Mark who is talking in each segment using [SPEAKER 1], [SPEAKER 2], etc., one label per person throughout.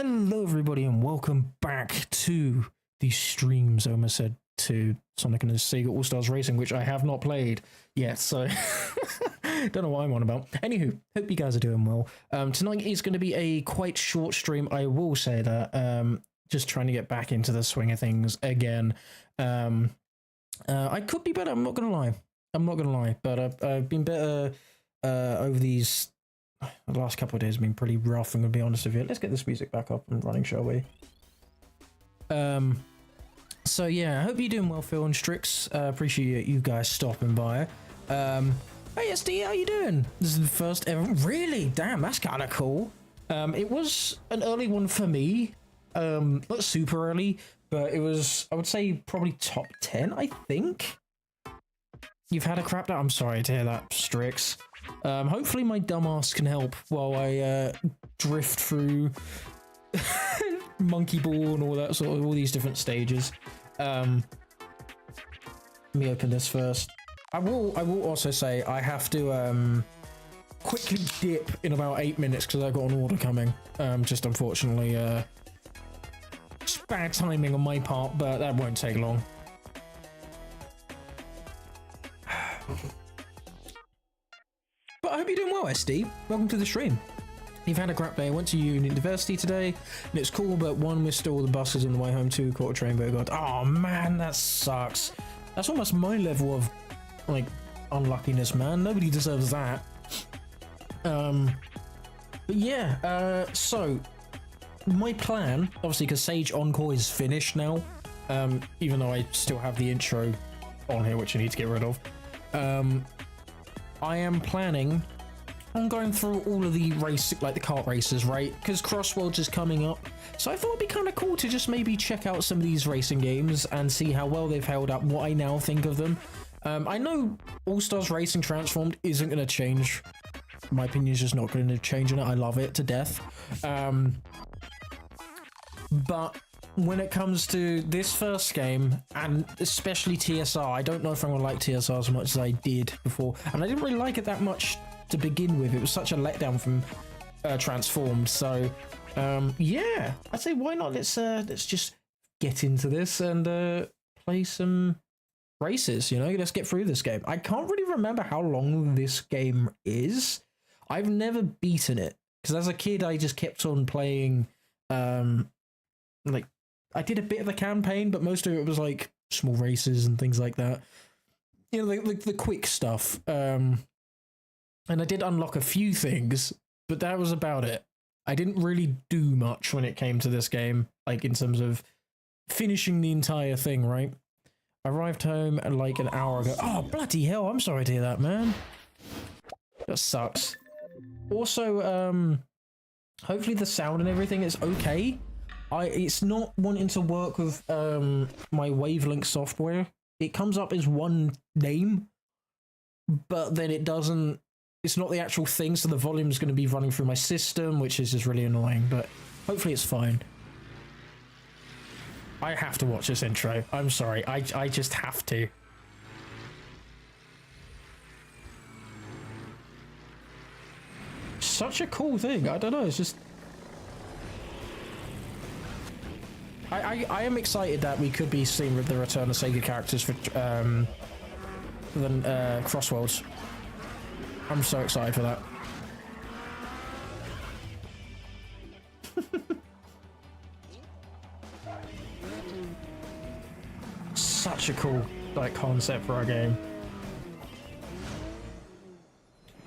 [SPEAKER 1] Hello everybody and welcome back to the streams. I almost said to Sonic and the Sega All-Stars Racing, which I have not played yet, so don't know what I'm on about. Anywho, hope you guys are doing well. Tonight is going to be a quite short stream, I will say that. Just trying to get back into the swing of things again. I could be better, I'm not going to lie. But I've been better over these... The last couple of days have been pretty rough, I'm going to be honest with you. Let's get this music back up and running, shall we? So yeah, I hope you're doing well, Phil and Strix. Appreciate you guys stopping by. Hey SD, how you doing? This is the first ever. Really? Damn, that's kind of cool. It was an early one for me. Not super early, but it was, I would say, probably top 10, I think. You've had a crap day? I'm sorry to hear that, Strix. Hopefully my dumbass can help while I drift through Monkey Ball and all that sort of, all these different stages. Let me open this first. I will also say I have to quickly dip in about 8 minutes because I've got an order coming. Just unfortunately just bad timing on my part, but that won't take long. But I hope you're doing well, SD. Welcome to the stream. You've had a crap day. I went to university today, and it's cool, but one, missed all the buses on the way home, two, caught a train, but God. Oh man, that sucks. That's almost my level of, like, unluckiness, man. Nobody deserves that. But yeah, so, my plan, obviously, because Sage Encore is finished now, even though I still have the intro on here, which I need to get rid of. I am planning on going through all of the the kart races, right? Because Crossworlds is coming up. So I thought it'd be kind of cool to just maybe check out some of these racing games and see how well they've held up, what I now think of them. I know All-Stars Racing Transformed isn't going to change. My opinion is just not going to change in it. I love it to death. But when it comes to this first game, and especially TSR, I don't know if I'm going to like TSR as much as I did before. And I didn't really like it that much to begin with. It was such a letdown from Transformed. So, yeah, I'd say why not? Let's just get into this and play some races, you know? Let's get through this game. I can't really remember how long this game is. I've never beaten it, because as a kid, I just kept on playing, like, I did a bit of a campaign, but most of it was like small races and things like that. You know, like the quick stuff. And I did unlock a few things, but that was about it. I didn't really do much when it came to this game, like in terms of finishing the entire thing, right? I arrived home like an hour ago. Oh, bloody hell, I'm sorry to hear that, man. That sucks. Also, hopefully the sound and everything is okay. It's not wanting to work with my Wavelink software. It comes up as one name, but then it doesn't. It's not the actual thing, so the volume is going to be running through my system, which is just really annoying. But hopefully it's fine. I have to watch this intro. I'm sorry. I just have to. Such a cool thing. I don't know. It's just. I am excited that we could be seeing the return of Sega characters for Crossworlds. I'm so excited for that. Such a cool concept for our game.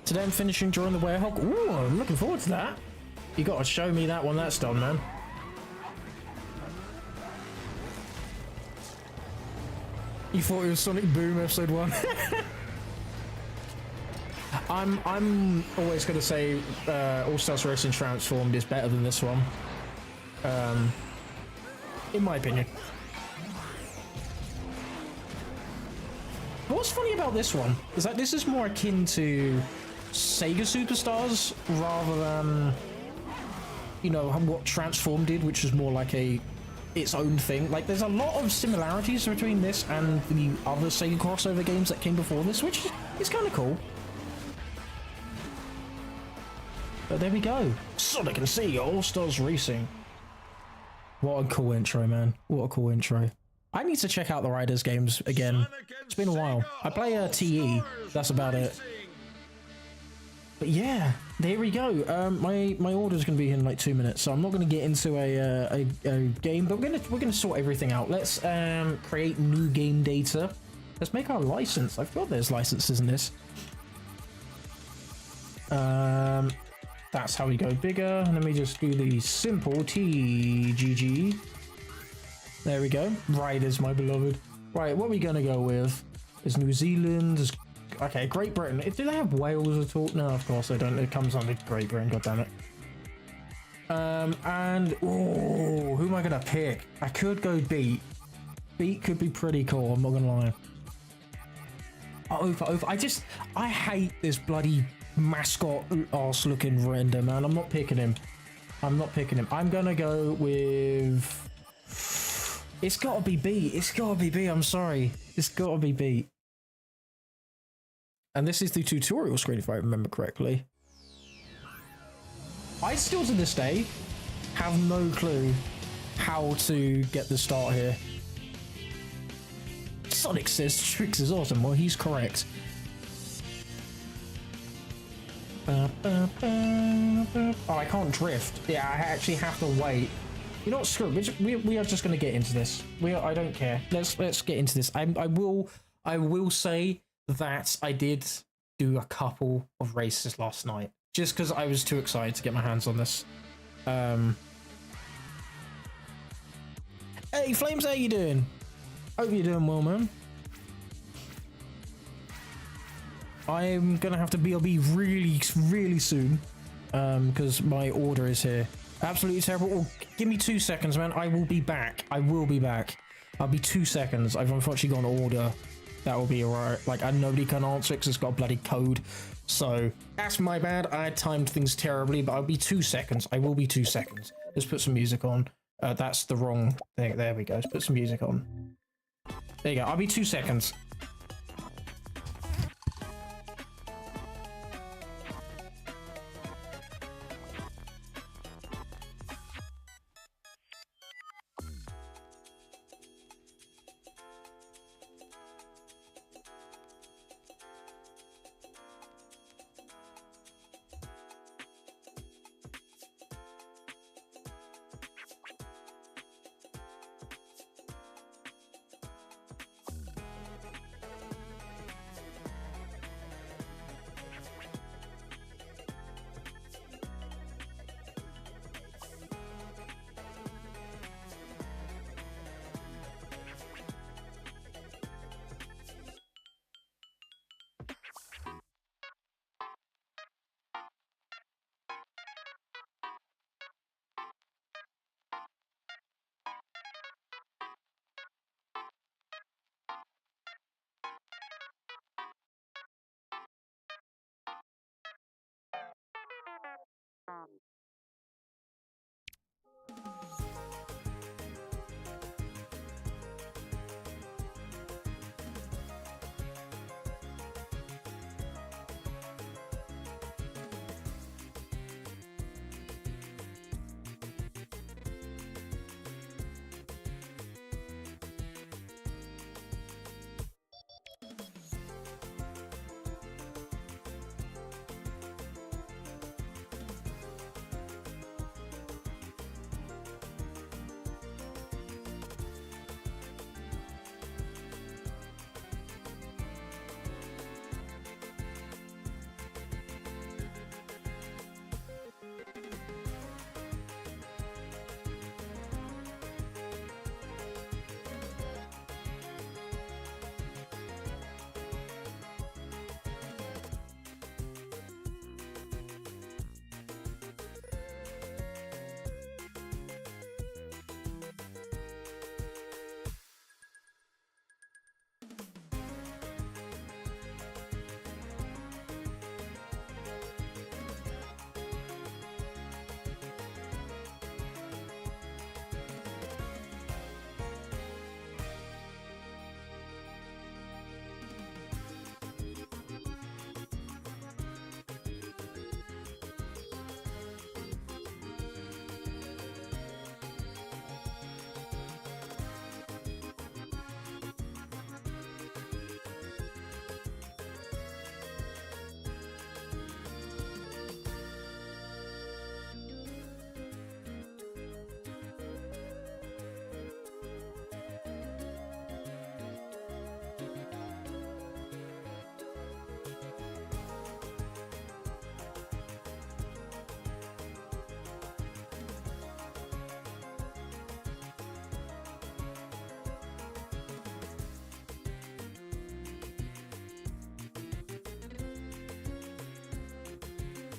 [SPEAKER 1] Today I'm finishing During the Werehog. Ooh, I'm looking forward to that. You got to show me that when that's done, man. You thought it was Sonic Boom Episode 1? I'm always going to say All-Stars Racing Transformed is better than this one. In my opinion. What's funny about this one is that this is more akin to Sega Superstars rather than, you know, what Transformed did, which was more like its own thing. Like, there's a lot of similarities between this and the other Sega crossover games that came before this, which is kind of cool. But there we go. Sonic and Sega All-Stars Racing. What a cool intro, man. What a cool intro. I need to check out the Riders games again. It's been a while. I play TE. That's about it. But yeah, there we go. My order's gonna be in like 2 minutes, so I'm not gonna get into a game, but we're gonna sort everything out. Let's create new game data. Let's make our license. I forgot there's licenses in this. That's how we go bigger. Let me just do the simple TGG. There we go. Riders, my beloved. Right, what are we gonna go with? There's New Zealand. There's, okay, Great Britain. Do they have Wales at all? No, of course they don't. It comes under Great Britain. God damn it. And oh, who am I gonna pick? I could go Beat. Beat could be pretty cool. I'm not gonna lie. Over. I hate this bloody mascot arse looking render, man. I'm not picking him. I'm gonna go with, it's gotta be Beat. I'm sorry, it's gotta be Beat. And this is the tutorial screen, if I remember correctly. I still to this day have no clue how to get the start here. Sonic says Trix is awesome. Well, he's correct. Oh, I can't drift. Yeah, I actually have to wait. You know what? Screw it. We are just going to get into this. I don't care. Let's get into this. I will say that I did do a couple of races last night just because I was too excited to get my hands on this. Hey, Flames, how you doing? Hope you're doing well, man. I'm gonna have to BRB really soon, because my order is here. Absolutely terrible. Oh, give me 2 seconds, man. I will be back. I'll be 2 seconds. I've unfortunately got an order. That will be alright. Like, nobody can answer because it's got a bloody code. So that's my bad. I timed things terribly, but I'll be 2 seconds. I will be 2 seconds. Let's put some music on. That's the wrong thing. There we go. Let's put some music on. There you go. I'll be 2 seconds.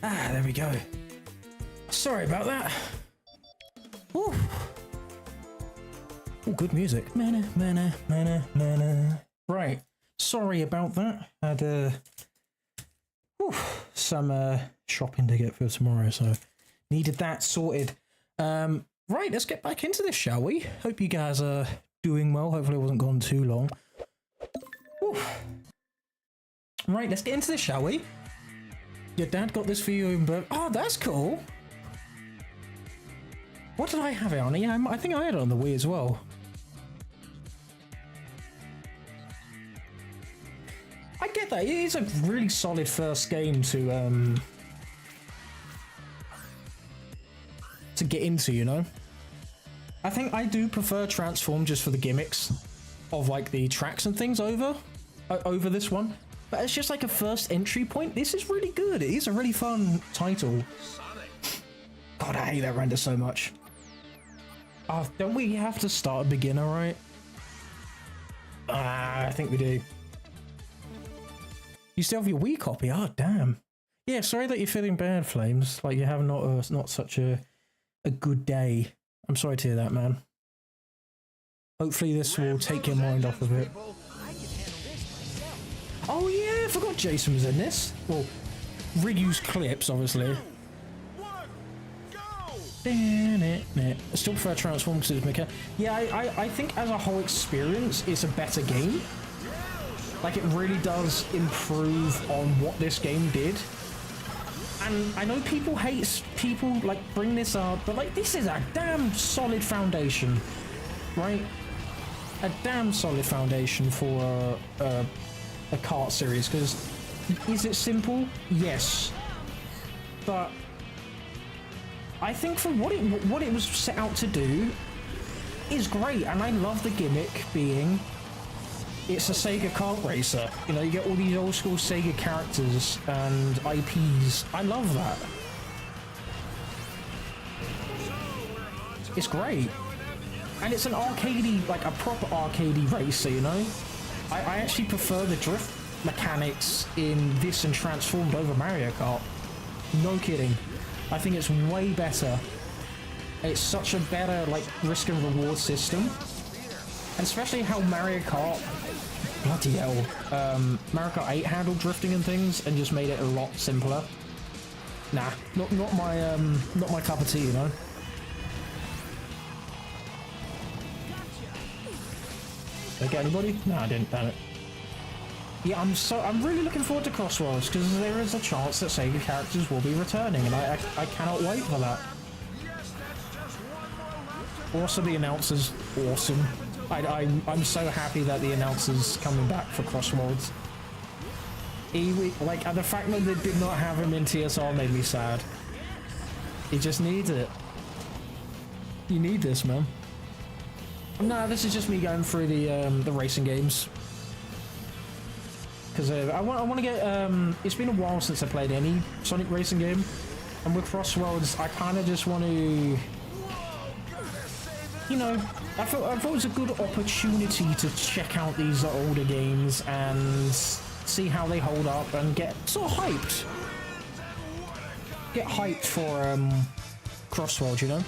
[SPEAKER 1] Ah, there we go. Sorry about that. Woo. Oh, good music. Mana, mana, mana, mana. Right. Sorry about that. Had some shopping to get for tomorrow, so needed that sorted. Right, let's get back into this, shall we? Hope you guys are doing well. Hopefully it wasn't gone too long. Whew. Right, let's get into this, shall we? Your dad got this for you in birth. Oh, that's cool. What did I have it on? Yeah, I think I had it on the Wii as well. I get that. It is a really solid first game to get into, you know? I think I do prefer Transform just for the gimmicks of like the tracks and things over this one. But it's just like a first entry point. This is really good. It is a really fun title. God, I hate that render so much. Oh, don't we have to start a beginner, right? I think we do. You still have your Wii copy? Oh, damn. Yeah, sorry that you're feeling bad, Flames. Like you have not such a good day. I'm sorry to hear that, man. Hopefully this will take your mind off of it. Oh yeah, I forgot Jason was in this. Well, reused clips, obviously. I still prefer Transform because it's mechanical. Yeah, I think as a whole experience, it's a better game. Like, it really does improve on what this game did. And I know people like bring this up, but like this is a damn solid foundation, right? A damn solid foundation for a kart series. Because is it simple? Yes, but I think for what it was set out to do is great, and I love the gimmick being it's a Sega kart racer. You know, you get all these old school Sega characters and IPs. I love that. It's great. And it's an arcadey, like a proper arcadey racer, you know? I actually prefer the drift mechanics in this and Transformed over Mario Kart. No kidding. I think it's way better. It's such a better, like, risk and reward system. And especially how Mario Kart, bloody hell, Mario Kart 8 handled drifting and things and just made it a lot simpler. Nah, not my cup of tea, you know. Did I get anybody? No, I didn't. Damn it. Yeah, I'm really looking forward to Crossworlds because there is a chance that Sega characters will be returning, and I cannot wait for that. Also, the announcer's awesome. I'm so happy that the announcer's coming back for Crossworlds. Like, the fact that they did not have him in TSR made me sad. He just needs it. You need this, man. No, this is just me going through the racing games. Because I want to get... it's been a while since I played any Sonic racing game. And with Crossworlds, I kind of just want to... You know, I thought it was a good opportunity to check out these older games and see how they hold up and get sort of hyped. Get hyped for Crossworlds, you know?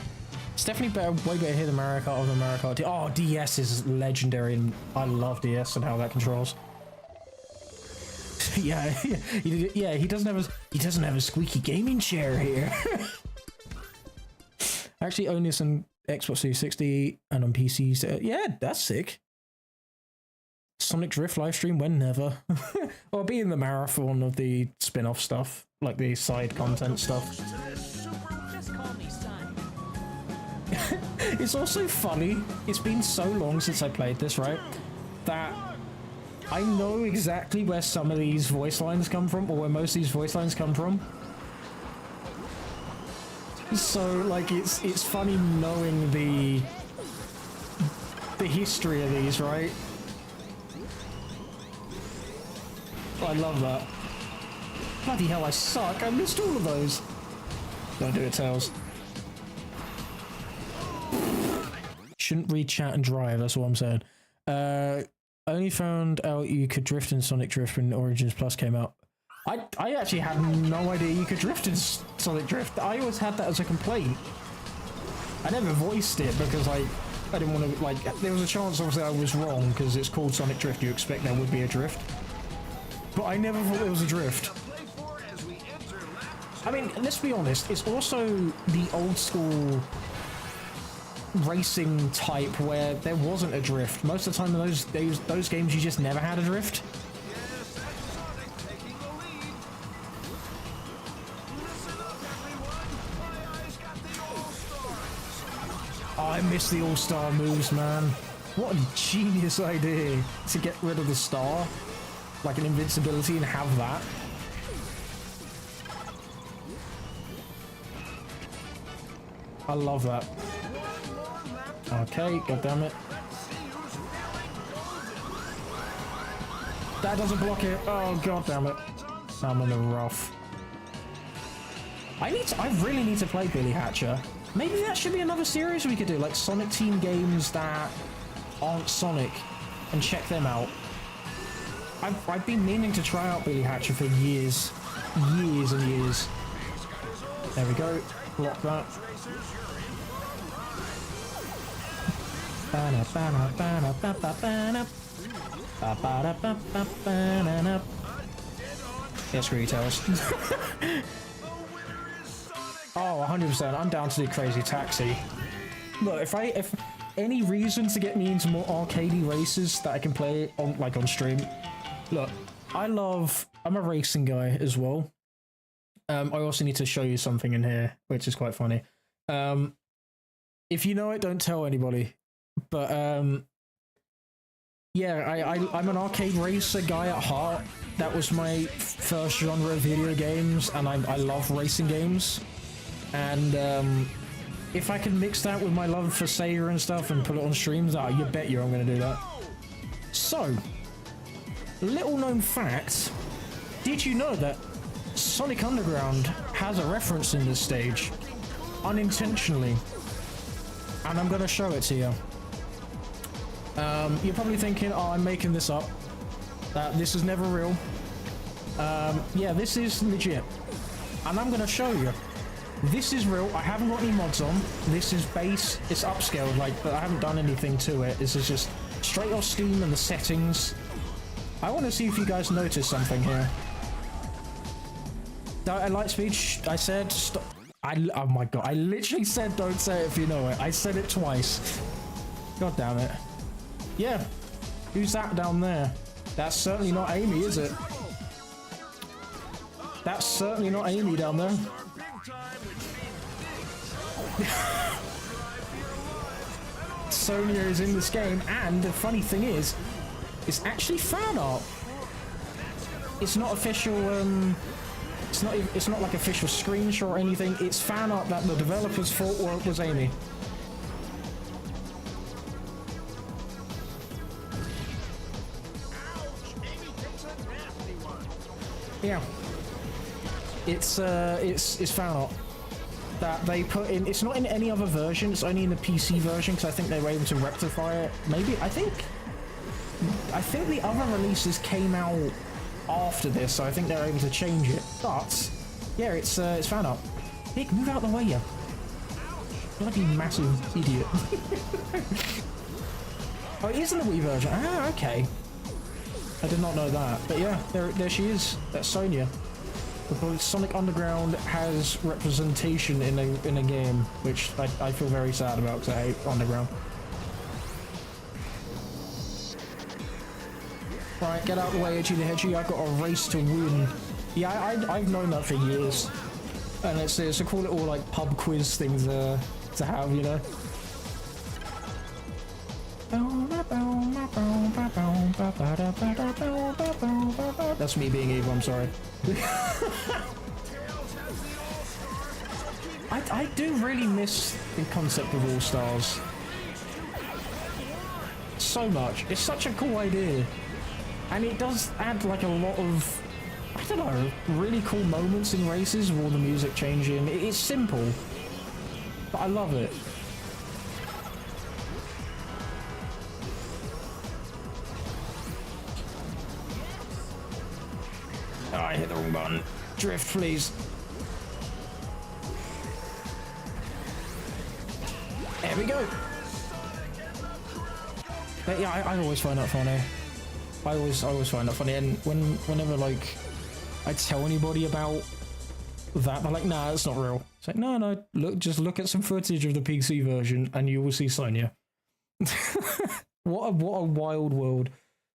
[SPEAKER 1] It's definitely better, way better here than Mario Kart over Mario Kart. Oh, DS is legendary, and I love DS and how that controls. yeah, he doesn't have a squeaky gaming chair here. I actually own this on Xbox 360 and on PCs. Yeah, that's sick. Sonic Drift livestream when never. Or be in the marathon of the spin-off stuff, like the side content stuff. It's also funny, it's been so long since I played this, right, that I know exactly where some of these voice lines come from, or where most of these voice lines come from. So, like, it's funny knowing the history of these, right? I love that. Bloody hell, I suck. I missed all of those. Don't do it, Tails. Shouldn't read chat and drive, that's what I'm saying. Only found out you could drift in Sonic Drift when Origins Plus came out. I actually had no idea you could drift in Sonic Drift. I always had that as a complaint. I never voiced it because I didn't want to, like, there was a chance obviously I was wrong because it's called Sonic Drift. You expect there would be a drift. But I never thought there was a drift. I mean, let's be honest, it's also the old school racing type where there wasn't a drift. Most of the time in those games you just never had a drift. Oh, I miss the all-star moves, man. What a genius idea to get rid of the star, like an invincibility, and have that. I love that. Okay, goddammit. That doesn't block it. Oh, goddammit. I'm in the rough. I really need to play Billy Hatcher. Maybe that should be another series we could do, like Sonic Team games that aren't Sonic, and check them out. I've been meaning to try out Billy Hatcher for years. Years and years. There we go. Block that. Yeah, screw you, Tails. Oh, 100%. I'm down to do Crazy Taxi. Look, if any reason to get me into more arcadey races that I can play on stream. Look, I'm a racing guy as well. I also need to show you something in here, which is quite funny. If you know it, don't tell anybody. But yeah, I'm an arcade racer guy at heart. That was my first genre of video games, and I love racing games. And if I can mix that with my love for Sega and stuff and put it on streams, you bet you I'm going to do that. So, little known fact, did you know that Sonic Underground has a reference in this stage? Unintentionally. And I'm going to show it to you. You're probably thinking, oh, I'm making this up. This is never real. Yeah, this is legit. And I'm going to show you. This is real. I haven't got any mods on. This is base. It's upscaled, but I haven't done anything to it. This is just straight off Steam and the settings. I want to see if you guys notice something here. At Lightspeed, I said stop. Oh my god, I literally said don't say it if you know it. I said it twice. God damn it. Yeah. Who's that down there? That's certainly not Amy, is it? That's certainly not Amy down there. Sonia is in this game, and the funny thing is, it's actually fan art. It's not official, it's not like official screenshot or anything. It's fan art that the developers thought was Amy. Yeah. It's fan art that they put in. It's not in any other version. It's only in the PC version because I think they were able to rectify it. Maybe I think the other releases came out after this, so I think they're able to change it. But yeah, it's fan art. Nick, move out of the way, you bloody massive idiot. Oh, it is in the Wii version. Ah, okay. I did not know that. But yeah, there she is. That's Sonia. Because Sonic Underground has representation in a game, which I feel very sad about because I hate Underground. Right, get out of the way, Edgy the Hedgy. I've got a race to win. Yeah, I've known that for years, and it's a cool little like pub quiz thing to have, you know. That's me being evil, I'm sorry. I do really miss the concept of All Stars so much. It's such a cool idea, and it does add like a lot of, I don't know, really cool moments in races with all the music changing. It's simple, but I love it. Oh, I hit the wrong button. Drift, please. There we go. But yeah, I always find that funny. I always find that funny, and whenever like I tell anybody about that, they're like, "Nah, it's not real." It's like, no, just look at some footage of the PC version, and you will see Sonya. What a wild world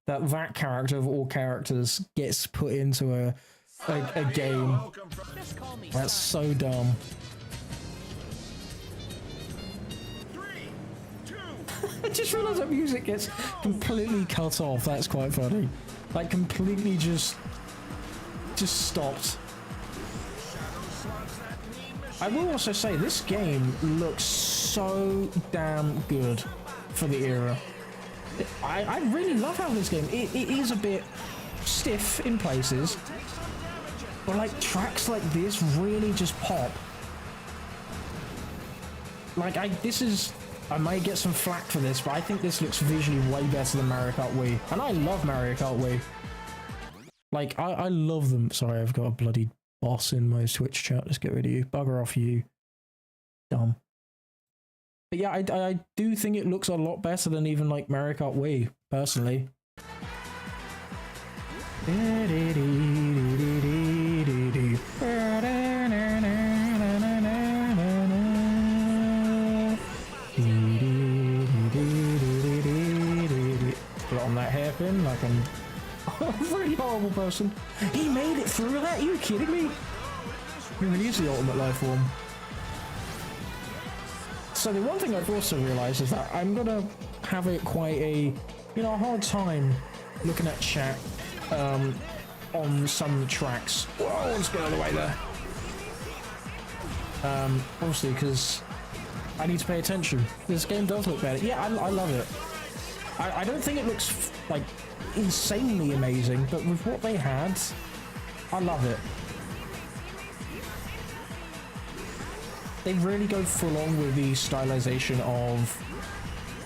[SPEAKER 1] that character of all characters gets put into a game. That's so dumb. I just realised that music gets completely cut off. That's quite funny. Like completely just stopped. I will also say this game looks so damn good for the era. I really love how this game, it is a bit stiff in places, but like tracks like this really just pop. Like I might get some flack for this, but I think this looks visually way better than Mario Kart Wii. And I love Mario Kart Wii. Like, I love them. Sorry, I've got a bloody boss in my Twitch chat. Let's get rid of you. Bugger off, you. Dumb. But yeah, I do think it looks a lot better than even, like, Mario Kart Wii, personally. On that hairpin like I'm a really horrible person. He made it through that? Are you kidding me? He really is the ultimate life form. So the one thing I've also realised is that I'm gonna have it quite a hard time looking at chat on some tracks. Whoa, let's get out of the way there. Obviously because I need to pay attention. This game does look better. Yeah, I love it. I don't think it looks like insanely amazing, but with what they had, I love it. They really go full on with the stylization of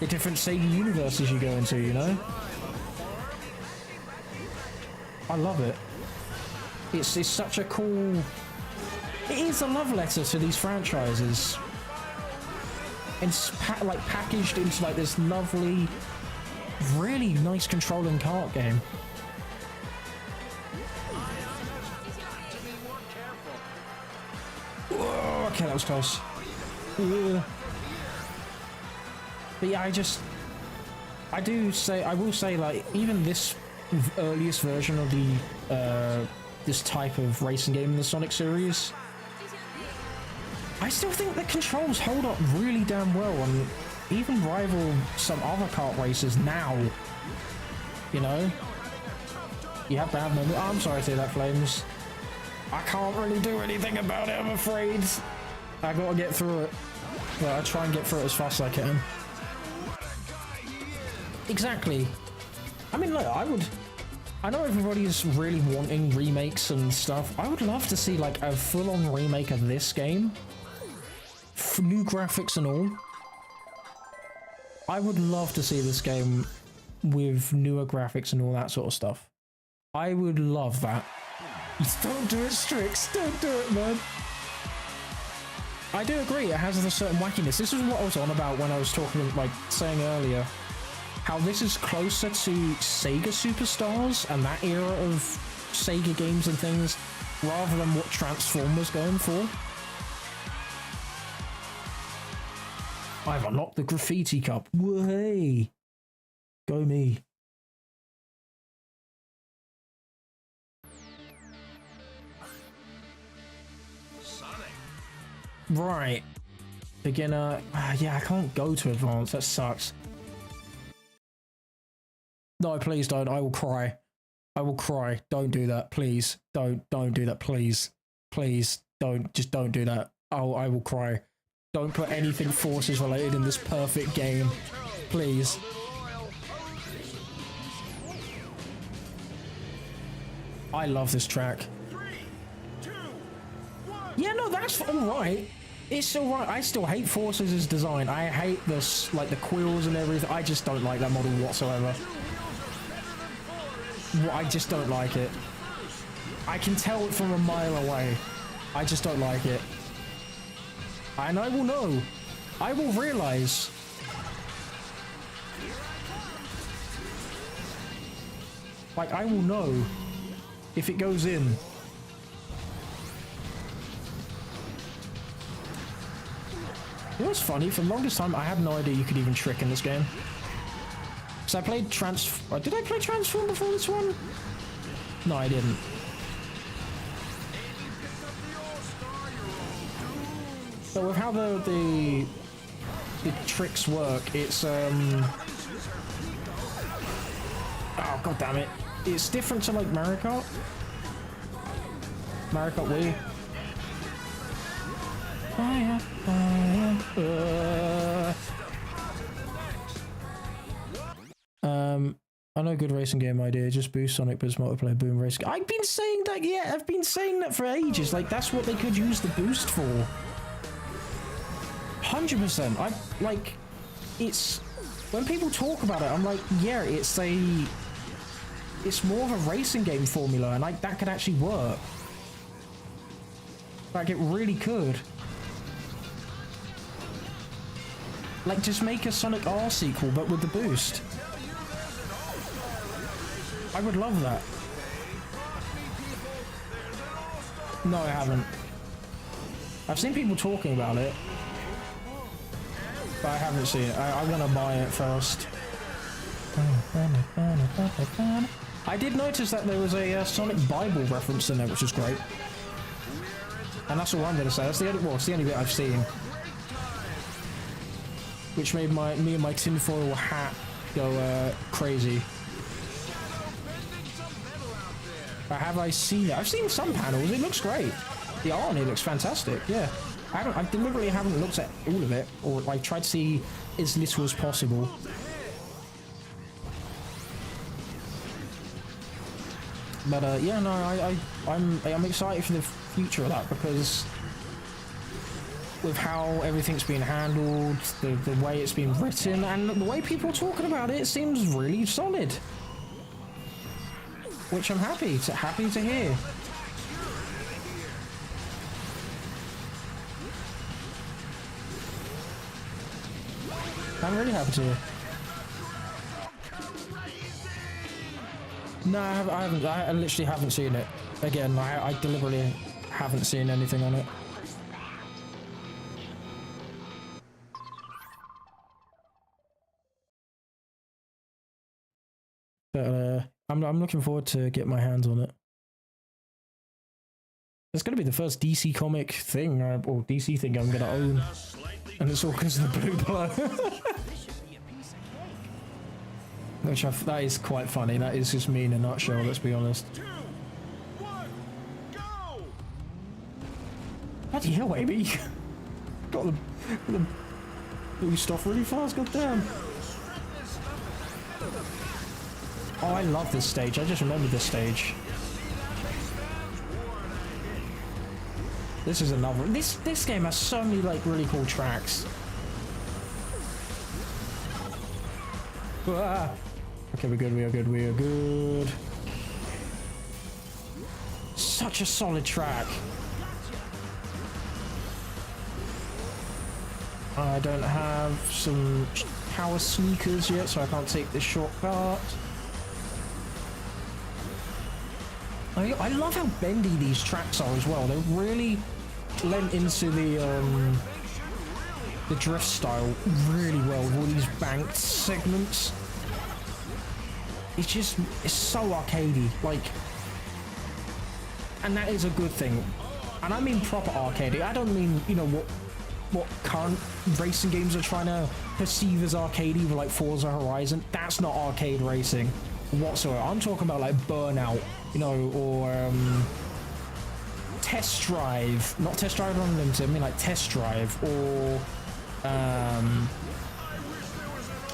[SPEAKER 1] the different Sega universes you go into, you know? I love it. It's such a cool... It is a love letter to these franchises. And it's like packaged into like this lovely... really nice controlling kart game. Whoa, okay, that was close. Yeah. But yeah, I will say like even this earliest version of the this type of racing game in the Sonic series, I still think the controls hold up really damn well and even rival some other kart races now. You know? You have bad moments. I'm sorry to hear that, Flames. I can't really do anything about it, I'm afraid. I gotta get through it. But I try and get through it as fast as I can. Exactly. I mean, look, I know everybody's really wanting remakes and stuff. I would love to see like a full-on remake of this game. New graphics and all. I would love to see this game with newer graphics and all that sort of stuff. I would love that. Don't do it, Strix. Don't do it, man. I do agree, it has a certain wackiness. This is what I was on about when I was talking, like, saying earlier, how this is closer to Sega Superstars and that era of Sega games and things, rather than what Transform was going for. I've unlocked the graffiti cup. Way, go me. Right. Beginner. Yeah, I can't go to advanced. That sucks. No, please don't. I will cry. I will cry. Don't do that. Please. Don't do that. Please. Please. Just don't do that. Oh, I will cry. Don't put anything forces related in this perfect game. Please. I love this track.
[SPEAKER 2] 3, 2, 1.
[SPEAKER 1] Yeah, no, that's alright. It's alright. I still hate Forces' design. I hate this, like the quills and everything. I just don't like that model whatsoever. I just don't like it. I can tell it from a mile away. I just don't like it. And I will know. I will realize. Like, I will know if it goes in. You know what's funny? For the longest time, I had no idea you could even trick in this game. Because I played Did I play Transform before this one? No, I didn't. So with how the tricks work, it's oh god damn it! It's different to like Mario Kart. Mario Kart Wii. I know, good racing game idea. Just boost Sonic, but it's multiplayer. Boom, racing. I've been saying that. Yeah, I've been saying that for ages. Like that's what they could use the boost for. 100%. I like. It's when people talk about it, I'm like, yeah, it's more of a racing game formula, and like that could actually work. Like it really could. Like just make a Sonic R sequel, but with the boost. I would love that. No, I haven't. I've seen people talking about it, but I haven't seen it. I'm gonna buy it first. I did notice that there was a Sonic Bible reference in there, which is great. And that's all I'm gonna say. That's the only, well, it's the only bit I've seen, which made me and my tinfoil hat go crazy. But have I seen it? I've seen some panels. It looks great. The art on it looks fantastic. Yeah, I deliberately haven't looked at all of it, or like tried to see as little as possible. But yeah, no, I'm excited for the future of that, because with how everything's been handled, the way it's been written, and the way people are talking about it, it seems really solid. Which I'm happy to hear. I'm really happy to hear. No, I haven't. I literally haven't seen it. Again, I deliberately haven't seen anything on it. But I'm looking forward to get my hands on it. It's going to be the first DC comic thing, or DC thing I'm going to own. And it's all because of the blue blow. Which that is quite funny. That is just me in a nutshell, let's be honest.
[SPEAKER 2] 2, 1, go!
[SPEAKER 1] Bloody hell, Amy. Got the blue stuff really fast, goddamn. Oh, I love this stage. I just remembered this stage. This is another. This game has so many like really cool tracks. Ah. Okay, we're good. We are good. We are good. Such a solid track. I don't have some power sneakers yet, so I can't take this shortcut. I love how bendy these tracks are as well. They're really lent into the drift style really well with all these banked segments. It's so arcadey, like, and that is a good thing. And I mean proper arcadey. I don't mean, you know, what current racing games are trying to perceive as arcadey, like Forza Horizon. That's not arcade racing whatsoever. I'm talking about like Burnout, you know, or Test Drive. Not Test Drive Unlimited, I mean like Test Drive, or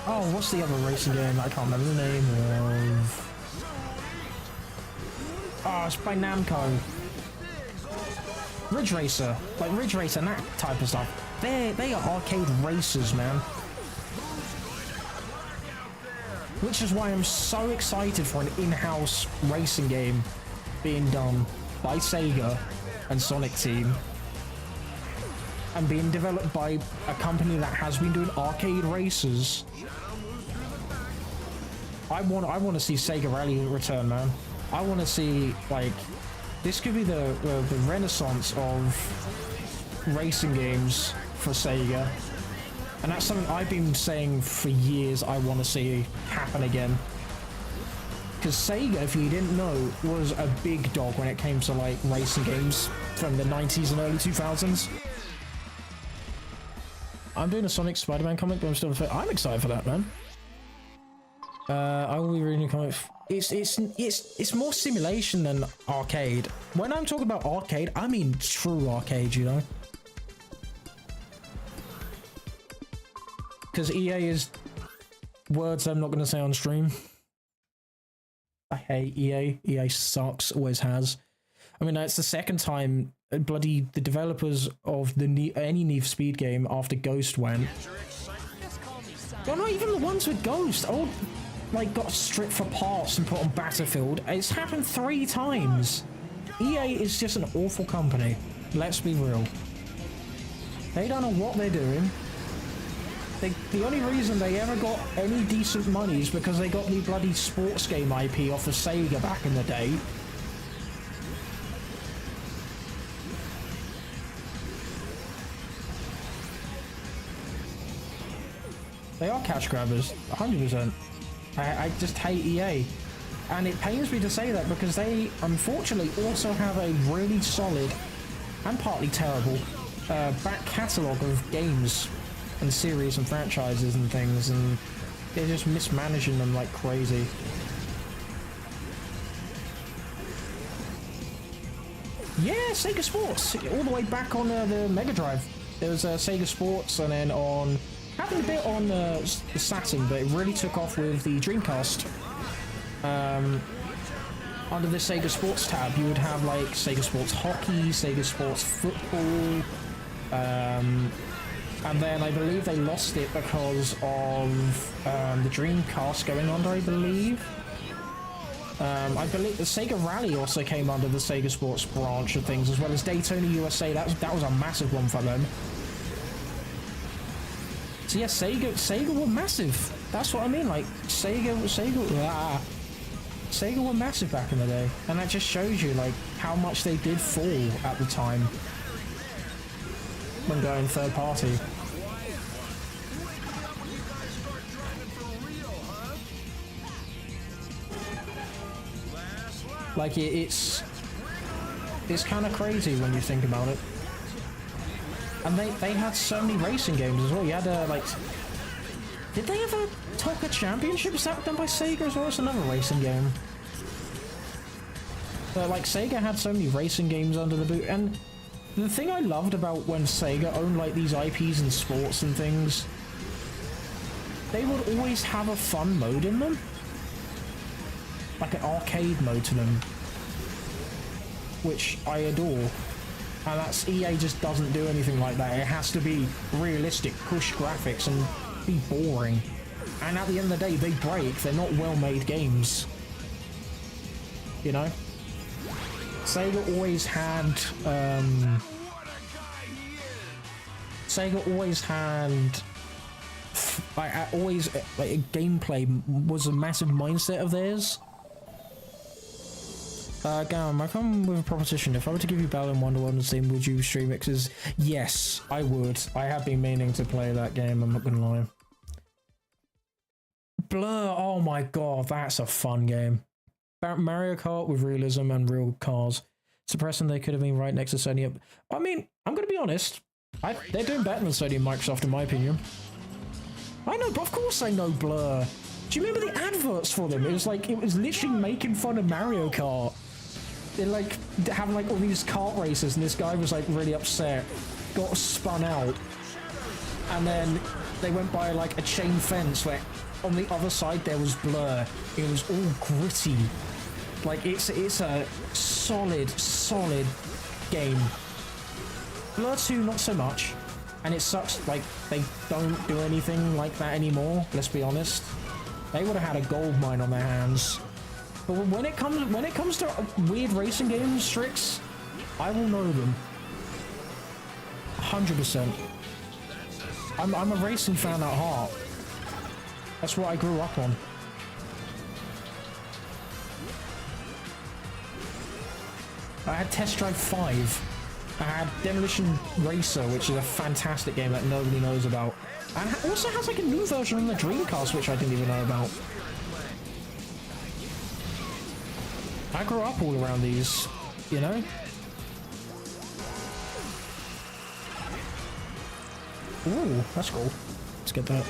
[SPEAKER 1] oh, what's the other racing game? I can't remember the name of. Oh, it's by Namco. Ridge Racer, like Ridge Racer and that type of stuff. They are arcade racers, man. Which is why I'm so excited for an in-house racing game being done. by Sega and Sonic Team, and being developed by a company that has been doing arcade races. I want to see Sega Rally return, man. I want to see, like, this could be the renaissance of racing games for Sega, and that's something I've been saying for years I want to see happen again. Because Sega, if you didn't know, was a big dog when it came to, like, racing games from the 90s and early 2000s. I'm doing a Sonic Spider-Man comic, but I'm excited for that, man. I will be reading a comic. It's more simulation than arcade. When I'm talking about arcade, I mean true arcade, you know. Because EA is words I'm not going to say on stream. I hate EA. EA sucks. Always has. I mean, it's the second time bloody the developers of any Need for Speed game after Ghost went. Well, not even the ones with Ghost. Oh, like got stripped for parts and put on Battlefield. It's happened 3 times. EA is just an awful company. Let's be real. They don't know what they're doing. The only reason they ever got any decent money is because they got the bloody sports game IP off of Sega back in the day. They are cash grabbers, 100%. I just hate EA. And it pains me to say that because they, unfortunately, also have a really solid and partly terrible back catalogue of games and series and franchises and things, and they're just mismanaging them like crazy. Yeah, Sega Sports, all the way back on the Mega Drive. There was Sega Sports, and then on happened a bit on the Saturn, but it really took off with the Dreamcast. Under the Sega Sports tab, you would have like Sega Sports Hockey, Sega Sports Football, and then I believe they lost it because of the Dreamcast going under, I believe. I believe the Sega Rally also came under the Sega Sports branch of things, as well as Daytona USA. That was a massive one for them. So yeah, Sega were massive. That's what I mean. Like Sega were massive back in the day, and that just shows you like how much they did fall at the time when going third party. Like it's kind of crazy when you think about it. And they had so many racing games as well. You had like, did they ever TOCA Championship? Is that done by Sega as well? It's another racing game. But like Sega had so many racing games under the boot, and the thing I loved about when Sega owned like these IPs and sports and things, they would always have a fun mode in them. Like an arcade mode to them, which I adore. And that's EA just doesn't do anything like that. It has to be realistic, push graphics, and be boring. And at the end of the day, they break. They're not well-made games. You know? Sega always had, like, gameplay was a massive mindset of theirs. Gam, I come with a proposition. If I were to give you Battle in Wonderworld and Steam, would you stream it? Because yes, I would. I have been meaning to play that game, I'm not gonna lie. Blur, oh my god, that's a fun game. Mario Kart with realism and real cars. Suppressing they could have been right next to Sony. I mean, I'm gonna be honest. They're doing better than Sony and Microsoft in my opinion. I know, but of course I know Blur. Do you remember the adverts for them? It was literally making fun of Mario Kart. They're like having like all these kart races, and this guy was like really upset, got spun out, and then they went by like a chain fence where on the other side there was Blur. It was all gritty. Like it's a solid game. Blur 2 not so much, and it sucks like they don't do anything like that anymore, let's be honest. They would have had a gold mine on their hands. But when it comes to weird racing games, Strix, I will know them. 100%. I'm a racing fan at heart. That's what I grew up on. I had Test Drive 5. I had Demolition Racer, which is a fantastic game that nobody knows about. And it also has like a new version on the Dreamcast, which I didn't even know about. I grew up all around these, you know? Ooh, that's cool. Let's get that.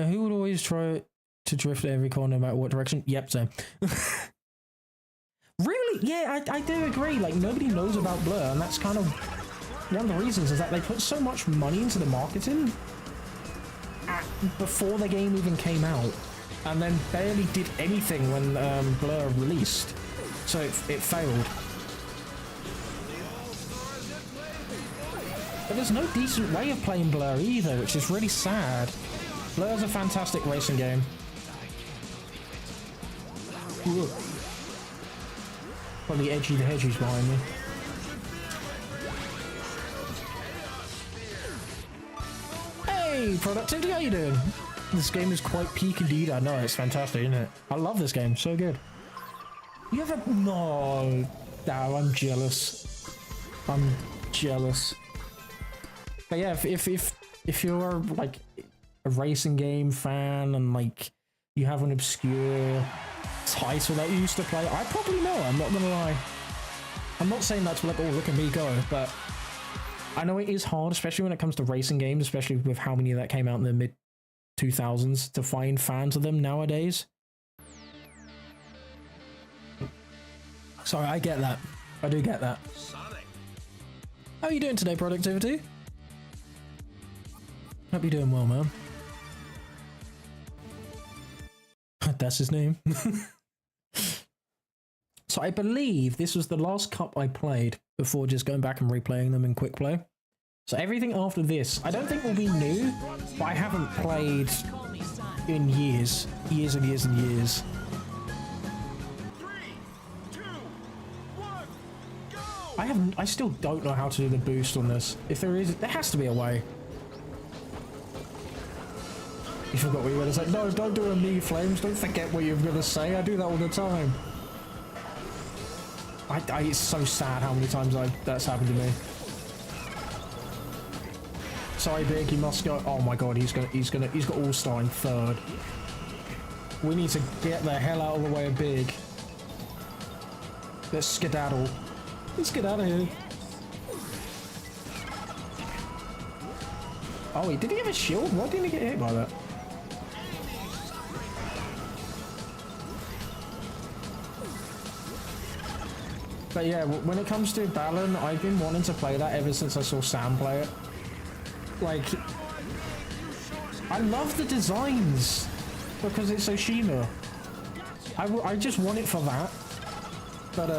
[SPEAKER 1] Who would always try to drift at every corner no matter what direction? Yep, same. Really? Yeah, I do agree. Like, nobody knows about Blur, and that's kind of one of the reasons is that they put so much money into the marketing before the game even came out, and then barely did anything when Blur released. So it failed. But there's no decent way of playing Blur either, which is really sad. Blur's a fantastic racing game. Whoa. Probably edgy the hedges behind me. Hey, Productivity, how you doing? This game is quite peak indeed. I know, it's fantastic, isn't it? I love this game, so good. You have a... No. No, I'm jealous. I'm jealous. But yeah, if you're like a racing game fan and like you have an obscure title that you used to play, I probably know, I'm not gonna lie. I'm not saying that's like, oh, look at me go, but I know it is hard, especially when it comes to racing games, especially with how many that came out in the mid 2000s, to find fans of them nowadays. Sorry, I get that. I do get that. How are you doing today, Productivity? Hope you're doing well, man. That's his name. So I believe this was the last cup I played before just going back and replaying them in quick play. So everything after this, I don't think will be new, but I haven't played in years. Years and years and years.
[SPEAKER 2] 3, 2, 1, go!
[SPEAKER 1] I still don't know how to do the boost on this. If there is, there has to be a way. You forgot what you were going to say. No, don't do a me, Flames. Don't forget what you're going to say. I do that all the time. It's so sad how many times that's happened to me. Sorry, Big. He must go. Oh my God, he's got All-Star in third. We need to get the hell out of the way of Big. Let's skedaddle. Let's get out of here. Oh, did he have a shield? Why didn't he get hit by that? But yeah, when it comes to Balan, I've been wanting to play that ever since I saw Sam play it. Like, I love the designs because it's Oshima. I just want it for that. But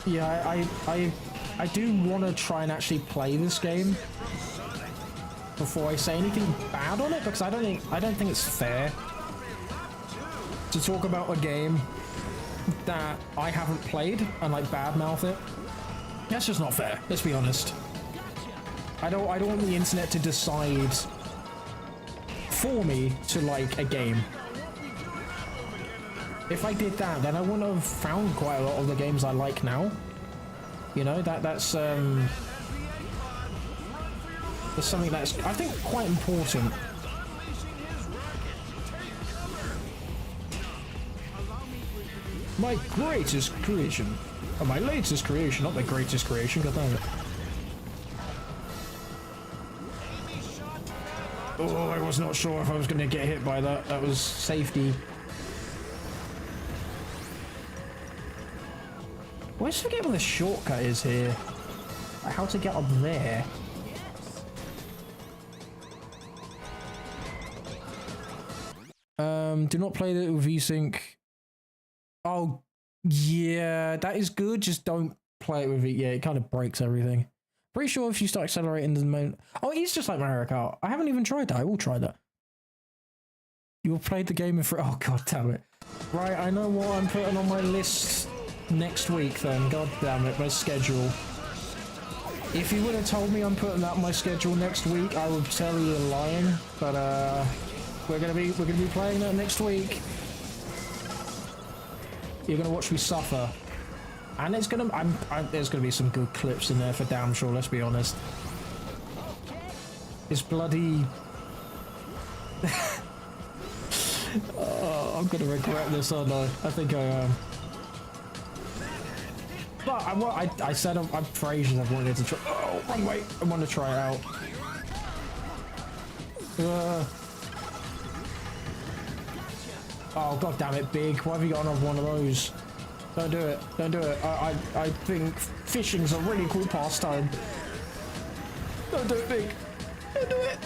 [SPEAKER 1] yeah, I do want to try and actually play this game before I say anything bad on it, because I don't think it's fair to talk about a game that I haven't played and like badmouth it. That's just not fair. Let's be honest. I don't want the internet to decide for me to like a game. If I did that, then I wouldn't have found quite a lot of the games I like now. You know, that's something that's, I think, quite important. My greatest creation. Oh, my latest creation, not the greatest creation, god damn it. Oh, I was not sure if I was going to get hit by that. That was safety. I always forget what the shortcut is here. Like how to get up there. Do not play that with VSync. Oh, yeah, that is good. Just don't play it with it. Yeah, it kind of breaks everything. Pretty sure if you start accelerating the moment. Oh, it's just like Mario Kart. I haven't even tried that. I will try that. You have played the game in for. Oh, god damn it. Right, I know what I'm putting on my list next week then. God damn it, my schedule. If you would have told me I'm putting that on my schedule next week, I would tell you you're lying. But we're gonna be playing that next week. You're gonna watch me suffer, and it's gonna there's gonna be some good clips in there for damn sure. Let's be honest. It's bloody. Oh, I'm gonna regret this, aren't I? I think I am. But I said I'm for ages I've wanted to try. Oh, wrong way. I want to try it out. Oh, god damn it, Big. Why have you got another one of those? Don't do it. Don't do it. I think fishing's a really cool pastime. Don't do it, Big. Don't do it.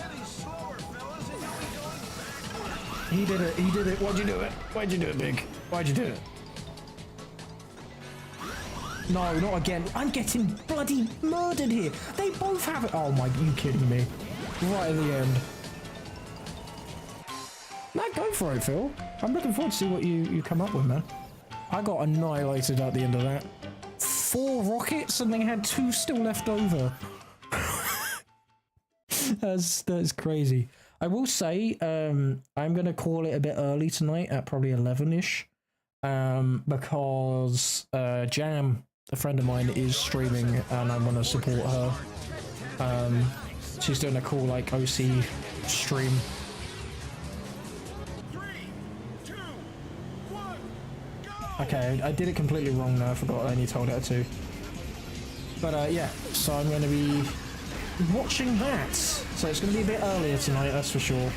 [SPEAKER 1] He did it. He did it. Why'd you do it? Why'd you do it, Big? Why'd you do it? No, not again. I'm getting bloody murdered here. They both have it. Oh my, you kidding me? Right at the end. No, go for it, Phil. I'm looking forward to see what you come up with, man. I got annihilated at the end of that. 4 rockets and they had 2 still left over. That's crazy. I will say, I'm gonna call it a bit early tonight at probably 11ish, because Jam, a friend of mine, is streaming and I want to support her. She's doing a cool like OC stream.
[SPEAKER 2] 3, 2, 1, go!
[SPEAKER 1] Okay, I did it completely wrong now. I forgot I only told her to. But yeah, so I'm going to be watching that. So it's going to be a bit earlier tonight, that's for sure.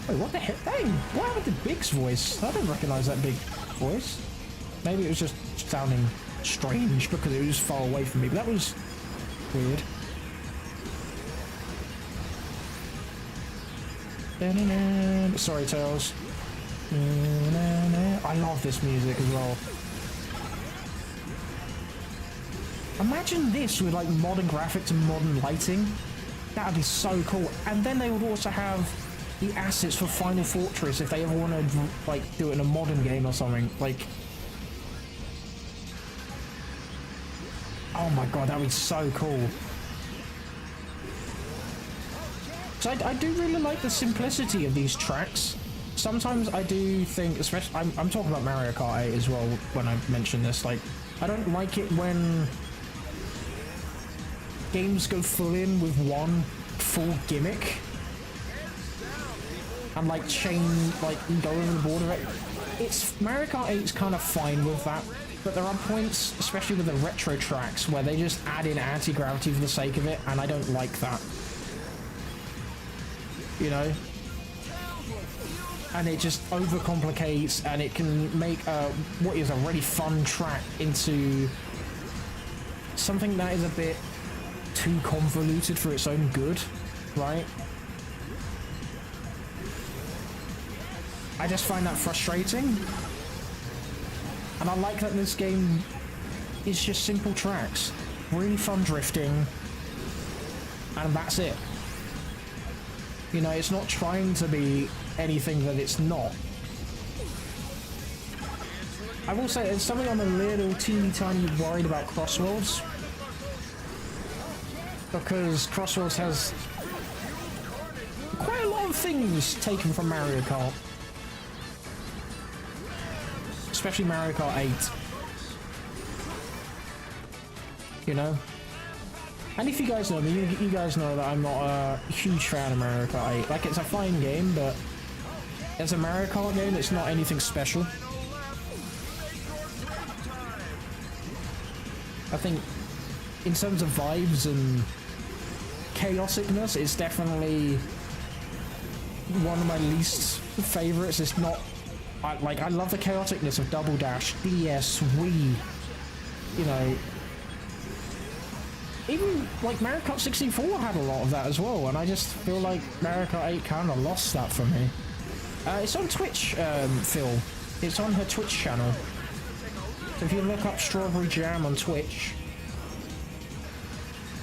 [SPEAKER 1] Wait, what the heck? Hey, what happened to Big's voice? I don't recognise that Big voice. Maybe it was just sounding strange because it was far away from me, but that was weird. Sorry, Tails. I love this music as well. Imagine this with like modern graphics and modern lighting. That would be so cool. And then they would also have the assets for Final Fortress if they ever want to like do it in a modern game or something. Like, oh my god, that would be so cool. So I do really like the simplicity of these tracks. Sometimes I do think, especially, I'm talking about Mario Kart 8 as well when I mention this, like, I don't like it when games go full in with one full gimmick and like chain, like go over the border. It's Mario Kart 8's kind of fine with that, but there are points, especially with the retro tracks, where they just add in anti-gravity for the sake of it, and I don't like that. You know? And it just overcomplicates, and it can make what is a really fun track into something that is a bit too convoluted for its own good, right? I just find that frustrating. And I like that this game is just simple tracks, really fun drifting, and that's it. You know, it's not trying to be anything that it's not. I will say, it's something I'm a little teeny tiny worried about Crossworlds, because Crossworlds has quite a lot of things taken from Mario Kart. Especially Mario Kart 8. You know? And if you guys know me, you guys know that I'm not a huge fan of Mario Kart 8. Like, it's a fine game, but as a Mario Kart game, it's not anything special. I think in terms of vibes and chaoticness, it's definitely one of my least favorites. It's not... I love the chaoticness of Double Dash, DS, Wii, you know. Even, like, Mario Kart 64 had a lot of that as well, and I just feel like Mario Kart 8 kind of lost that for me. It's on Twitch, Phil. It's on her Twitch channel. So if you look up Strawberry Jam on Twitch...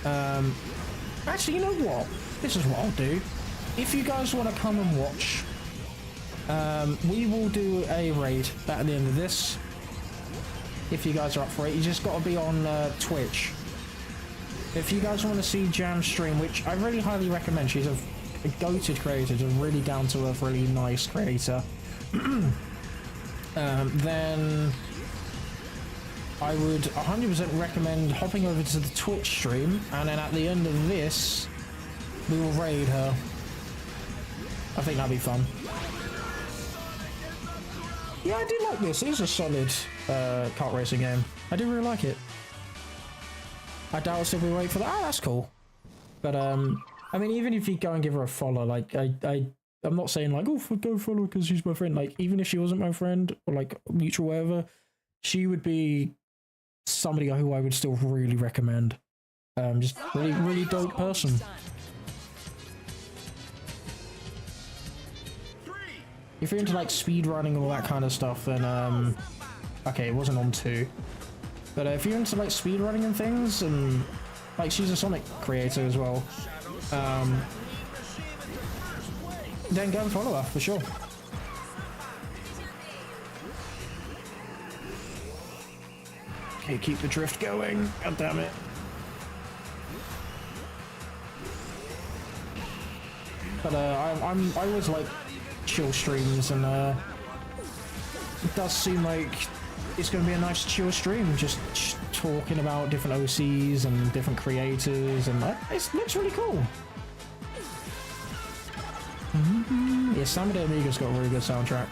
[SPEAKER 1] actually, you know what? This is what I'll do. If you guys want to come and watch We will do a raid at the end of this. If you guys are up for it, you just got to be on Twitch. If you guys want to see Jam stream, which I really highly recommend, she's a goated creator, a really down-to-earth, really nice creator, then I would 100% recommend hopping over to the Twitch stream, and then at the end of this, we will raid her. I think that'd be fun. Yeah, I do like this. It is a solid kart racing game. I do really like it. I doubt if we wait for that. Ah, that's cool. But I mean, even if you go and give her a follow, like I'm not saying like, oh, go follow because she's my friend. Like, even if she wasn't my friend or like mutual whatever, she would be somebody who I would still really recommend. Just really dope person. If you're into like speed running and all that kind of stuff, then okay, it wasn't on 2. But if you're into like speed running and things, and like she's a Sonic creator as well, then go and follow her for sure. Okay, keep the drift going. God damn it. But I always like chill streams, and it does seem like it's going to be a nice chill stream, just talking about different OCs and different creators, and it looks really cool. Yeah, Samba de Amiga's got a really good soundtrack.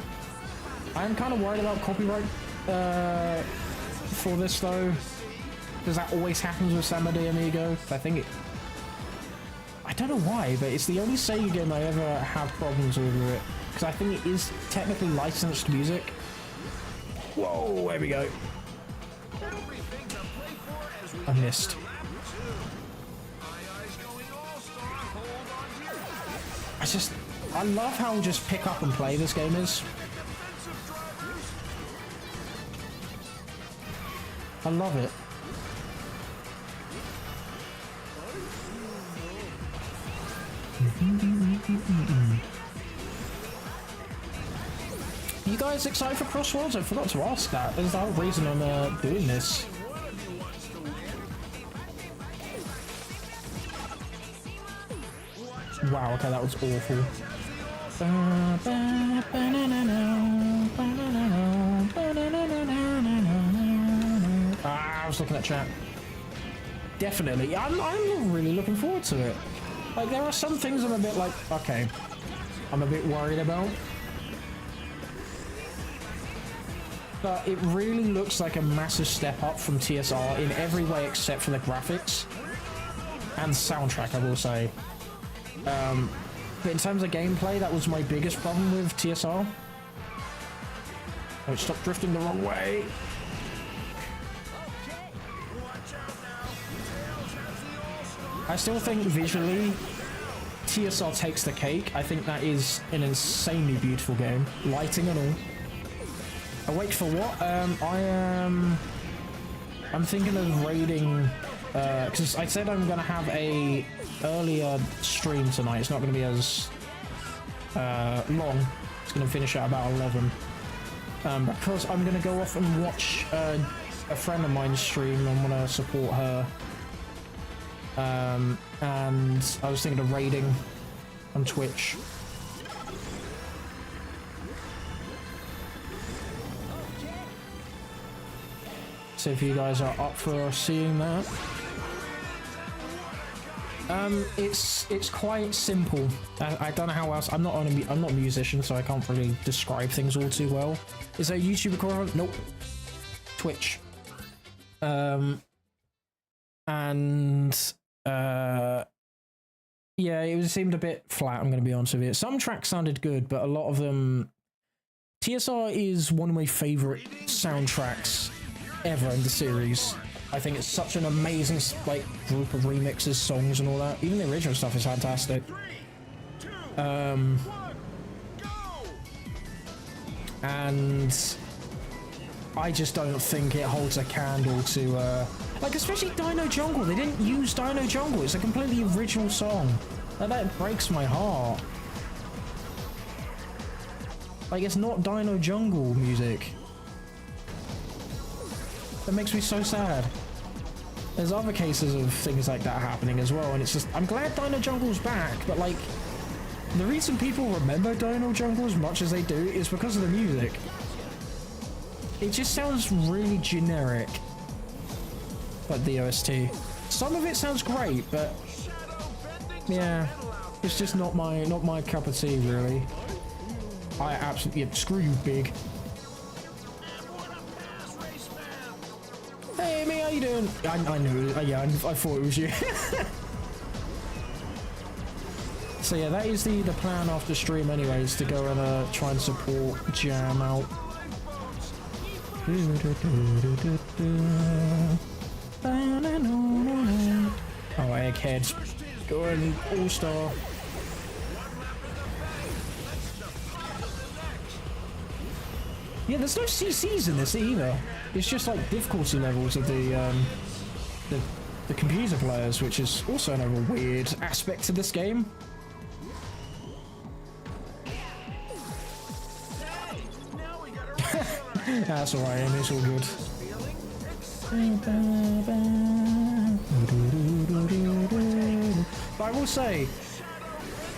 [SPEAKER 1] I'm kind of worried about copyright for this though, because that always happens with Samba de Amigo. I think it, I don't know why, but it's the only Sega game I ever have problems with it, because I think it is technically licensed music. Whoa, there we go. I missed. I love how just pick up and play this game is. I love it. You guys excited for Crossworlds? I forgot to ask that. There's the whole reason I'm doing this. Wow, okay, that was awful. I was looking at chat. Definitely. I'm really looking forward to it. Like, there are some things I'm a bit like, okay, I'm a bit worried about. But it really looks like a massive step up from TSR in every way except for the graphics. And soundtrack, I will say. But in terms of gameplay, that was my biggest problem with TSR. Oh, stop drifting the wrong way. I still think visually, TSR takes the cake. I think that is an insanely beautiful game. Lighting and all. I wait for what? I'm thinking of raiding, because I said I'm going to have a earlier stream tonight. It's not going to be as long. It's going to finish at about 11. Because I'm going to go off and watch a friend of mine's stream. I want to support her. And I was thinking of raiding on Twitch. So if you guys are up for seeing that. It's quite simple. I don't know how else. I'm not a musician, so I can't really describe things all too well. Is there a YouTube equivalent? Nope. Twitch. Yeah, it seemed a bit flat, I'm going to be honest with you. Some tracks sounded good, but a lot of them... TSR is one of my favourite soundtracks ever in the series. I think it's such an amazing like group of remixes, songs and all that. Even the original stuff is fantastic. And I just don't think it holds a candle to like, especially Dino Jungle. They didn't use Dino Jungle. It's a completely original song. That breaks my heart. Like, it's not Dino Jungle music. That makes me so sad. There's other cases of things like that happening as well, and it's just, I'm glad Dino Jungle's back, but like, the reason people remember Dino Jungle as much as they do is because of the music. It just sounds really generic, like the OST. Some of it sounds great, but yeah, it's just not my cup of tea, really. I absolutely, yeah, screw you, Big. Hey, Amy, how you doing? I knew it. Yeah, I thought it was you. So yeah, that is the plan after stream anyways, to go and try and support Jam out. Oh, Egghead's going all-star. Yeah, there's no CCs in this either. It's just like difficulty levels of the computer players, which is also another weird aspect to this game. That's alright, Amy, it's all good. But I will say,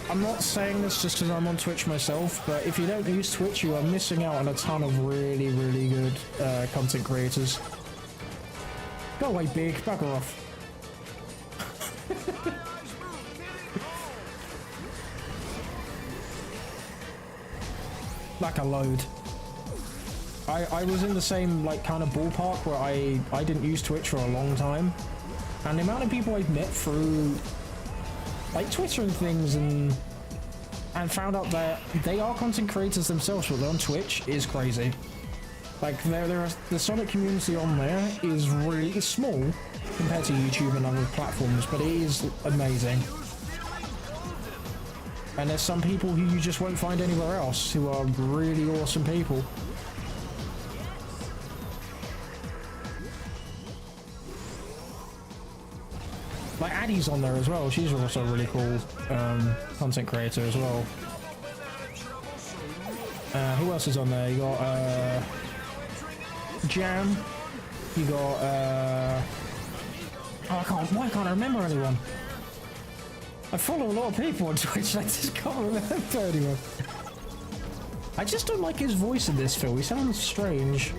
[SPEAKER 1] I'm not saying this just because I'm on Twitch myself, but if you don't use Twitch, you are missing out on a ton of really, really good content creators. Go away, Big. Bugger off. Like a load. I was in the same like kind of ballpark where I didn't use Twitch for a long time, and the amount of people I've met through like Twitter and things and found out that they are content creators themselves, but they're on Twitch is crazy. Like the Sonic community on there is really small compared to YouTube and other platforms, but it is amazing. And there's some people who you just won't find anywhere else who are really awesome people. Like Addie's on there as well. She's also a really cool content creator as well. Who else is on there? You got Jam. You got oh, why can't I remember anyone? I follow a lot of people on Twitch. I just can't remember anyone. I just don't like his voice in this film. He sounds strange.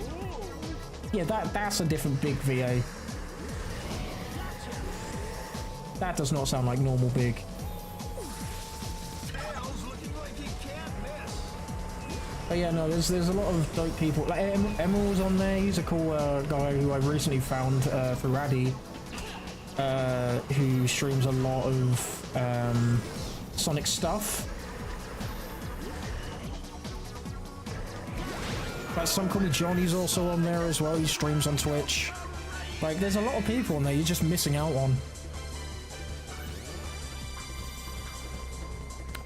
[SPEAKER 1] Yeah, that's a different Big VA. That does not sound like normal Big. But yeah, no, there's a lot of dope people. Like Emerald's on there. He's a cool guy who I recently found through Addy, who streams a lot of Sonic stuff. Like some call me Johnny's also on there as well. He streams on Twitch. Like there's a lot of people on there you're just missing out on.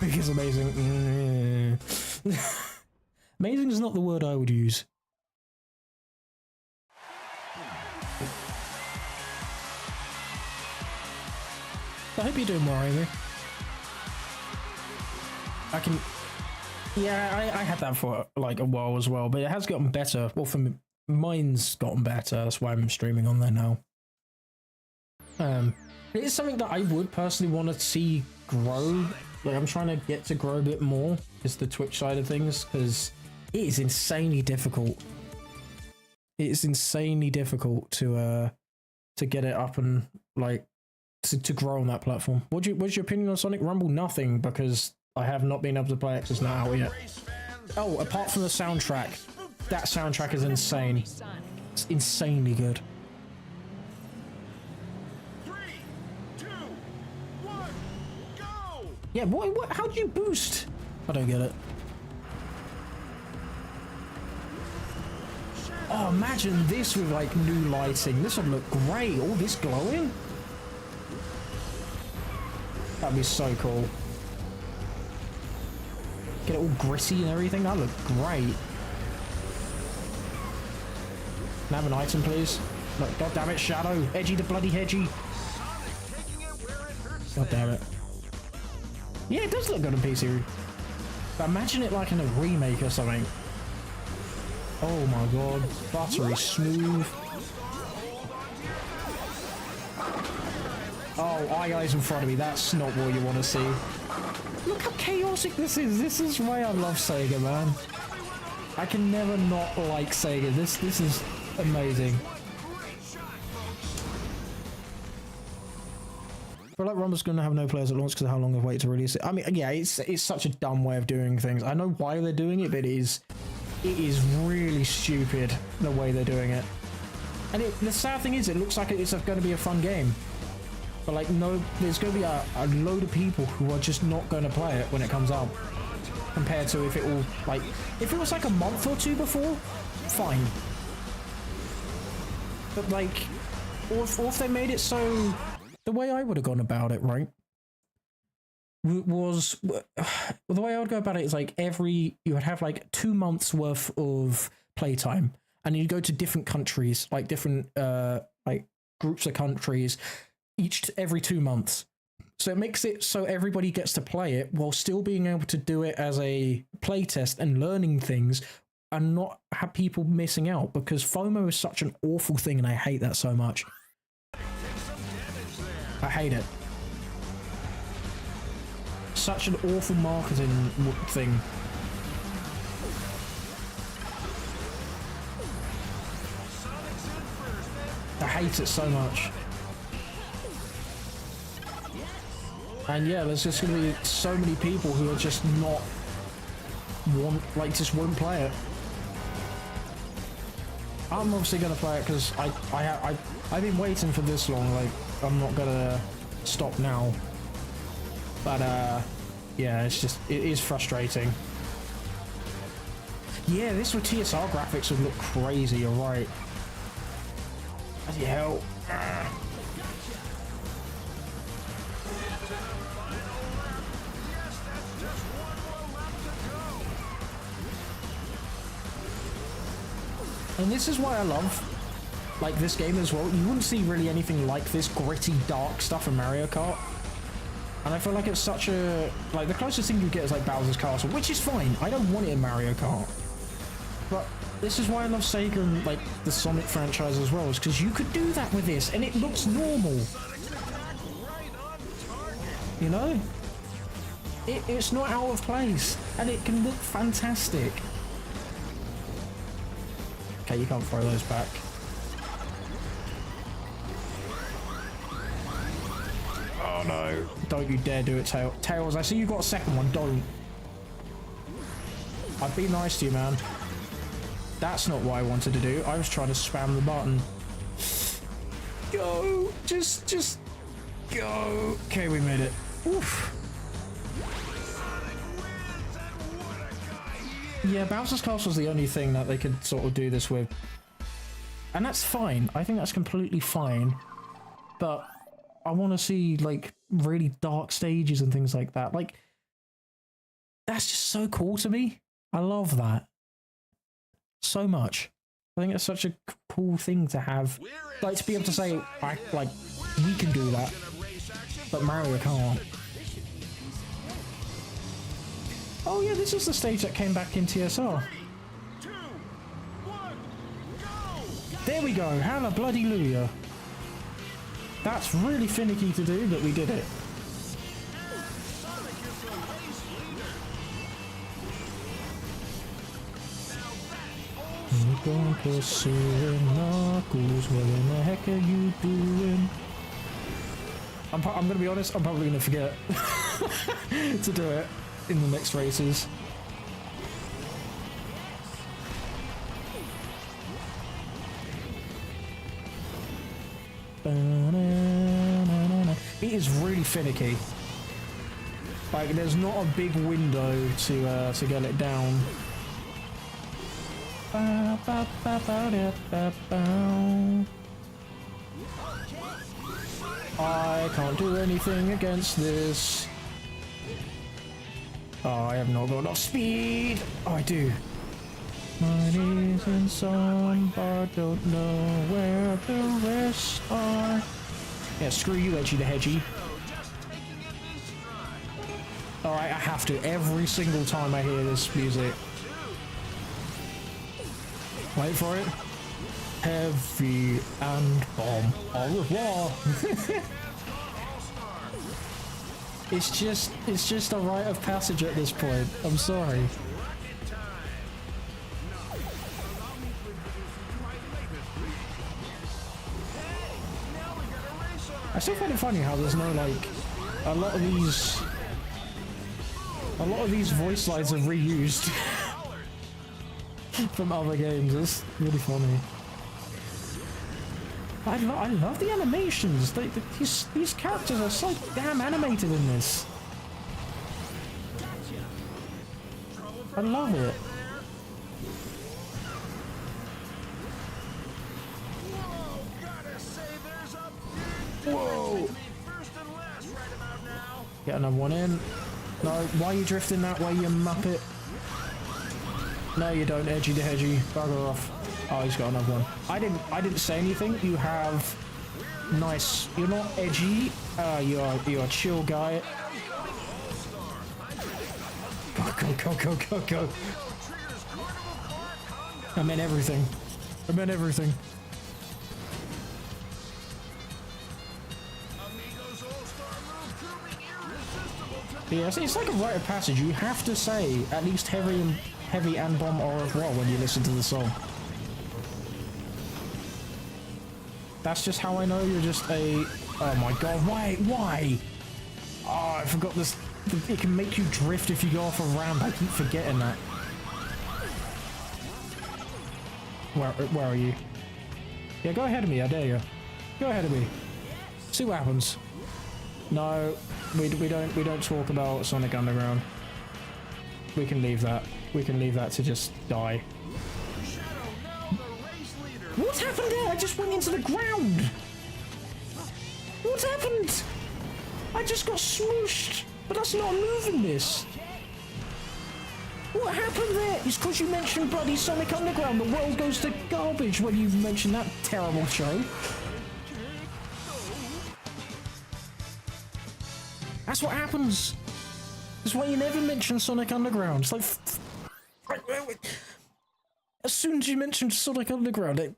[SPEAKER 1] Because amazing. Amazing is not the word I would use. I hope you're doing well, Amy. Yeah, I had that for like a while as well, but it has gotten better. Well, for me, mine's gotten better. That's why I'm streaming on there now. It is something that I would personally want to see grow. Like I'm trying to get to grow a bit more, is the Twitch side of things, because it is insanely difficult. It is insanely difficult to get it up and like to grow on that platform. What's your opinion on Sonic Rumble? Nothing, because I have not been able to play it because it's not out yet. Oh, apart from the soundtrack, that soundtrack is insane. It's insanely good.
[SPEAKER 2] 3, 2, 1, go!
[SPEAKER 1] Yeah, what? How do you boost? I don't get it. Oh, imagine this with like new lighting. This would look great. All this glowing. That'd be so cool. Get it all gritty and everything. That look great. Can I have an item, please? Look, God damn it, Shadow. Edgy the bloody hedgy. God damn it. Yeah, it does look good on PC. But imagine it like in a remake or something. Oh my god, buttery smooth. Oh, guys in front of me, that's not what you want to see. Look how chaotic this is. This is why I love Sega, man. I can never not like Sega. This is amazing. I feel like Rumble's going to have no players at launch because of how long they've waited to release it. I mean, yeah, it's such a dumb way of doing things. I know why they're doing it, but it is really stupid the way they're doing it. And the sad thing is, it looks like it's going to be a fun game. But like, no, there's going to be a load of people who are just not going to play it when it comes out. Compared to if it was like a month or two before, fine. But like, or if they made it so, the way I would have gone about it, right, was, well, the way I would go about it is like you would have like 2 months worth of playtime, and you'd go to different countries, like different like groups of countries, every 2 months. So it makes it so everybody gets to play it while still being able to do it as a playtest and learning things and not have people missing out, because FOMO is such an awful thing and I hate that so much. I hate it. Such an awful marketing thing. I hate it so much. And yeah, there's just gonna be so many people who are just not just won't play it. I'm obviously gonna play it because I've been waiting for this long. Like, I'm not gonna stop now. But yeah, it is frustrating. Yeah, this with TSR graphics would look crazy. You're right. Bloody hell. And this is why I love, like, this game as well. You wouldn't see really anything like this gritty, dark stuff in Mario Kart. And I feel like it's such a, like, the closest thing you get is like Bowser's Castle, which is fine. I don't want it in Mario Kart. But this is why I love Sega and, like, the Sonic franchise as well, is because you could do that with this, and it looks normal. You know? It's not out of place, and it can look fantastic. Okay, you can't throw those back. Oh no. Don't you dare do it, Tails. I see you got a second one. Don't. I'd be nice to you, man. That's not what I wanted to do. I was trying to spam the button. Go. Just go. Okay, we made it. Oof. Yeah, Bowser's Castle is the only thing that they could sort of do this with. And that's fine. I think that's completely fine. But I want to see, like, really dark stages and things like that. Like, that's just so cool to me. I love that so much. I think it's such a cool thing to have. Like, to be able to say, we can do that, but Mario can't. Oh yeah, this is the stage that came back in TSR. 3, 2, 1, go! There we go, halla bloody Luya. That's really finicky to do, but we did it. I'm going to see Knuckles, what in the heck are you doing? I'm gonna be honest, I'm probably gonna forget to do it in the next races. It is really finicky. Like, there's not a big window to get it down. I can't do anything against this. Oh, I have not got enough speed. Oh, I do. Mine is in some, but don't know where the rest are. Yeah, screw you, Edgy the Hedgy. Oh, I have to. Every single time I hear this music. Wait for it. Heavy and bomb. Au revoir. It's just a rite of passage at this point. I'm sorry. I still find it funny how there's no, like, a lot of these voice lines are reused from other games. It's really funny. I love the animations. These characters are so damn animated in this. I love it. Whoa! Get another one in. No, why are you drifting that way, you muppet? No, you don't, edgy to hedgy. Bugger off. Oh, he's got another one. I didn't say anything. You have nice. You're not edgy. You're a chill guy. Go. I meant everything. Yeah, it's like a rite of passage. You have to say at least heavy and bomb au revoir when you listen to the song. That's just how I know you're just a... Oh my god, why? Oh, I forgot this. It can make you drift if you go off a ramp. I keep forgetting that. Where are you? Yeah, go ahead of me, I dare you. Go ahead of me. See what happens. No, we don't talk about Sonic Underground. We can leave that. We can leave that to just die. What happened there? I just went into the ground. What happened? I just got smooshed. But that's not moving this. What happened there? It's because you mentioned bloody Sonic Underground. The world goes to garbage when you mention that terrible show. That's what happens. That's why you never mention Sonic Underground. It's like... As soon as you mention Sonic Underground,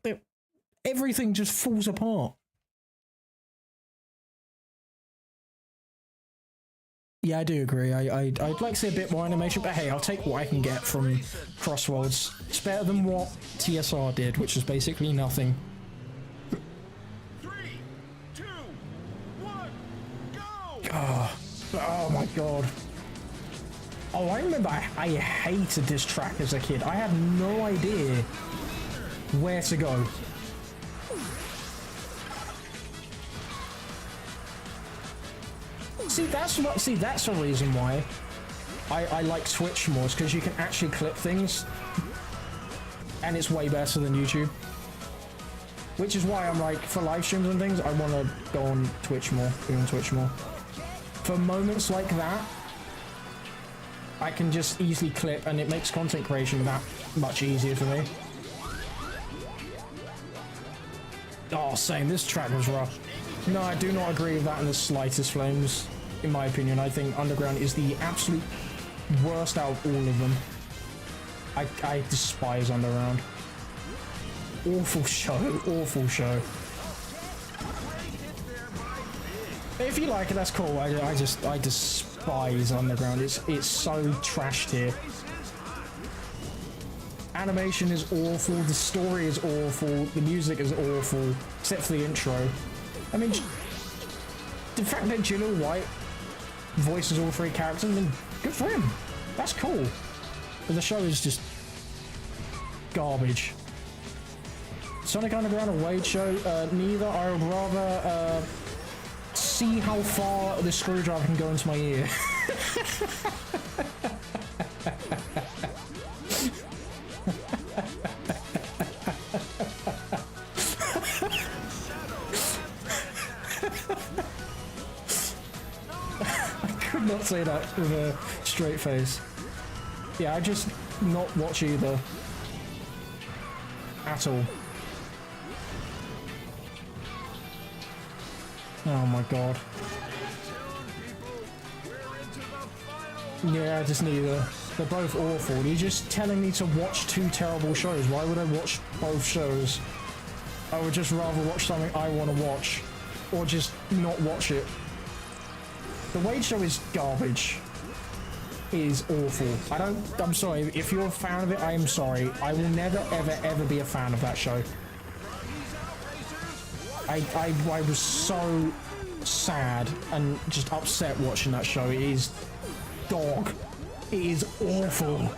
[SPEAKER 1] everything just falls apart. Yeah, I do agree. I'd like to see a bit more animation, but hey, I'll take what I can get from Crossworlds. It's better than what TSR did, which was basically nothing.
[SPEAKER 2] 3, 2, 1, go!
[SPEAKER 1] Oh my god. Oh, I remember I hated this track as a kid. I had no idea where to go. See, that's a reason why I like Twitch more, is because you can actually clip things, and it's way better than YouTube. Which is why I'm like, for live streams and things, I want to go on Twitch more, be on Twitch more. For moments like that, I can just easily clip, and it makes content creation that much easier for me. Oh, same. This track was rough. No, I do not agree with that in the slightest, Flames. In my opinion, I think Underground is the absolute worst out of all of them. I despise Underground. Awful show. Awful show. If you like it, that's cool. I despise Underground. It's so trashed here. Animation is awful. The story is awful. The music is awful, except for the intro. I mean, the fact that Gillian White voices all three characters, then good for him. That's cool. But the show is just garbage. Sonic Underground or Wade show? Neither. I would rather see how far the screwdriver can go into my ear. Not say that with a straight face. Yeah, I just not watch either. At all. Oh my god. Yeah, just neither. They're both awful. You're just telling me to watch two terrible shows. Why would I watch both shows? I would just rather watch something I want to watch, or just not watch it. The Wade Show is garbage. It is awful. I'm sorry. If you're a fan of it, I am sorry. I will never, ever, ever be a fan of that show. I was so sad and just upset watching that show. It is dog. It is awful.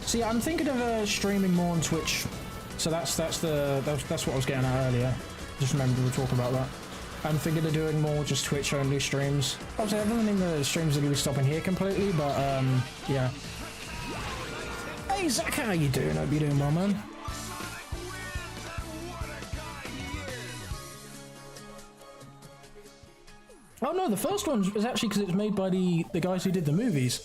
[SPEAKER 1] See, I'm thinking of streaming more on Twitch. So that's what I was getting at earlier. Just remember we were talking about that. I'm thinking of doing more just Twitch only streams. Obviously, I don't think the streams are going to be stopping here completely, but yeah. Hey Zach, how you doing? Hope you're doing well, man. Oh no, the first one is actually because it's made by the guys who did the movies.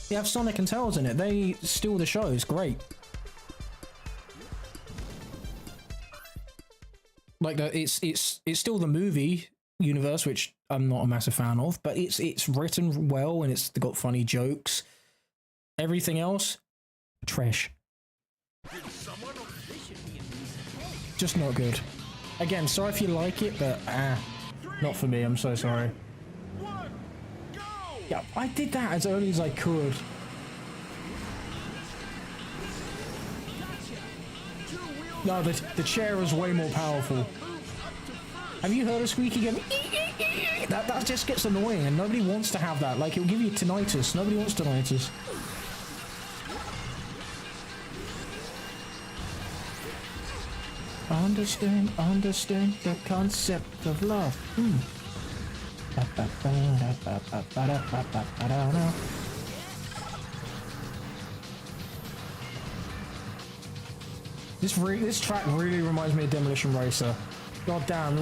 [SPEAKER 1] They have Sonic and Tails in it. They steal the show. It's great. Like it's still the movie universe, which I'm not a massive fan of, but it's written well and it's got funny jokes. Everything else, trash. Just not good. Again, sorry if you like it, but not for me. I'm so sorry. Yeah, I did that as early as I could. No, the chair is way more powerful. Have you heard a squeaky again? That just gets annoying, and nobody wants to have that. Like, it'll give you tinnitus. Nobody wants tinnitus. Understand the concept of love. This track really reminds me of Demolition Racer. God damn,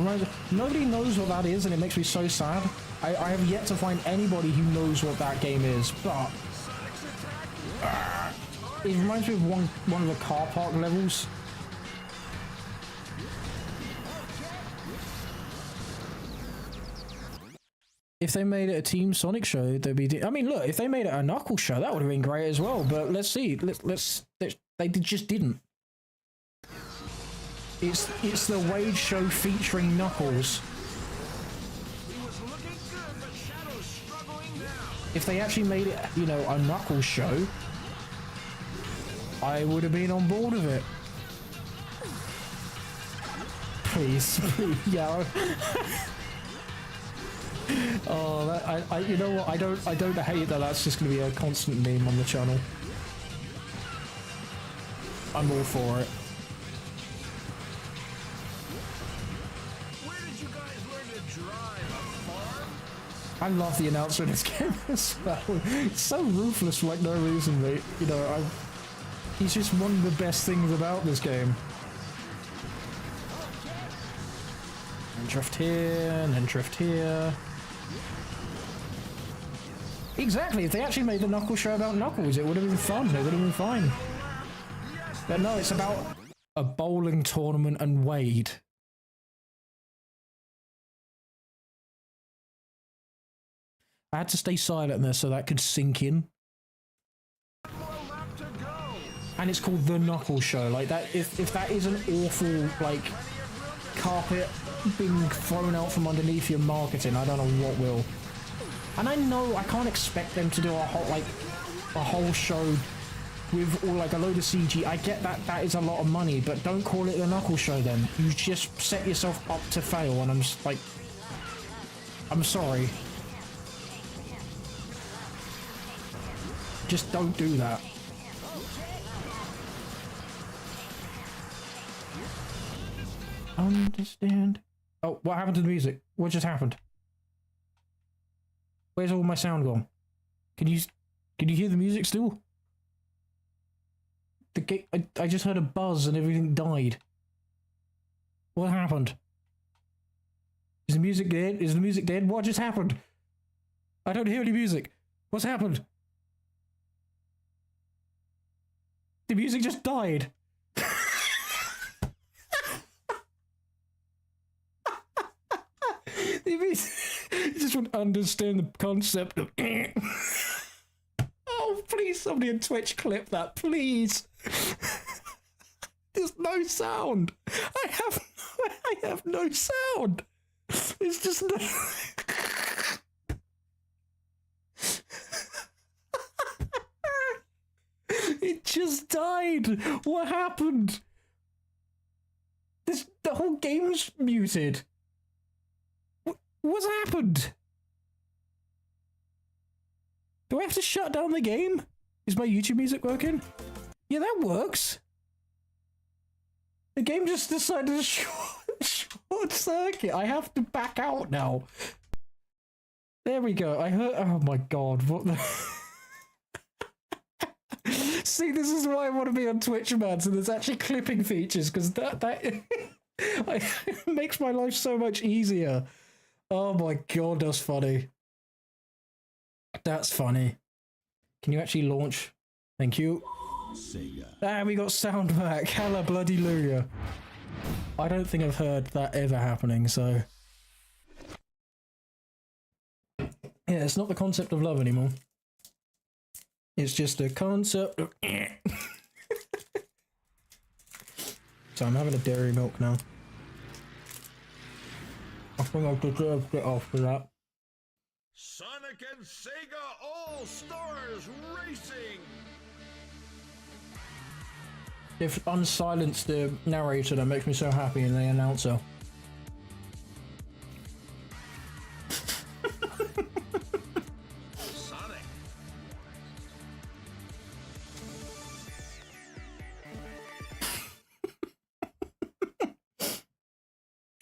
[SPEAKER 1] nobody knows what that is, and it makes me so sad. I have yet to find anybody who knows what that game is, but it reminds me of one of the car park levels. If they made it a Team Sonic show, they'd be. I mean, look, if they made it a Knuckles show, that would have been great as well. But let's see. They just didn't. It's the Wade show featuring Knuckles. If they actually made it, you know, a Knuckles show, I would have been on board with it. Please, yeah. Oh, you know what? I don't hate that. That's just going to be a constant meme on the channel. I'm all for it.
[SPEAKER 2] Where did you guys learn to drive? A farm?
[SPEAKER 1] I love the announcer in this game as well. It's so ruthless for like no reason, mate. You know, he's just one of the best things about this game. And drift here, and then drift here. Exactly, if they actually made the Knuckles show about Knuckles, it would have been fun, it would have been fine. But no, it's about a bowling tournament and Wade. I had to stay silent there so that could sink in. And it's called The Knuckles Show. Like that, if that isn't awful, like, carpet being thrown out from underneath your marketing, I don't know what will. And I know I can't expect them to do a whole show with all like a load of CG. I get that is a lot of money, but don't call it the Knuckles Show then. You just set yourself up to fail, and I'm just like, I'm sorry. Just don't do that. Understand. Oh, what happened to the music? What just happened? Where's all my sound gone? Can you hear the music still? I just heard a buzz and everything died. What happened? Is the music dead? Is the music dead? What just happened? I don't hear any music. What's happened? The music just died. You just wouldn't understand the concept of. Oh, please, somebody on Twitch clip that, please. There's no sound. I have no sound. It's just no. It just died. What happened? The whole game's muted. What's happened? Do I have to shut down the game? Is my YouTube music working? Yeah, that works. The game just decided to short circuit. I have to back out now. There we go. I heard. Oh my god! What the? See, this is why I want to be on Twitch, man. So there's actually clipping features because that it makes my life so much easier. Oh my god, that's funny. That's funny. Can you actually launch? Thank you.
[SPEAKER 2] Sega.
[SPEAKER 1] Ah, we got sound back. Hella bloody Luya. I don't think I've heard that ever happening, so. Yeah, it's not the concept of love anymore. It's just a concept of. So I'm having a dairy milk now. I think I deserve it after that.
[SPEAKER 2] Sonic and Sega All-Stars Racing!
[SPEAKER 1] They've unsilenced the narrator, that makes me so happy, and the announcer.
[SPEAKER 2] Sonic.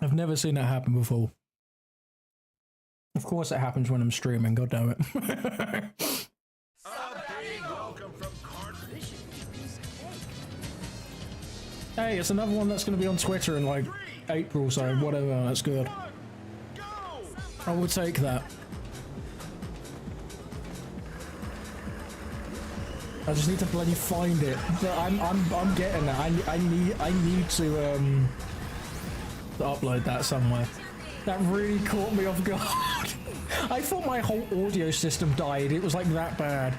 [SPEAKER 1] I've never seen that happen before. Of course it happens when I'm streaming, god damn it.
[SPEAKER 2] A big welcome from Cartridge.
[SPEAKER 1] Hey, it's another one that's going to be on Twitter in like April, so whatever, that's good.
[SPEAKER 2] Go!
[SPEAKER 1] I will take that. I just need to bloody find it. But I'm getting that. I need to upload that somewhere. That really caught me off guard. I thought my whole audio system died. It was like that bad.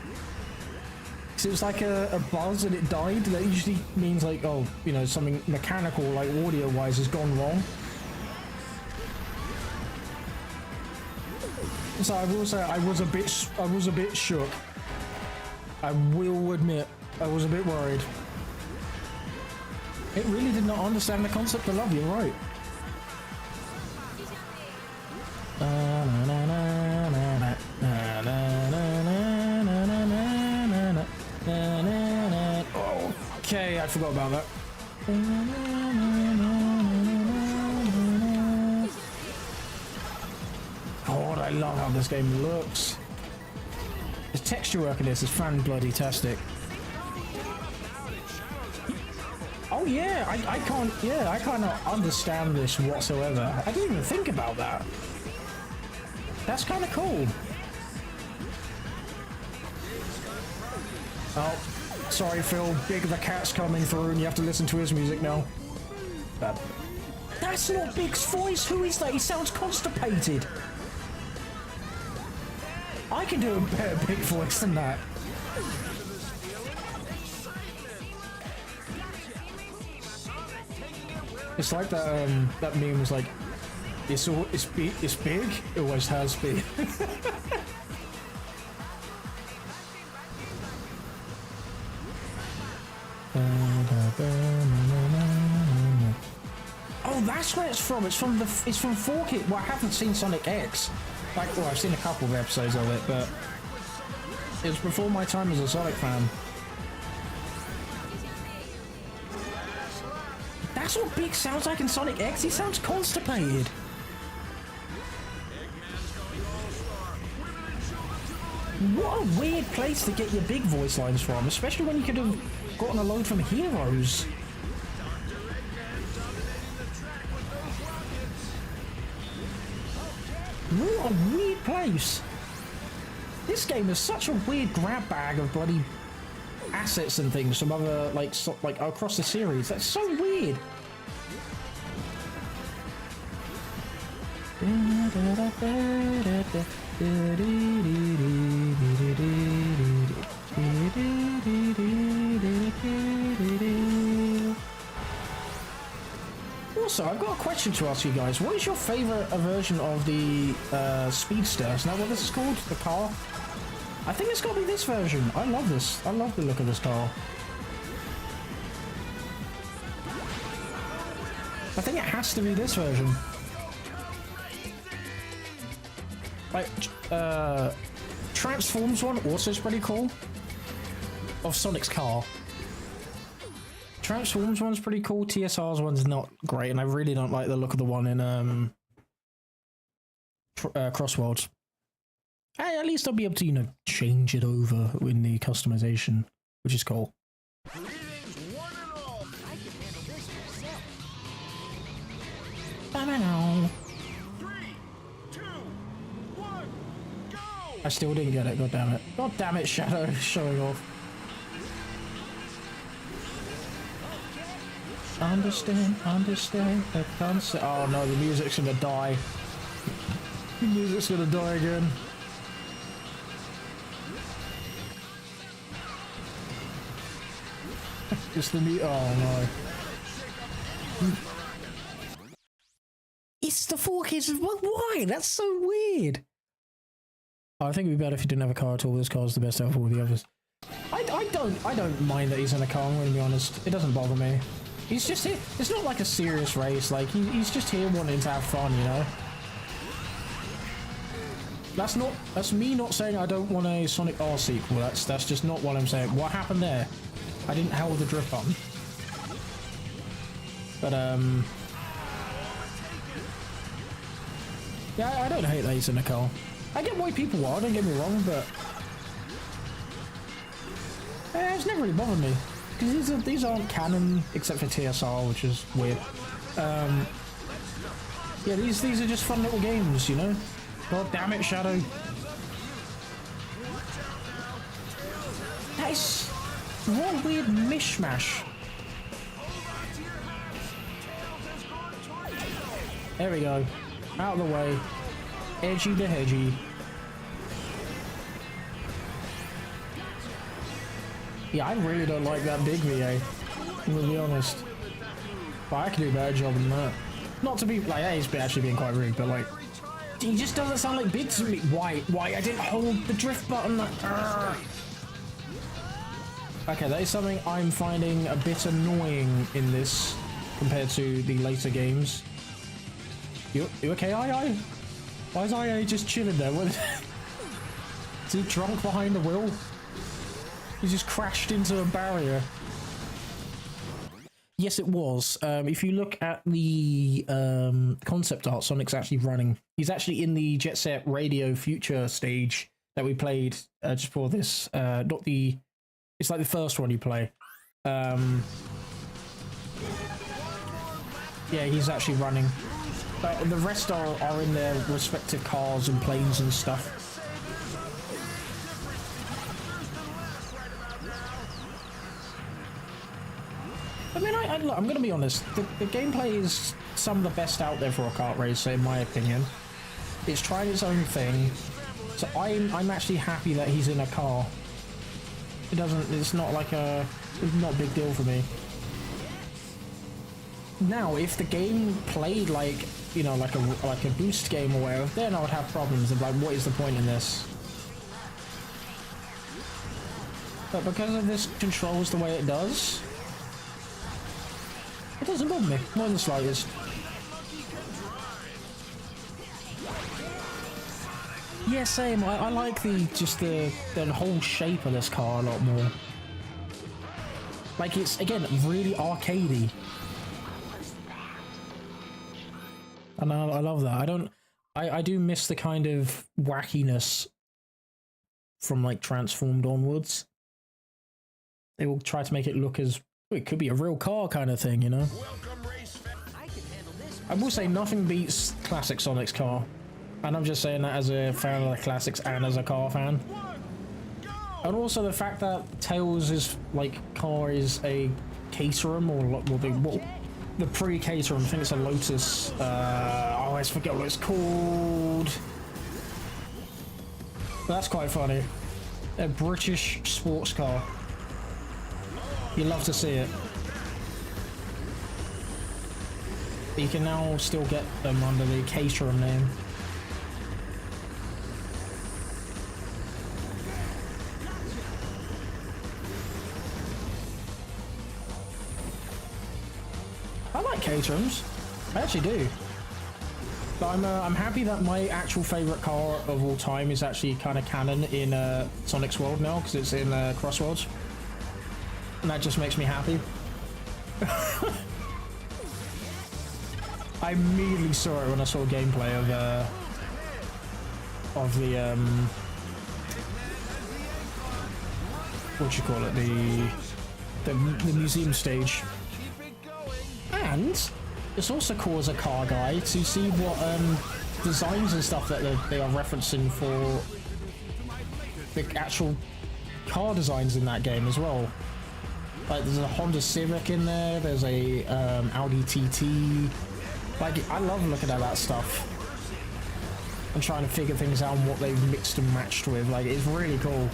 [SPEAKER 1] So it was like a buzz and it died. That usually means like, oh, you know, something mechanical, like audio-wise, has gone wrong. So I will say I was a bit shook. I will admit I was a bit worried. It really did not understand the concept of love. You're right. Okay, I forgot about that. God, I love how this game looks. The texture work in this is fan-bloody-tastic. Oh yeah, I can't understand this whatsoever. I didn't even think about that. That's kind of cool. Oh, sorry Phil, Big the Cat's coming through and you have to listen to his music now. That's not Big's voice, who is that? He sounds constipated. I can do a better Big voice than that. It's like that that meme was like, it's big, it always has been. Oh, that's where it's from. It's from 4K. Well, I haven't seen Sonic X. Like, well, I've seen a couple of episodes of it, but it was before my time as a Sonic fan. That's what Big sounds like in Sonic X. He sounds constipated. What a weird place to get your Big voice lines from, especially when you could have gotten a load from Heroes. What a weird place. This game is such a weird grab bag of bloody assets and things from other, like across the series. That's so weird. Also, I've got a question to ask you guys. What is your favorite version of the Speedster? Is that what this is called? The car? I think it's got to be this version. I love this. I love the look of this car. I think it has to be this version. Like, Transforms one also is pretty cool. Of Sonic's car. Transforms one's pretty cool. TSR's one's not great, and I really don't like the look of the one in Crossworlds. Hey, at least I'll be able to, you know, change it over in the customization, which is cool.
[SPEAKER 2] Greetings, one and all. I can handle this myself. 3, 2, 1, go!
[SPEAKER 1] I still didn't get it. God damn it! God damn it! Shadow showing off. Understand, the concept. Oh no, the music's gonna die. The music's gonna die again. It's the new. Oh no. It's the 4Ks. Why? That's so weird. I think it'd be better if you didn't have a car at all. This car's the best out of all the others. I don't mind that he's in a car. I'm gonna be honest. It doesn't bother me. He's just here. It's not like a serious race. Like he's just here wanting to have fun, you know. That's me not saying I don't want a Sonic R sequel. That's just not what I'm saying. What happened there? I didn't hold the drift button. But yeah, I don't hate that he's in a car. I get why people are. Don't get me wrong, but it's never really bothered me. Because these aren't canon, except for TSR, which is weird. Yeah, these are just fun little games, you know? God damn it, Shadow. That is... what weird mishmash. There we go. Out of the way. Edgy to hedgy. Yeah, I really don't like that big VA. I'm gonna be honest. But I can do a better job than that. Not to be like, hey, he's actually being quite rude, but like, he just doesn't sound like big to me. Why? I didn't hold the drift button. Okay, that is something I'm finding a bit annoying in this compared to the later games. You okay, II? Why is II just chilling there? What? Is he drunk behind the wheel? He just crashed into a barrier. Yes, it was. If you look at the concept art, Sonic's actually running. He's actually in the Jet Set Radio Future stage that we played just before this. Not the... It's like the first one you play. Yeah, he's actually running. But the rest are in their respective cars and planes and stuff. I mean, I'm going to be honest. The gameplay is some of the best out there for a kart racer, in my opinion. It's tried its own thing, so I'm actually happy that he's in a car. It doesn't. It's not like a. It's not a big deal for me. Now, if the game played like, you know, like a boost game or whatever, then I would have problems of like, what is the point in this? But because of this controls the way it does. It doesn't bother me, not in the slightest. Yeah, same. I like the whole shape of this car a lot more. Like it's again really arcadey, and I love that. I do miss the kind of wackiness from like Transformed onwards. They will try to make it look as it could be a real car kind of thing, you know? I will say nothing beats classic Sonic's car. And I'm just saying that as a fan of the classics and as a car fan. And also the fact that Tails' like car is a Caterham or what the pre-Caterham. I think it's a Lotus. I always forget what it's called. But that's quite funny. A British sports car. You love to see it. But you can now still get them under the Caterham name. I like Caterhams. I actually do. But I'm happy that my actual favourite car of all time is actually kind of canon in Sonic's World now, because it's in Crossworlds. And that just makes me happy. I immediately saw it when I saw gameplay of the what you call it, the museum stage. And it's also cool as a car guy to see what designs and stuff that they are referencing for the actual car designs in that game as well. Like there's a Honda Civic in there, there's a Audi TT. Like I love looking at that stuff and trying to figure things out and what they've mixed and matched with. Like it's really cool.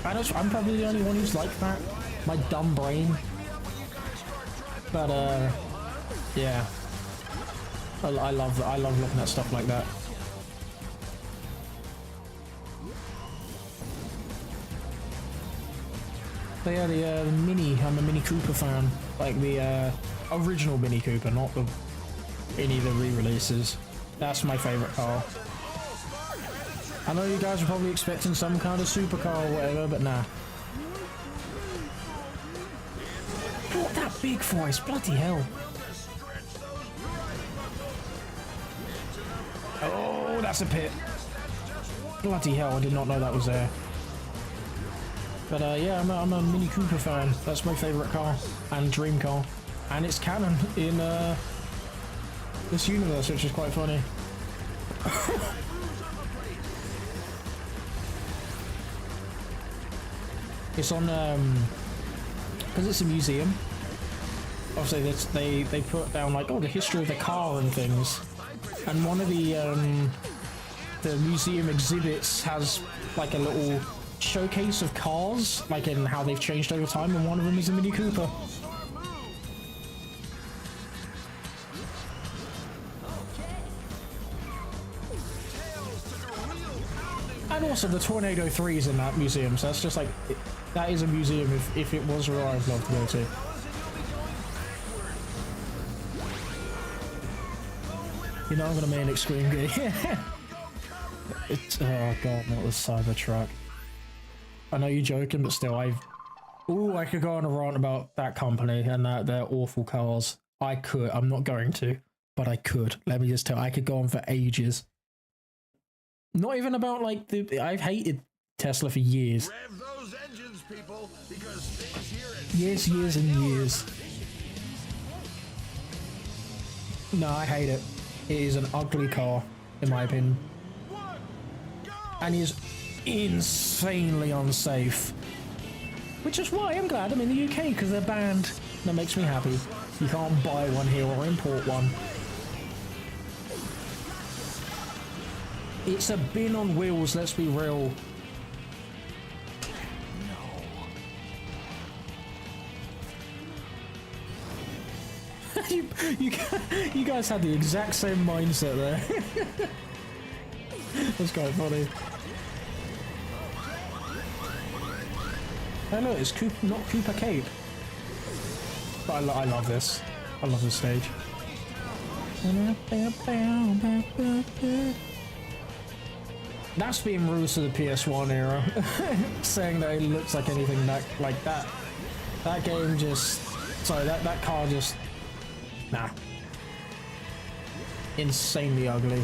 [SPEAKER 1] I'm probably the only one who's like that. My dumb brain. But yeah, I love looking at stuff like that. But yeah, the Mini, I'm a Mini Cooper fan. Like the original Mini Cooper, not any of the re-releases. That's my favourite car. I know you guys are probably expecting some kind of supercar or whatever, but nah. What that big voice, bloody hell. Oh, that's a pit. Bloody hell, I did not know that was there. But yeah, I'm a Mini Cooper fan. That's my favourite car and dream car. And it's canon in this universe, which is quite funny. It's on, because it's a museum. Obviously, they put down like, oh, the history of the car and things. And one of the museum exhibits has like a little showcase of cars, like in how they've changed over time, and one of them is a Mini Cooper. And also the Tornado 3 is in that museum, so that's just like, that is a museum if it was real, I'd love to go to. You know I'm gonna make an extreme game. It's, oh god, not the Cybertruck. I know you're joking, but still, ooh, I could go on a rant about that company and their awful cars. I could. I'm not going to, but I could. Let me just tell you, I could go on for ages. Not even about like I've hated Tesla for years.
[SPEAKER 2] Rev those engines, people, because things here
[SPEAKER 1] years and years. No, I hate it. It is an ugly car, in my opinion. And is insanely unsafe. Which is why I'm glad I'm in the UK, because they're banned. That makes me happy. You can't buy one here or import one. It's a bin on wheels, let's be real. You guys had the exact same mindset there. That's quite funny. Oh look, it's not Cooper Cape. But I love this. I love this stage. That's being rude to the PS1 era. Saying that it looks like anything like that. That game just... Sorry, that car just... Nah. Insanely ugly.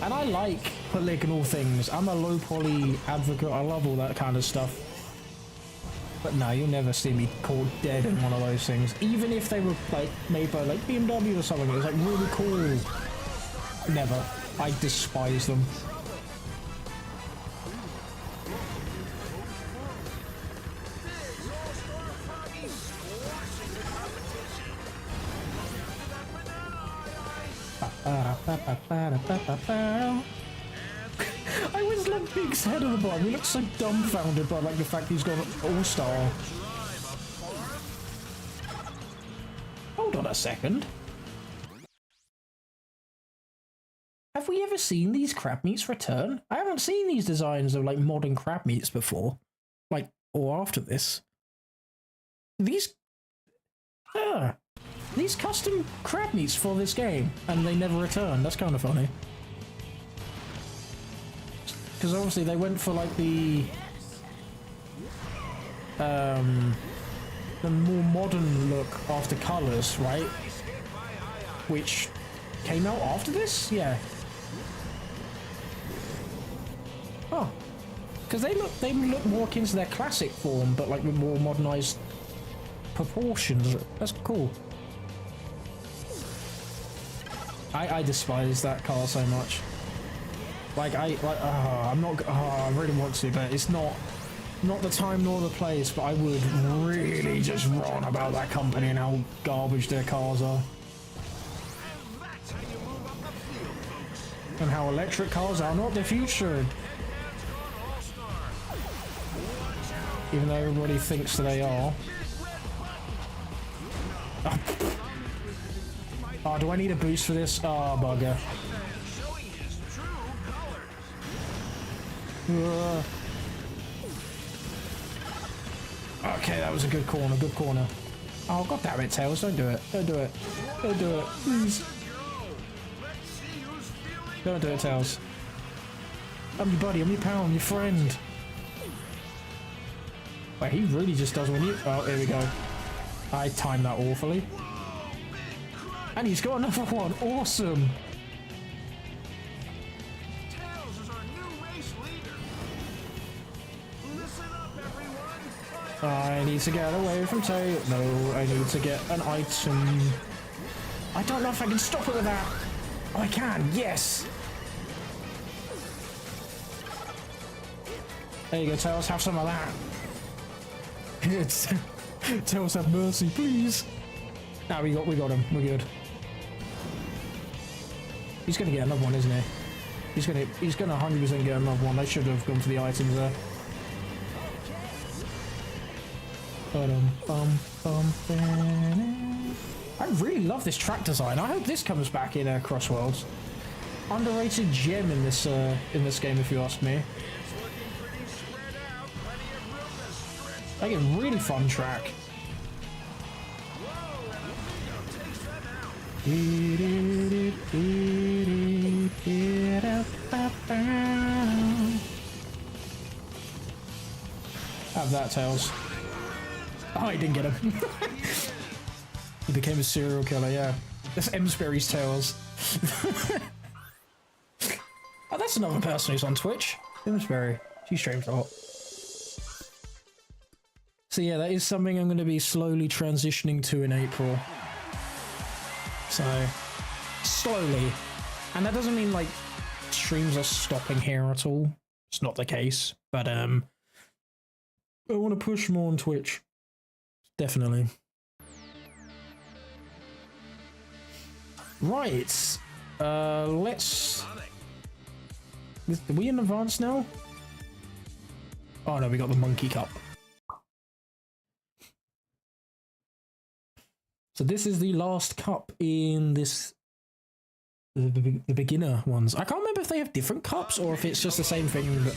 [SPEAKER 1] And I like polygonal things. I'm a low poly advocate. I love all that kind of stuff. But no, you'll never see me called dead in one of those things. Even if they were like made by like BMW or something, it was like really cool. Never. I despise them. I always love Big's head on the bottom. He looks so dumbfounded by like the fact he's got an all-star. Hold on a second. Have we ever seen these crab meats return? I haven't seen these designs of like modern crab meats before. Like, or after this. These custom crab meats for this game, and they never return. That's kind of funny. Because obviously they went for like the more modern look after Colors, right? Which came out after this? Yeah. Oh. Because they look more akin to their classic form, but like with more modernized proportions. That's cool. I despise that car so much. Like I'm not. I really want to, but it's not the time nor the place. But I would really just run about that company and how garbage their cars are, and how electric cars are not the future. Even though everybody thinks they are. Oh, do I need a boost for this? Oh, bugger. Okay, that was a good corner, good corner. Oh, god damn it, Tails, don't do it. Don't do it. Don't do it, please. Don't do it, Tails. I'm your buddy, I'm your pal, I'm your friend. Wait, he really just does when you... Oh, here we go. I timed that awfully. And he's got another one. Awesome.
[SPEAKER 2] Tails is our new race leader. Listen up, everyone.
[SPEAKER 1] I need to get away from Tails. No, I need to get an item. I don't know if I can stop it with that. Oh, I can. Yes. There you go, Tails. Have some of that. It's Tails, have mercy, please. Now we got him. We're good. He's gonna get another one, isn't he? He's gonna 100% get another one. They should have gone for the items there. I really love this track design. I hope this comes back in Crossworlds. Underrated gem in this game, if you ask me. Like a really fun track. Have that, Tails. Oh, I didn't get him. He became a serial killer, yeah. That's Emsbury's Tails. Oh, that's another person who's on Twitch. Emsbury. She streams a lot. So yeah, that is something I'm going to be slowly transitioning to in April. So, slowly. And that doesn't mean like streams are stopping here at all. It's not the case. But I want to push more on Twitch. Definitely. Right. Let's... Are we in advance now? Oh no, we got the Monkey Cup. So this is the last cup in this, the beginner ones. I can't remember if they have different cups or if it's just the same thing but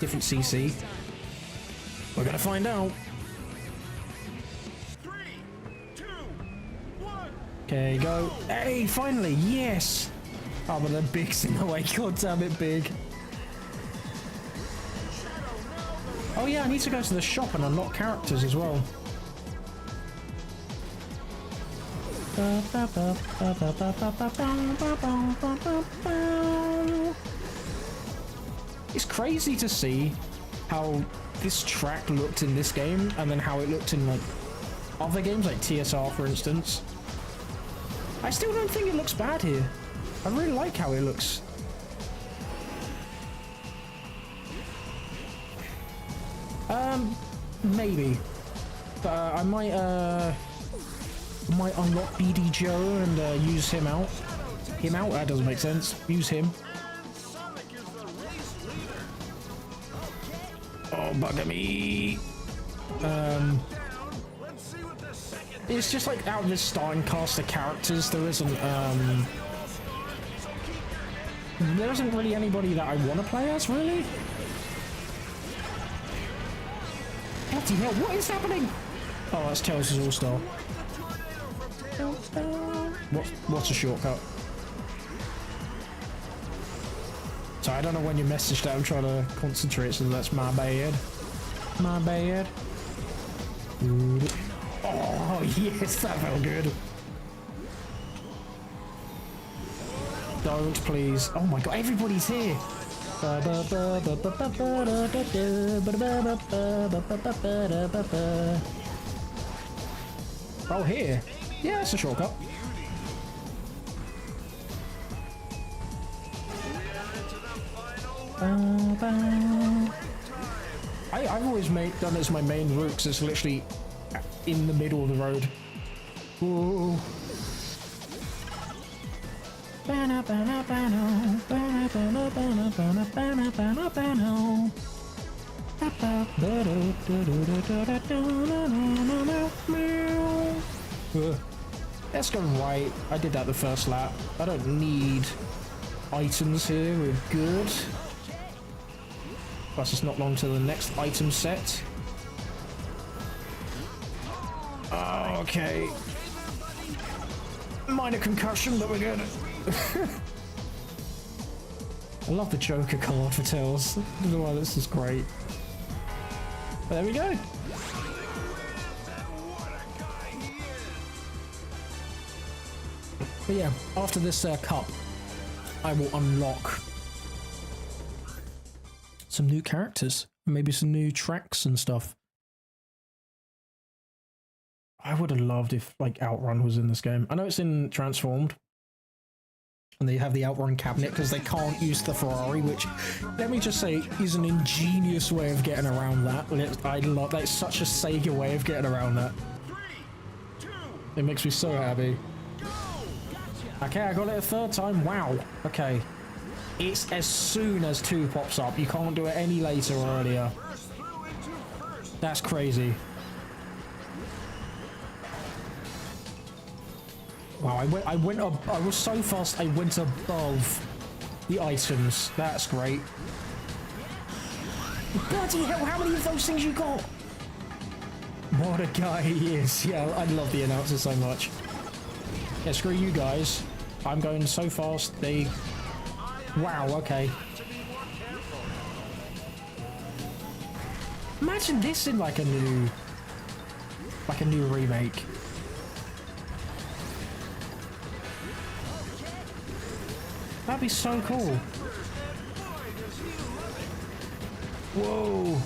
[SPEAKER 1] different CC. We're gonna find out.
[SPEAKER 2] 3, 2, 1.
[SPEAKER 1] Okay, go. Hey, finally, yes! Oh, but the Big's in the way. God damn it, Big. Oh yeah, I need to go to the shop and unlock characters as well. It's crazy to see how this track looked in this game and then how it looked in like other games like TSR, for instance. I still don't think it looks bad here. I really like how it looks. Maybe. But I might unlock BD Joe and use him out. him out? That doesn't make sense. Use him. Oh, bugger me. It's just like out of this starting cast of characters, there isn't really anybody that I want to play as, really. Bloody hell, what is happening? Oh, that's Tails' All-Star. What's a shortcut? So I don't know when you messaged that, I'm trying to concentrate, so that's my bad. My bad. Oh, yes, that felt good. Don't, please. Oh my god, everybody's here. Oh, here. Yeah, that's a shortcut. I've always done it as my main route because it's literally in the middle of the road. Whoa. Let's go right. I did that the first lap. I don't need items here. We're good. Plus, it's not long till the next item set. Okay. Minor concussion, but we're good. I love the Joker card for Tails. I don't know why this is great. But there we go. But yeah, after this cup, I will unlock some new characters, maybe some new tracks and stuff. I would have loved if like Outrun was in this game. I know it's in Transformed, and they have the Outrun cabinet because they can't use the Ferrari, which, let me just say, is an ingenious way of getting around that. I love that. It's such a Sega way of getting around that. It makes me so happy. Okay, I got it a third time. Wow. Okay. It's as soon as 2 pops up. You can't do it any later or earlier. That's crazy. Wow, I was so fast I went above the items. That's great. Bloody hell, how many of those things you got? What a guy he is. Yeah, I love the announcer so much. Yeah, screw you guys. I'm going so fast, they... Wow, okay. Imagine this in like a new remake. That'd be so cool. Whoa.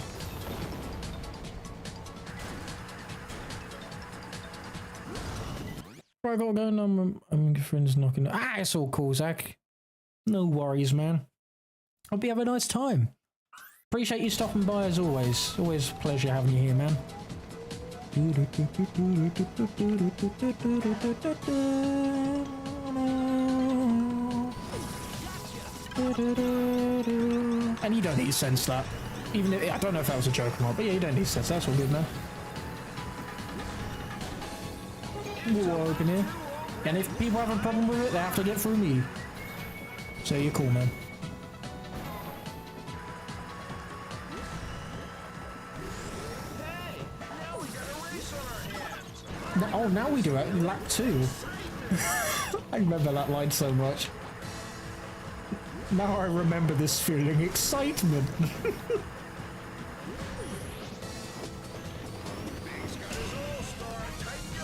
[SPEAKER 1] Right, I gotta go and I'm friends knocking. Ah, it's all cool, Zach. No worries, man. Hope you have a nice time. Appreciate you stopping by as always. Always a pleasure having you here, man. And you don't need to sense that. Even if, I don't know if that was a joke or not, but yeah, you don't need to sense that. That's all good, man. We'll open here. And if people have a problem with it, they have to get through me. So you're cool, man. Oh, now we do it in lap 2. I remember that line so much. Now I remember this feeling excitement.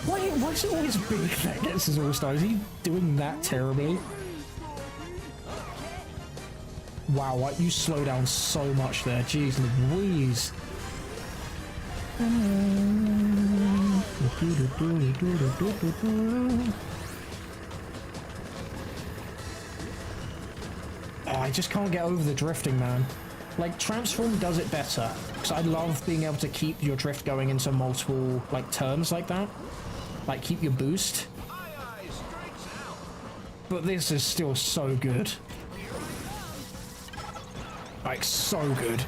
[SPEAKER 1] Why is it always Big that gets his all-star? Is he doing that terribly? Wow, you slow down so much there. Jeez Louise. Oh, I just can't get over the drifting, man. Like, Transform does it better, because I love being able to keep your drift going into multiple, like, turns like that. Like, keep your boost. but this is still so good. Like, so good.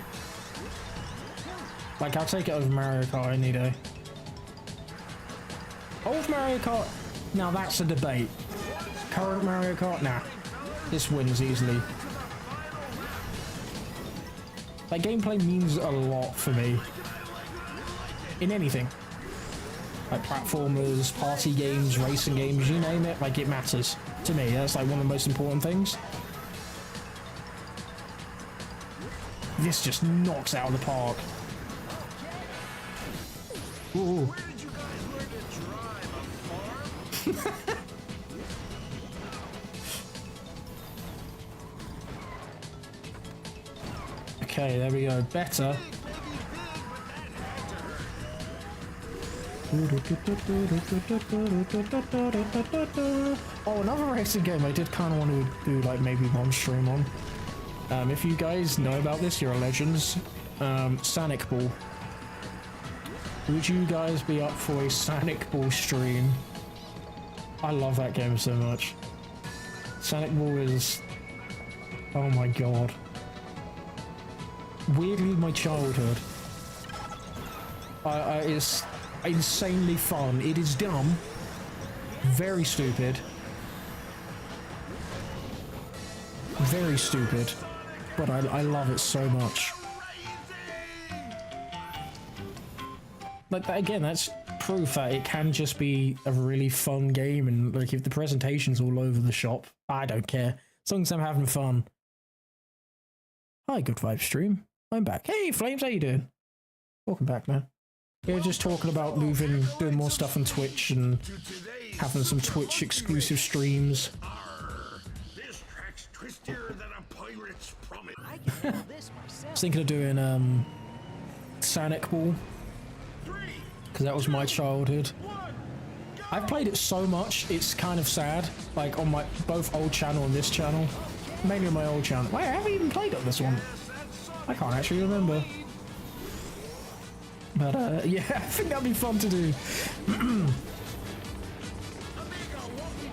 [SPEAKER 1] Like, I'll take it over Mario Kart any day. Old Mario Kart, now that's a debate. Current Mario Kart, nah. This wins easily. Like, gameplay means a lot for me. In anything. Like platformers, party games, racing games, you name it, like it matters. To me, that's like one of the most important things. This just knocks out of the park. Ooh.
[SPEAKER 2] Where did you guys learn to drive? A farm?
[SPEAKER 1] Okay, there we go. Better. Oh, another racing game I did kind of want to do, like, maybe one stream on. If you guys know about this, you're legends. Sonic Ball. Would you guys be up for a Sonic Ball stream? I love that game so much. Sonic Ball is... oh my god. Weirdly my childhood. It's insanely fun. It is dumb. Very stupid. Very stupid. But I love it so much. Like, that, again, that's proof that it can just be a really fun game, and like if the presentation's all over the shop, I don't care. As long as I'm having fun. Hi, Good Vibe Stream. I'm back. Hey, Flames, how you doing? Welcome back, man. We're just talking about moving, doing more stuff on Twitch and having some Twitch exclusive streams.
[SPEAKER 2] This track's twistier than a pirate's promise.
[SPEAKER 3] I can handle this myself.
[SPEAKER 1] I was thinking of doing Sonic Ball, because that was my childhood. I've played it so much, it's kind of sad. Like on my both old channel and this channel. Mainly on my old channel. Wait, I haven't even played on this one. I can't actually remember. But yeah, I think that'd be fun to do.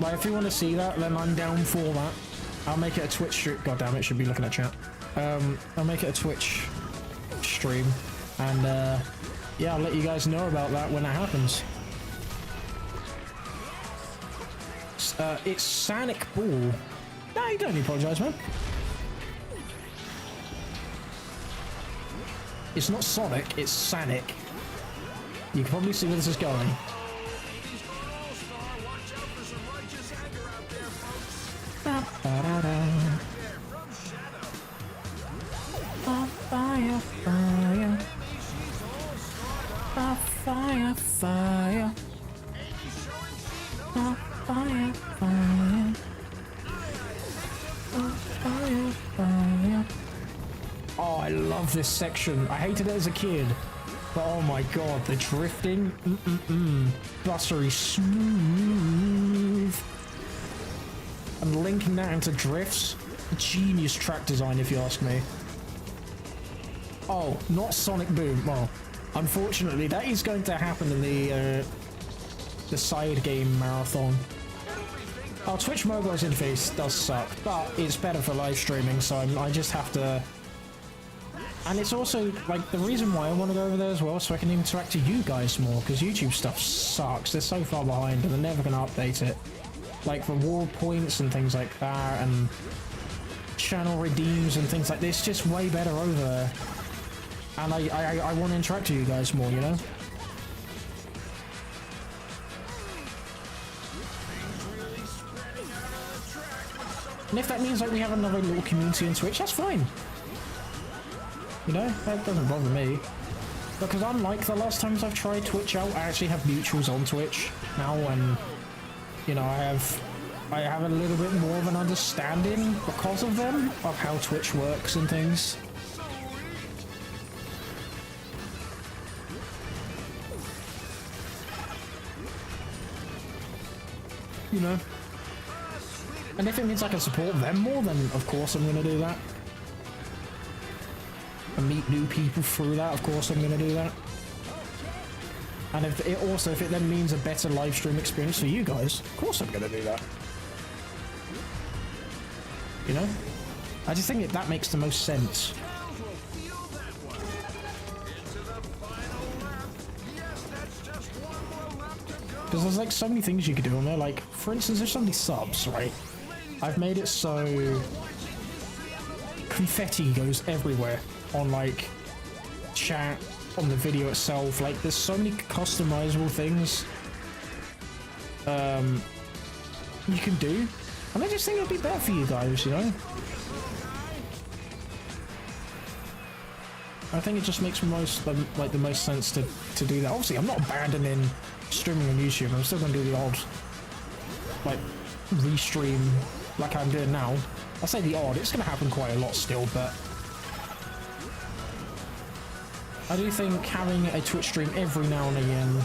[SPEAKER 1] Like, if you want to see that, then I'm down for that. I'll make it a Twitch stream. God damn it, should be looking at chat. I'll make it a Twitch stream, and yeah, I'll let you guys know about that when it happens. It's Sonic Ball. No, you don't need to apologise, man. It's not Sonic, it's Sonic. You can probably see where this is going. Fire, fire. Fire, fire. Fire, fire. Fire, fire. Oh, I love this section. I hated it as a kid. But oh my god, the drifting. Buttery smooth. And linking that into drifts. Genius track design, if you ask me. Oh, not Sonic Boom. Well, unfortunately, that is going to happen in the side game marathon. Our Twitch mobile's interface does suck, but it's better for live streaming, so I just have to... And it's also, like, the reason why I want to go over there as well, so I can interact with you guys more, because YouTube stuff sucks. They're so far behind, and they're never going to update it. Like, reward points and things like that, and channel redeems and things like this, just way better over there. And I want to interact with you guys more, you know? And if that means, like, we have another little community on Twitch, that's fine. You know, that doesn't bother me. Because unlike the last times I've tried Twitch out, I actually have mutuals on Twitch now, and you know, I have a little bit more of an understanding because of them of how Twitch works and things. You know. And if it means I can support them more, then of course I'm going to do that. And meet new people through that, of course I'm going to do that. And if it then means a better live stream experience for you guys, of course I'm going to do that. you know? I just think that makes the most sense. Because there's like so many things you could do on there. Like, for instance, there's so many subs, right? I've made it so confetti goes everywhere on like chat, on the video itself. Like, there's so many customizable things you can do, and I just think it'd be better for you guys, you know? I think it just makes most the most sense to do that. Obviously, I'm not abandoning streaming on YouTube. I'm still gonna do the odd like restream like I'm doing now. I say the odd, it's gonna happen quite a lot still, but I do think having a Twitch stream every now and again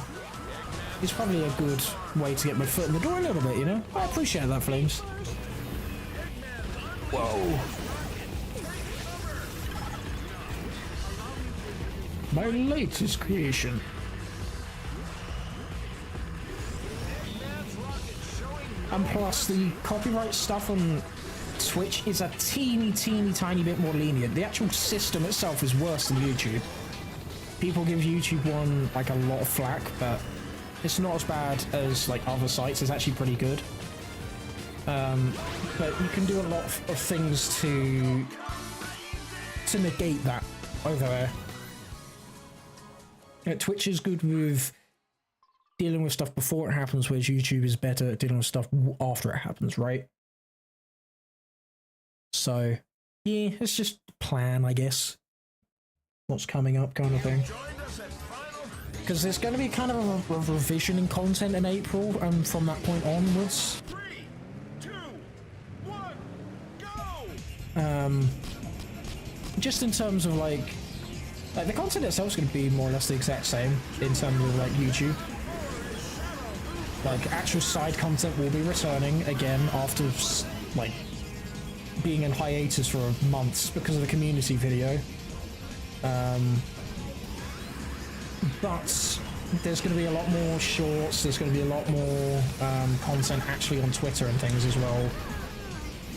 [SPEAKER 1] is probably a good way to get my foot in the door a little bit, you know? I appreciate that, Flames. Whoa. My latest creation. And plus, the copyright stuff on Twitch is a teeny tiny bit more lenient. The actual system itself is worse than YouTube. People give YouTube one like a lot of flack, but it's not as bad as like other sites. It's actually pretty good. But you can do a lot of things to negate that over there. Twitch is good with dealing with stuff before it happens, whereas YouTube is better at dealing with stuff after it happens, right? So, yeah, it's just plan, I guess. What's coming up kind of thing. Because there's going to be kind of a revision in content in April, and from that point onwards.
[SPEAKER 2] 3, 2, 1, go!
[SPEAKER 1] Just in terms of like the content itself is going to be more or less the exact same in terms of like YouTube. Like, actual side content will be returning again after like being in hiatus for months because of the community video. But there's going to be a lot more shorts, there's going to be a lot more content actually on Twitter and things as well.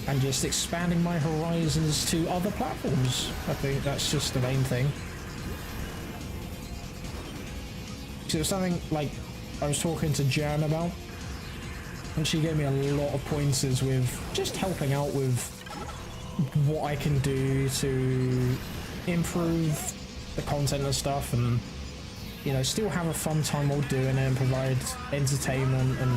[SPEAKER 1] And just expanding my horizons to other platforms. I think that's just the main thing. So it was something like I was talking to Jan about, and she gave me a lot of pointers with just helping out with what I can do to improve the content and stuff, and you know, still have a fun time while doing it and provide entertainment, and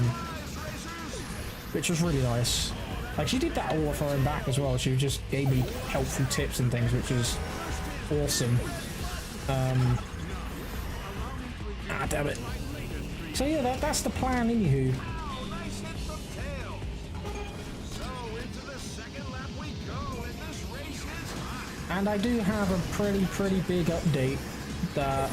[SPEAKER 1] which was really nice. Like, she did that all off her own back as well. She just gave me helpful tips and things, which was awesome. Damn it. So yeah, that's the plan, anywho. And I do have a pretty big update that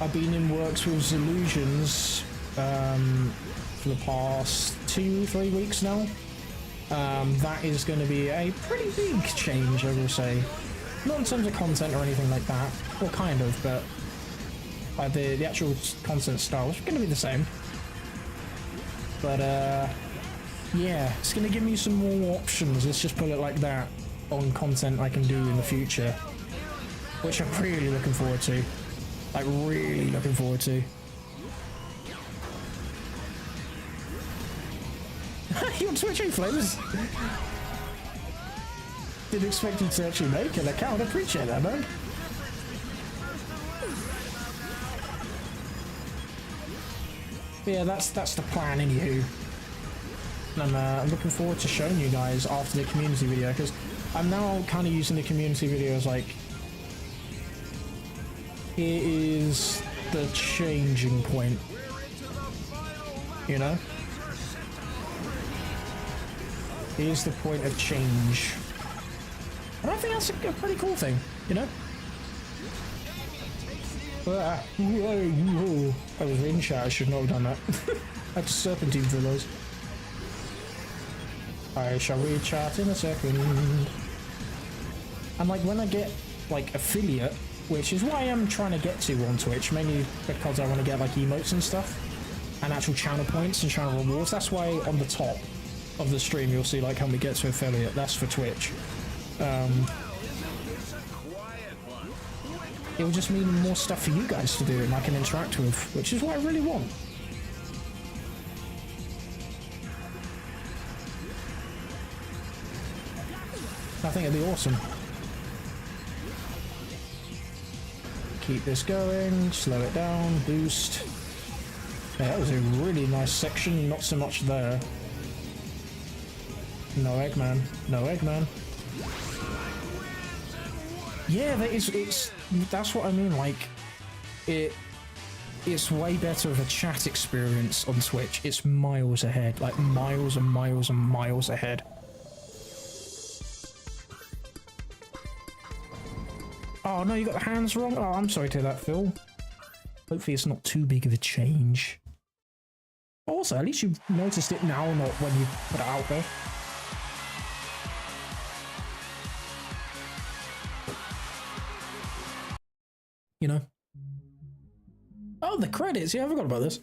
[SPEAKER 1] I've been in works with Illusions for the past 2-3 weeks now. That is going to be a pretty big change, I will say. Not in terms of content or anything like that, well, kind of, but the actual content style is going to be the same. But yeah, it's going to give me some more options, let's just put it like that, on content I can do in the future, which I'm really looking forward to. Like, really looking forward to. You on Twitch, Flames? Didn't expect you to actually make an account. I appreciate that, man. But yeah, that's the plan, anywho. And I'm looking forward to showing you guys after the community video, because I'm now kind of using the community video as like, here is the changing point, you know? Here's the point of change. And I think that's a pretty cool thing, you know? I was in chat, I should not have done that. I had to serpentine for those. I shall read chat in a second. And like, when I get like affiliate, which is what I am trying to get to on Twitch, mainly because I want to get like emotes and stuff, and actual channel points and channel rewards, that's why on the top of the stream, you'll see like how we get to affiliate. That's for Twitch. It will just mean more stuff for you guys to do and I can interact with, which is what I really want. I think it'd be awesome. Keep this going, slow it down, boost. Yeah, that was a really nice section, not so much there. No Eggman, no Eggman. Yeah, that's what I mean, like, it's way better of a chat experience on Twitch. It's miles ahead, like miles and miles and miles ahead. Oh no, you got the hands wrong? Oh, I'm sorry to hear that, Phil. Hopefully it's not too big of a change. Also, at least you've noticed it now, not when you put it out there. You know? Oh, the credits. Yeah, I forgot about this.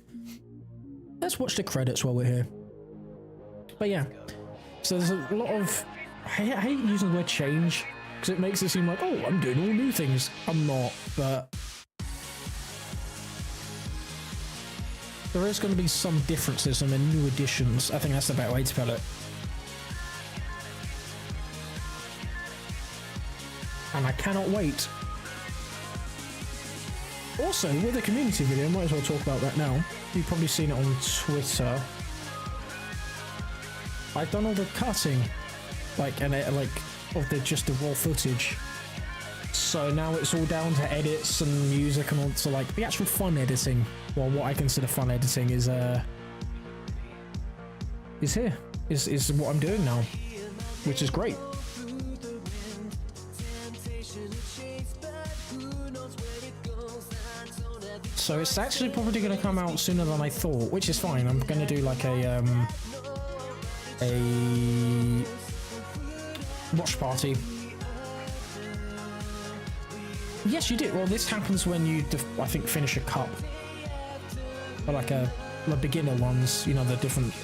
[SPEAKER 1] Let's watch the credits while we're here. But yeah, so there's a lot of... I hate using the word change, because it makes it seem like, oh, I'm doing all new things. I'm not, but... there is going to be some differences and then new additions. I think that's the better way to put it. And I cannot wait. Also, with a community video, might as well talk about that now. You've probably seen it on Twitter. I've done all the cutting, like of the just the raw footage. So now it's all down to edits and music and all. So like the actual fun editing, well, what I consider fun editing is here. Is what I'm doing now, which is great. So it's actually probably going to come out sooner than I thought, which is fine. I'm going to do like a watch party. Yes, you did. Well, this happens when you, I think, finish a cup. Or like the beginner ones, you know, the different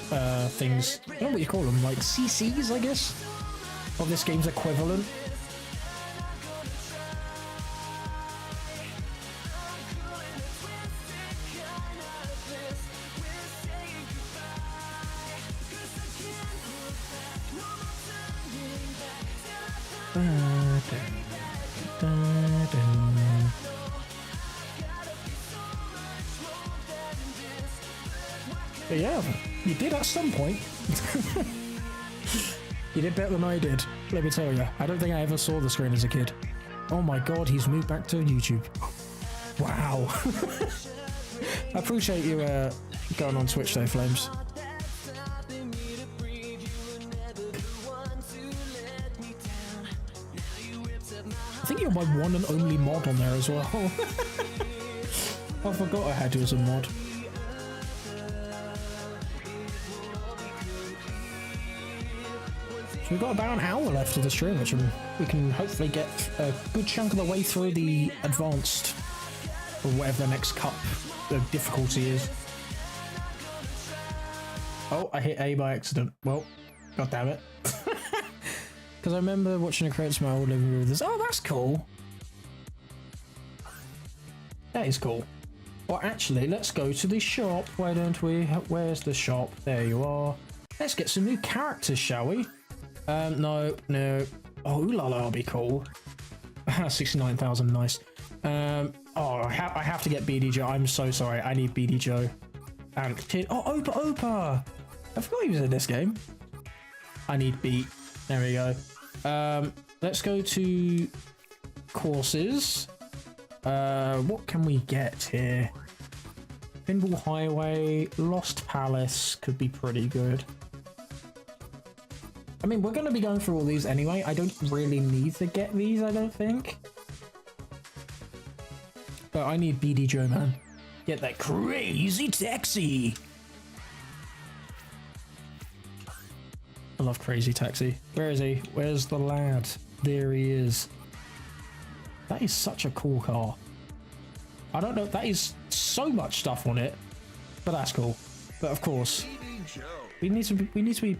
[SPEAKER 1] things. I don't know what you call them, like CCs, I guess, of this game's equivalent. But yeah, you did at some point. You did better than I did, let me tell you. I don't think I ever saw the screen as a kid. Oh my god, he's moved back to YouTube. Wow. I appreciate you going on Twitch though, Flames. I think you're my one and only mod on there as well. I forgot I had you as a mod. So we've got about an hour left of the stream, which we can hopefully get a good chunk of the way through the advanced, or whatever the next cup difficulty is. Oh, I hit A by accident. Well, god damn it. Because I remember watching a credits my old living room with this. Oh, that's cool. That is cool. Well, actually, let's go to the shop. Why don't we? Where's the shop? There you are. Let's get some new characters, shall we? No. Oh, ooh la la, will be cool. 69,000, nice. Oh, I have to get BD Joe. I'm so sorry. I need BD Joe. And oh, Opa. I forgot he was in this game. I need beat. There we go. Let's go to courses. What can we get here? Pinball Highway, Lost Palace could be pretty good. I mean, we're going to be going through all these anyway. I don't really need to get these, I don't think. But I need BD Joe, man. Get that crazy taxi. I love Crazy Taxi. Where is he? Where's the lad? There he is. That is such a cool car. I don't know. That is so much stuff on it, but that's cool. But of course, we need to be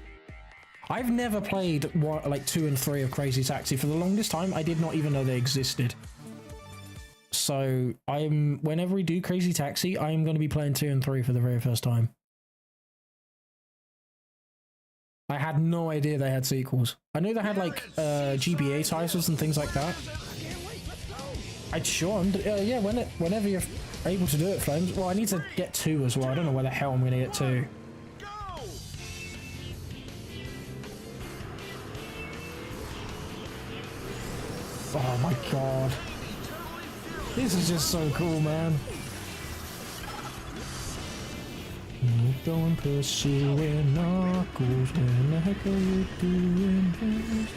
[SPEAKER 1] I've never played like 2 and 3 of Crazy Taxi. For the longest time, I did not even know they existed. So whenever we do Crazy Taxi, I'm going to be playing 2 and 3 for the very first time. I had no idea they had sequels. I knew they had like GBA titles and things like that. Yeah, whenever you're able to do it, Flames. Well, I need to get 2 as well. I don't know where the hell I'm going to get 2. Oh my god. This is just so cool, man. Going pursuing knuckles, when the heck are you doing this?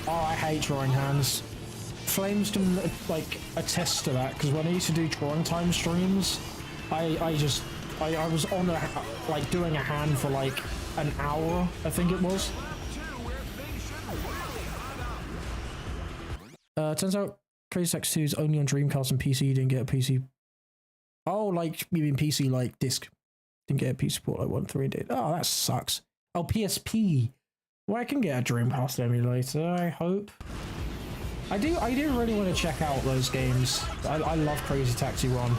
[SPEAKER 1] Oh, I hate drawing hands. Flames can like attest to that, because when I used to do drawing time streams, I was on like doing a hand for like an hour, I think it was. Turns out Crazy Taxi 2 is only on Dreamcast and PC. You didn't get a PC. Oh, like you mean PC like disc? Didn't get a PC port like 1.3 did. Oh, that sucks. Oh, PSP. Well, I can get a Dreamcast emulator, I hope. I do really want to check out those games. I love Crazy Taxi 1.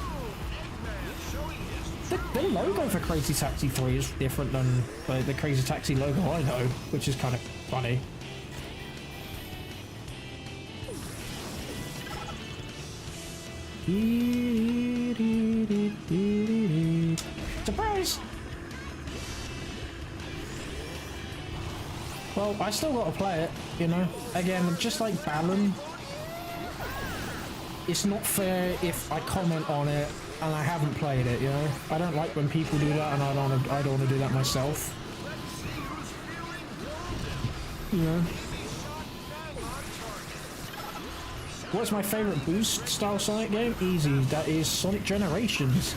[SPEAKER 1] The logo for Crazy Taxi 3 is different than the Crazy Taxi logo I know, which is kind of funny. Surprise! Well, I still got to play it, you know? Again, just like Balan, it's not fair if I comment on it and I haven't played it, you know? I don't like when people do that, and I don't want to do that myself. You know? What's my favourite boost style Sonic game? Easy, that is Sonic Generations.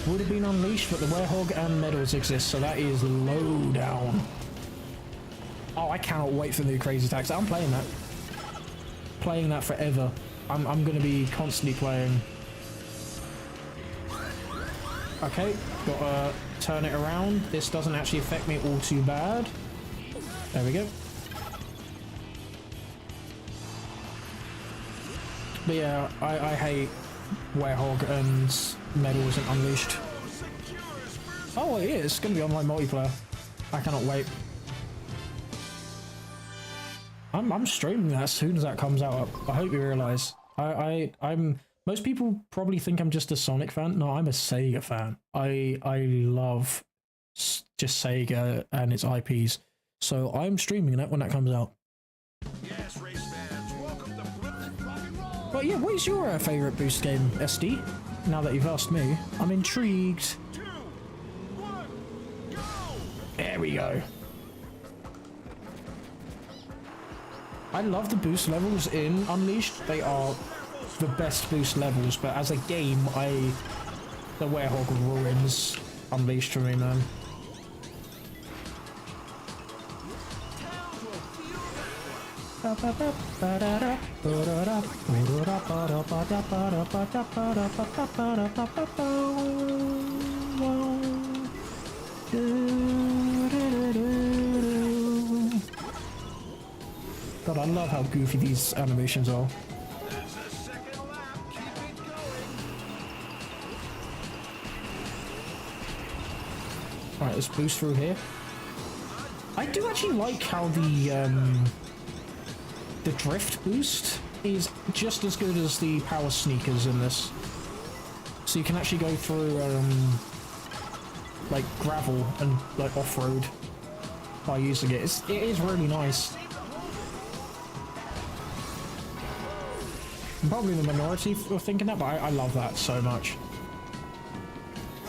[SPEAKER 1] Would have been unleashed, but the Werehog and medals exist, so that is low down. Oh, I cannot wait for the new Crazy Taxi. I'm playing that. Playing that forever. I'm going to be constantly playing. Okay, gotta turn it around. This doesn't actually affect me all too bad. There we go. But yeah, I hate Werehog and medals and Unleashed. Oh, it is. It's going to be online multiplayer. I cannot wait. I'm streaming that as soon as that comes out. I hope you realise. I'm. Most people probably think I'm just a Sonic fan. No, I'm a Sega fan. I love just Sega and its IPs. So I'm streaming that when that comes out.
[SPEAKER 2] Yes, race fans, welcome to Plymouth Rock and Roll.
[SPEAKER 1] But yeah, what is your favourite boost game, SD? Now that you've asked me, I'm intrigued.
[SPEAKER 2] 2, 1, go!
[SPEAKER 1] There we go. I love the boost levels in Unleashed. They are the best boost levels, but as a game, the Werehog ruins Unleashed for me, man. God, I love how goofy these animations are.
[SPEAKER 2] That's the second lap. Keep it going.
[SPEAKER 1] Alright, let's boost through here. I do actually like how the drift boost is just as good as the power sneakers in this. So you can actually go through like gravel and like off-road by using it. It is really nice. I'm probably the minority for thinking that, but I love that so much.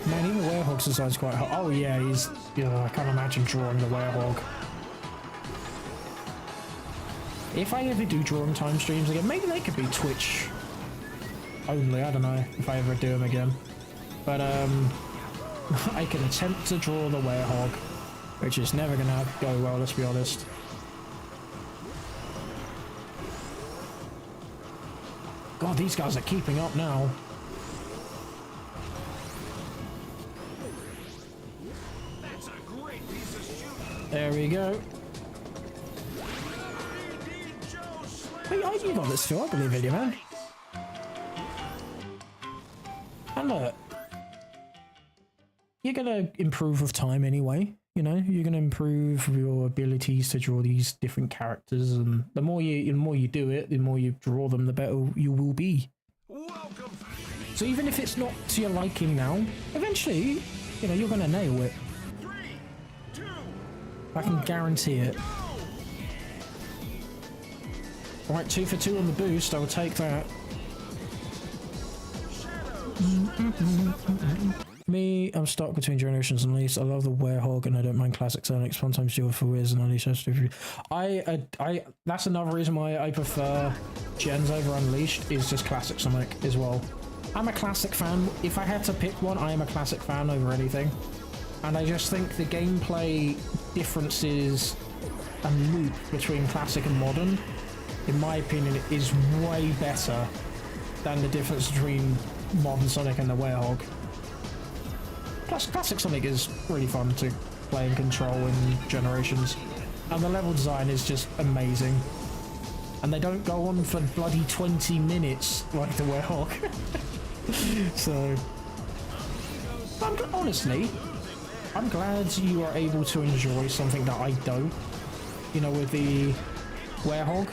[SPEAKER 1] Man, even the Werehog's design's quite hot. Oh yeah, I can't imagine drawing the Werehog. If I ever do drawing time streams again, maybe they could be Twitch only. I don't know if I ever do them again. But I can attempt to draw the Werehog, which is never gonna go well, let's be honest. God, these guys are keeping up now.
[SPEAKER 2] That's a great piece of shooting.
[SPEAKER 1] There we go. Hey, you got this too, I believe in you, man. And look, you're gonna improve with time anyway. You know, you're gonna improve your abilities to draw these different characters, and the more you do it, the more you draw them, the better you will be.
[SPEAKER 2] Welcome.
[SPEAKER 1] So even if it's not to your liking now, eventually, you know, you're gonna nail it.
[SPEAKER 2] 3, 2,
[SPEAKER 1] I can guarantee it. Alright, 2 for 2 on the boost, I will take that. Me, I'm stuck between Generations and Unleashed. I love the Werehog and I don't mind classic Sonic. Sometimes do it for Wiz and Unleashed. That's another reason why I prefer Gens over Unleashed, is just classic Sonic as well. I'm a classic fan. If I had to pick one, I am a classic fan over anything. And I just think the gameplay differences and loop between classic and modern, in my opinion, is way better than the difference between modern Sonic and the Werehog. Plus, classic Sonic is really fun to play and control in Generations, and the level design is just amazing. And they don't go on for bloody 20 minutes like the Werehog. So, honestly, I'm glad you are able to enjoy something that I don't. You know, with the Werehog,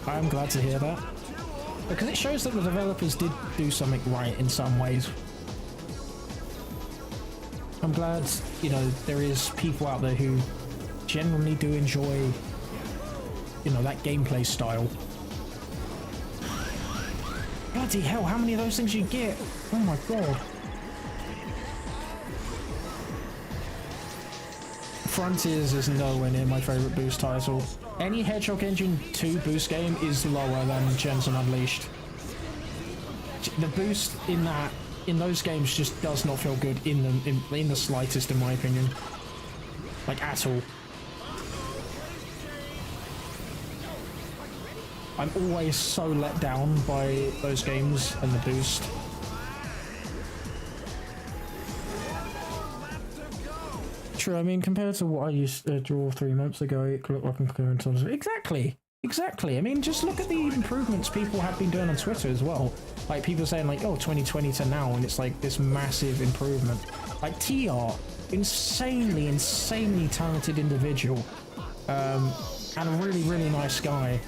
[SPEAKER 1] I am glad to hear that, because it shows that the developers did do something right in some ways. I'm glad, you know, there is people out there who generally do enjoy, you know, that gameplay style. Bloody hell, how many of those things you get? Oh my god. Frontiers is nowhere near my favourite boost title. Any Hedgehog Engine 2 boost game is lower than Gens and Unleashed. The boost in those games just does not feel good in the slightest, in my opinion. Like, at all. I'm always so let down by those games and the boost. True, I mean, compared to what I used to draw 3 months ago, it could look like I'm clearing tons of... Exactly. I mean, just look at the improvements people have been doing on Twitter as well. Like, people saying, like, oh, 2020 to now, and it's like this massive improvement. Like, TR, insanely talented individual, and a really nice guy.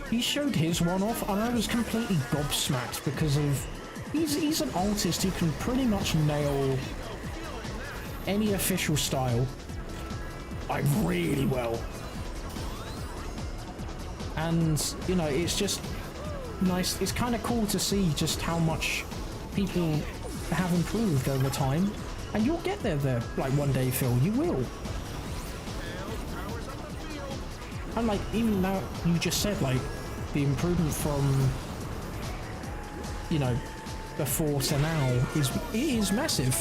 [SPEAKER 1] He showed his one off, and I was completely gobsmacked because of... He's an artist who can pretty much nail any official style, like, really well. And, you know, it's just nice. It's kind of cool to see just how much people have improved over time. And you'll get there, like, one day, Phil. You will. And, like, even now, you just said, like, the improvement from, you know, before to now is massive.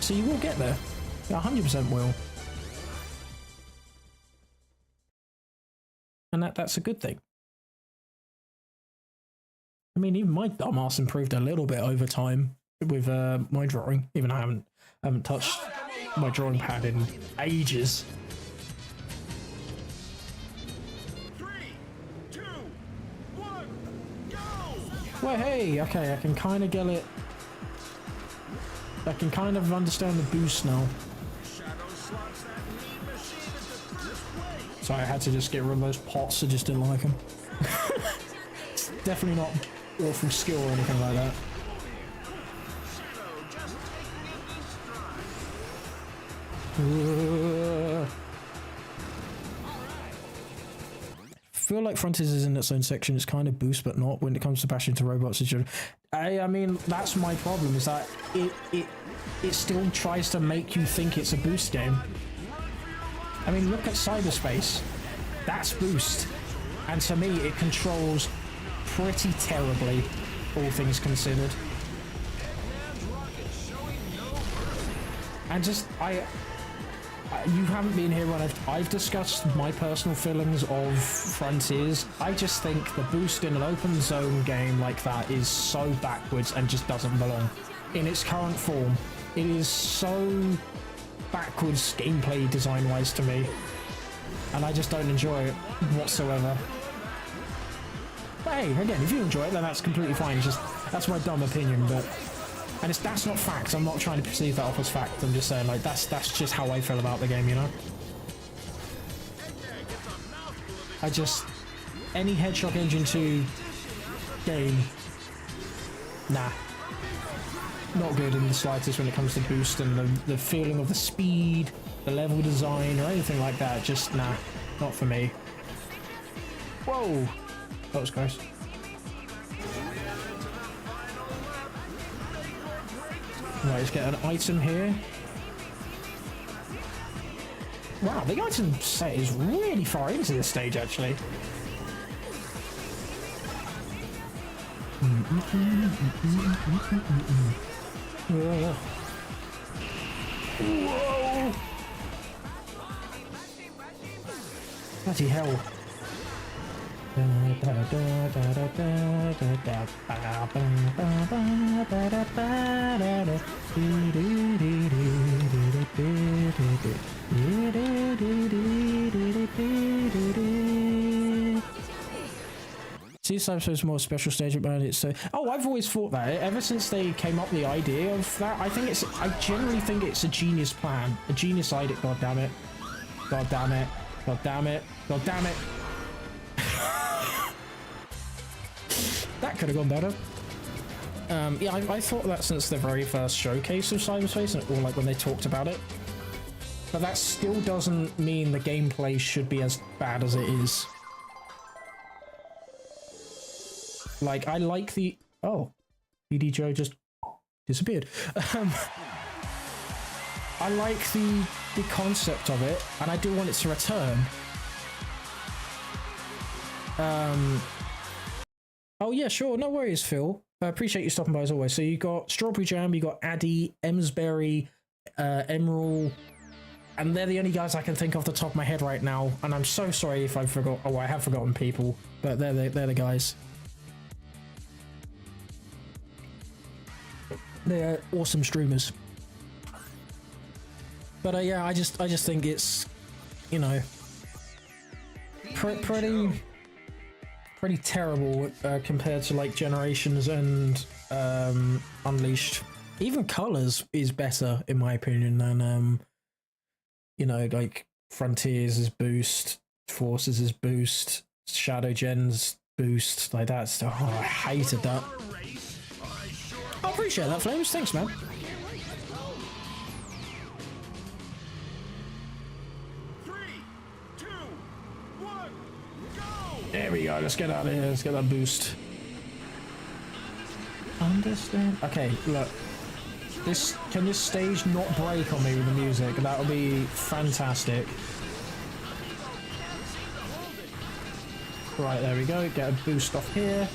[SPEAKER 1] So you will get there. You 100% will. And that's a good thing. I mean, even my dumbass improved a little bit over time with my drawing. Even I haven't touched my drawing pad in ages.
[SPEAKER 2] 3, 2, 1, go!
[SPEAKER 1] Well, hey, okay, I can kind of get it. I can kind of understand the boost now. So I had to just get rid of those pots. I just didn't like them. It's definitely not awful skill or anything like that. I feel like Frontiers is in its own section. It's kind of boost, but not when it comes to bashing to robots. I mean, that's my problem, is that it still tries to make you think it's a boost game. I mean, look at Cyberspace. That's boost. And to me, it controls pretty terribly, all things considered. And just, You haven't been here when I've discussed my personal feelings of Frontiers. I just think the boost in an open zone game like that is so backwards and just doesn't belong. In its current form, it is so backwards gameplay design-wise to me. And I just don't enjoy it whatsoever. But hey, again, if you enjoy it, then that's completely fine. It's just, that's my dumb opinion, but... And that's not fact. I'm not trying to perceive that off as fact. I'm just saying, like, that's just how I feel about the game, you know? I just... Any Hedgehog Engine 2 game... Nah. Not good in the slightest when it comes to boost and the feeling of the speed, the level design, or anything like that. Just, nah. Not for me. Whoa! That was close. Right, let's get an item here. Wow, the item set is really far into this stage, actually. Whoa! Bloody hell. See, sometimes more special stage about it. So, oh, I've always thought that ever since they came up with the idea of that. I genuinely think it's a genius plan, a genius idea. God damn it! God damn it! God damn it! God damn it! That could have gone better. Yeah, I thought that since the very first showcase of cyberspace, or like when they talked about it. But that still doesn't mean the gameplay should be as bad as it is. Like, I like the... Oh. BD Joe just disappeared. I like the concept of it, and I do want it to return. Oh yeah, sure, no worries, Phil. I appreciate you stopping by as always. So you got Strawberry Jam, you got Addy, Emsberry, Emerald, and they're the only guys I can think off the top of my head right now. And I'm so sorry if I forgot. Oh, I have forgotten people, but they're the guys. They're awesome streamers. But yeah, I just think it's, you know, pretty terrible compared to like Generations and Unleashed. Even Colors is better in my opinion than you know, like Frontiers' boost, Forces' boost, Shadow Gen's boost, like that stuff. Oh, I hated that. I appreciate that, Flames. Thanks, man. There we go, let's get out of here, let's get that boost. Understand? Okay, look. Can this stage not break on me with the music? That would be fantastic. Right, there we go, get a boost off here.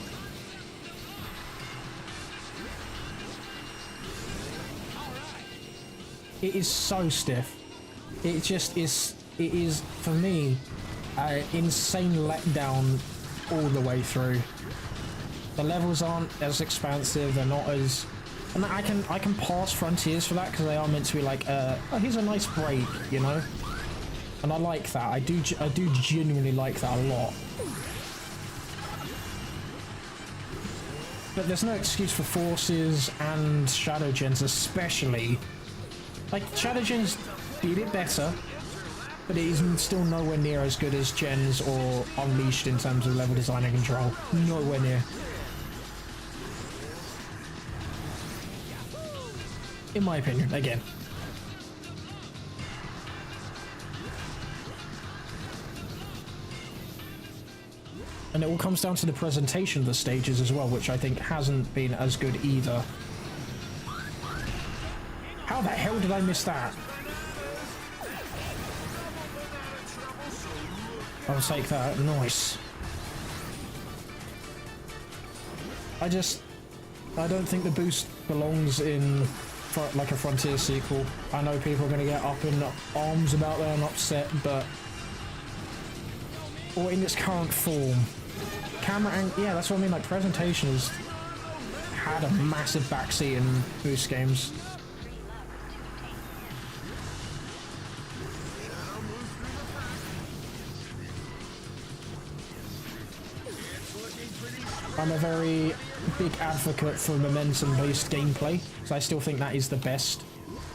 [SPEAKER 1] It is so stiff. It just is, it is, for me, insane letdown all the way through. The levels aren't as expansive, they're not as... And I can pass Frontiers for that because they are meant to be like, oh, here's a nice break, you know? And I like that. I do genuinely like that a lot. But there's no excuse for Forces and Shadow Gens especially. Like, Shadow Gens did it better, but it is still nowhere near as good as Gens or Unleashed in terms of level design and control. Nowhere near. In my opinion, again. And it all comes down to the presentation of the stages as well, which I think hasn't been as good either. How the hell did I miss that? I'll take that. Nice. I don't think the boost belongs in like a Frontier sequel. I know people are going to get up in arms about that and upset, but or in its current form, camera and yeah, that's what I mean. Like presentation has had a massive backseat in boost games. I'm a very big advocate for momentum-based gameplay, so I still think that is the best.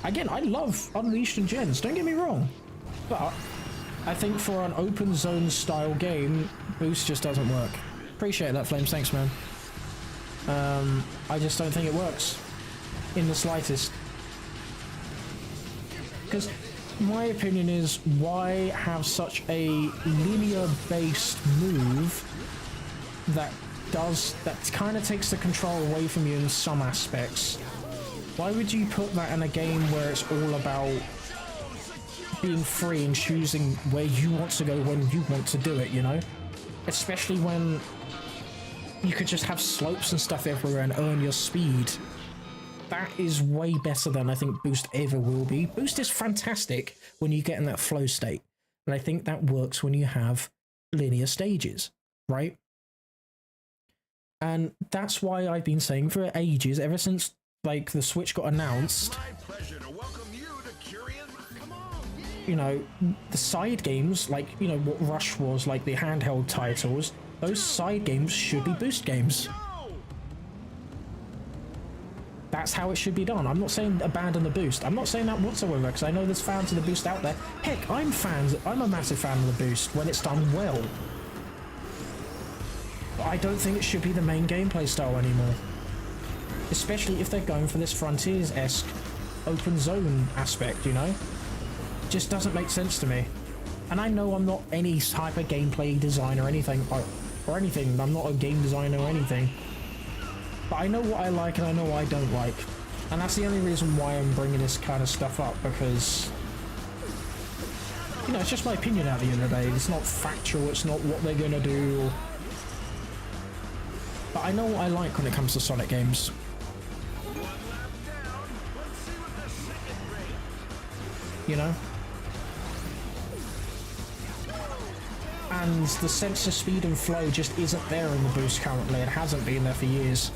[SPEAKER 1] Again, I love Unleashed and Gens, don't get me wrong, but I think for an open zone style game, boost just doesn't work. Appreciate that, Flames, thanks man. I just don't think it works in the slightest. Because my opinion is, why have such a linear-based move that kind of takes the control away from you in some aspects? Why would you put that in a game where it's all about being free and choosing where you want to go when you want to do it, you know? Especially when you could just have slopes and stuff everywhere and earn your speed. That is way better than I think Boost ever will be. Boost is fantastic when you get in that flow state, and I think that works when you have linear stages, right? And that's why I've been saying for ages, ever since like the Switch got announced, you know, the side games, like, you know, what Rush was, like the handheld titles, those side games should be boost games. That's how it should be done. I'm not saying abandon the boost. I'm not saying that whatsoever, because I know there's fans of the boost out there. Heck, I'm a massive fan of the boost when it's done well. But I don't think it should be the main gameplay style anymore. Especially if they're going for this Frontiers-esque open zone aspect, you know? It just doesn't make sense to me. And I know I'm not any type of gameplay designer or anything, I'm not a game designer or anything. But I know what I like and I know what I don't like. And that's the only reason why I'm bringing this kind of stuff up, because, you know, it's just my opinion at the end of the day. It's not factual, it's not what they're gonna do. But I know what I like when it comes to Sonic games. You know? And the sense of speed and flow just isn't there in the boost currently. It hasn't been there for years.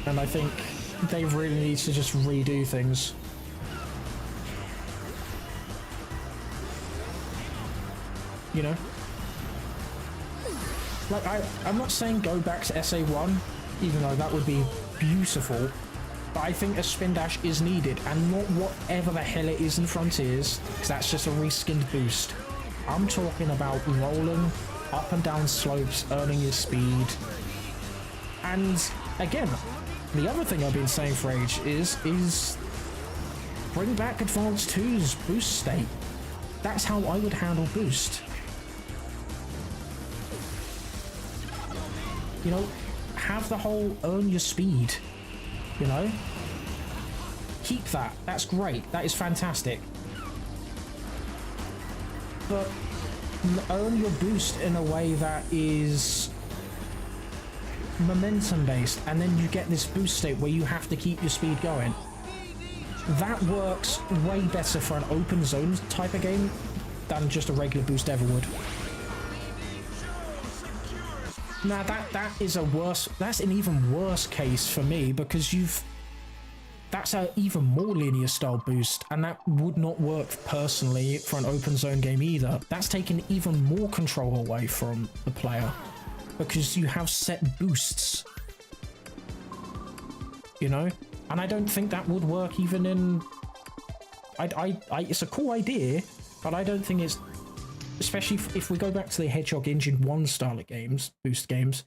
[SPEAKER 1] And I think they really need to just redo things. You know? Like, I'm not saying go back to SA1, even though that would be beautiful, but I think a spin dash is needed, and not whatever the hell it is in Frontiers, because that's just a reskinned boost. I'm talking about rolling up and down slopes, earning your speed. And again, the other thing I've been saying for age is bring back Advance 2's boost state. That's how I would handle boost. You know, have the whole earn your speed, you know? Keep that. That's great. That is fantastic. But earn your boost in a way that is momentum based, and then you get this boost state where you have to keep your speed going. That works way better for an open zone type of game than just a regular boost ever would. Now that's an even worse case for me, because that's an even more linear style boost, and that would not work personally for an open zone game either. That's taking even more control away from the player, because you have set boosts, you know? And I don't think that would work even in... it's a cool idea, but I don't think it's... Especially if we go back to the Hedgehog Engine 1 style of games, boost games,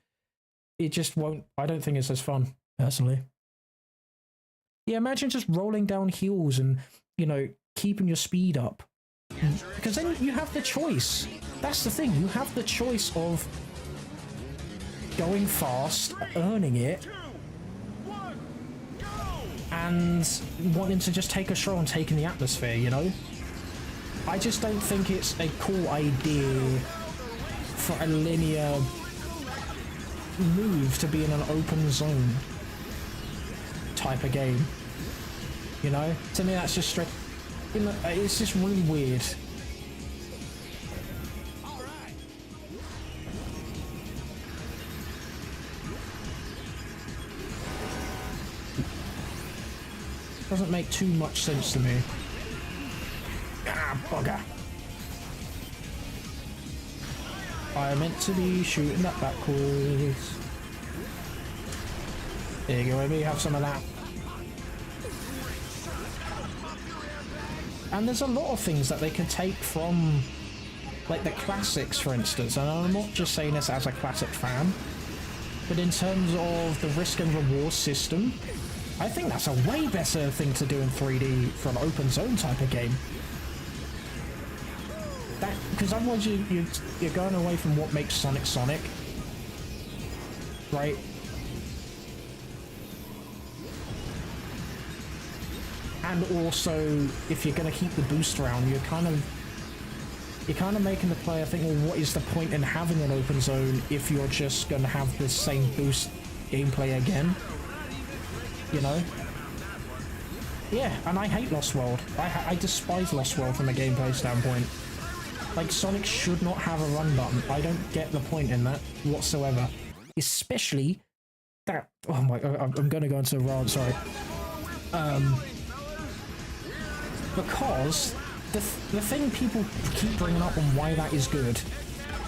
[SPEAKER 1] it just won't... I don't think it's as fun, personally. Yeah, imagine just rolling down hills and, you know, keeping your speed up. Because then you have the choice. That's the thing, you have the choice of going fast, earning it, and wanting to just take a stroll and take in the atmosphere, you know? I just don't think it's a cool idea for a linear move to be in an open zone type of game. You know, to me that's just straight. You know, it's just really weird. Doesn't make too much sense to me. Ah, bugger. I meant to be shooting that backwards. There you go, maybe have some of that. And there's a lot of things that they can take from, like the classics, for instance. And I'm not just saying this as a classic fan, but in terms of the risk and reward system, I think that's a way better thing to do in 3D for an open zone type of game. Because otherwise you're going away from what makes Sonic Sonic, right? And also, if you're going to keep the boost around, you're kind of making the player think, well, what is the point in having an open zone if you're just going to have the same boost gameplay again? You know? Yeah, and I hate Lost World. I despise Lost World from a gameplay standpoint. Like, Sonic should not have a run button. I don't get the point in that whatsoever. Especially that... Oh my... I'm going to go into a rant, sorry. Because the thing people keep bringing up on why that is good,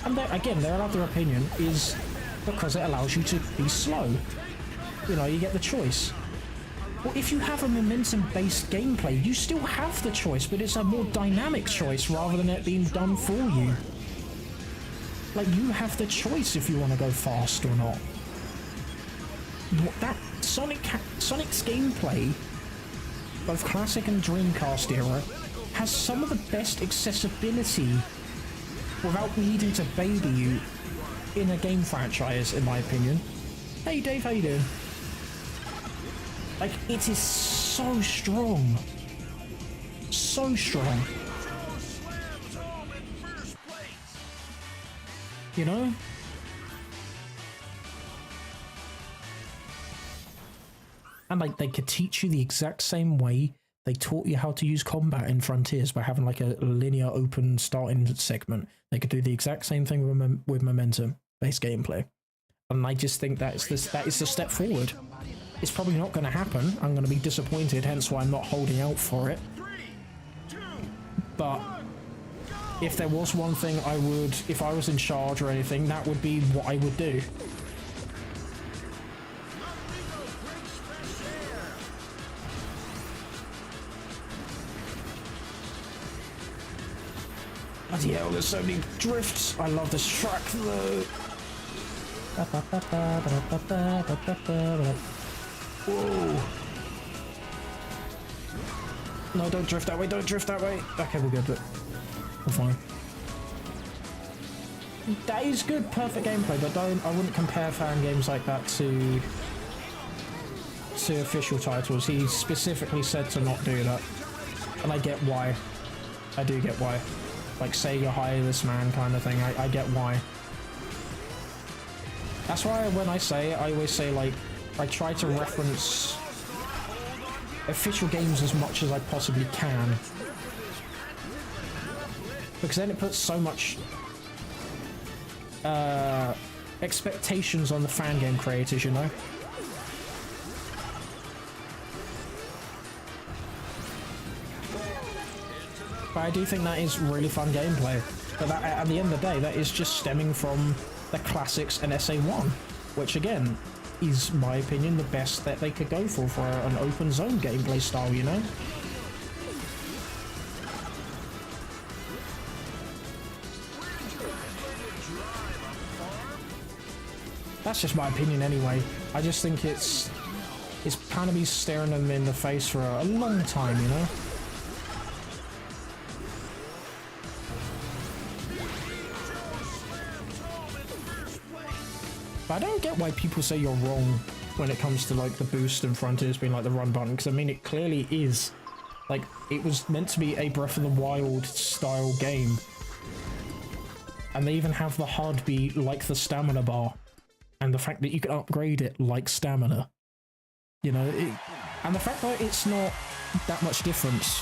[SPEAKER 1] and again, they're allowed their opinion, is because it allows you to be slow. You know, you get the choice. Well, if you have a momentum-based gameplay, you still have the choice, but it's a more dynamic choice rather than it being done for you. Like, you have the choice if you want to go fast or not. That Sonic's gameplay, both classic and Dreamcast era, has some of the best accessibility without needing to baby you in a game franchise, in my opinion. Hey Dave, how you doing? Like, it is so strong. So strong. You know? And like, they could teach you the exact same way they taught you how to use combat in Frontiers by having like a linear open starting segment. They could do the exact same thing with momentum-based gameplay. And I just think that is the step forward. It's probably not going to happen. I'm going to be disappointed, hence why I'm not holding out for it. But if there was one thing I would, if I was in charge or anything, that would be what I would do. Bloody hell, there's so many drifts. I love this track though. Whoa. No, don't drift that way, don't drift that way. Okay, we're good, but we're fine. That is good, perfect gameplay, but I wouldn't compare fan games like that to official titles. He specifically said to not do that. And I get why. I do get why. Like Sega hire this man kind of thing. I get why. That's why when I say it, I always say, like, I try to reference official games as much as I possibly can. Because then it puts so much expectations on the fan game creators, you know? But I do think that is really fun gameplay. But that, at the end of the day, that is just stemming from the classics and SA1, which again is, my opinion, the best that they could go for an open zone gameplay style, you know? That's just my opinion anyway. I just think it's kind of me staring them in the face for a long time, you know? But I don't get why people say you're wrong when it comes to like the boost and Frontiers being like the run button, because I mean it clearly is. Like, it was meant to be a Breath of the Wild style game. And they even have the HUD be like the stamina bar. And the fact that you can upgrade it like stamina. You know, and the fact that it's not that much difference.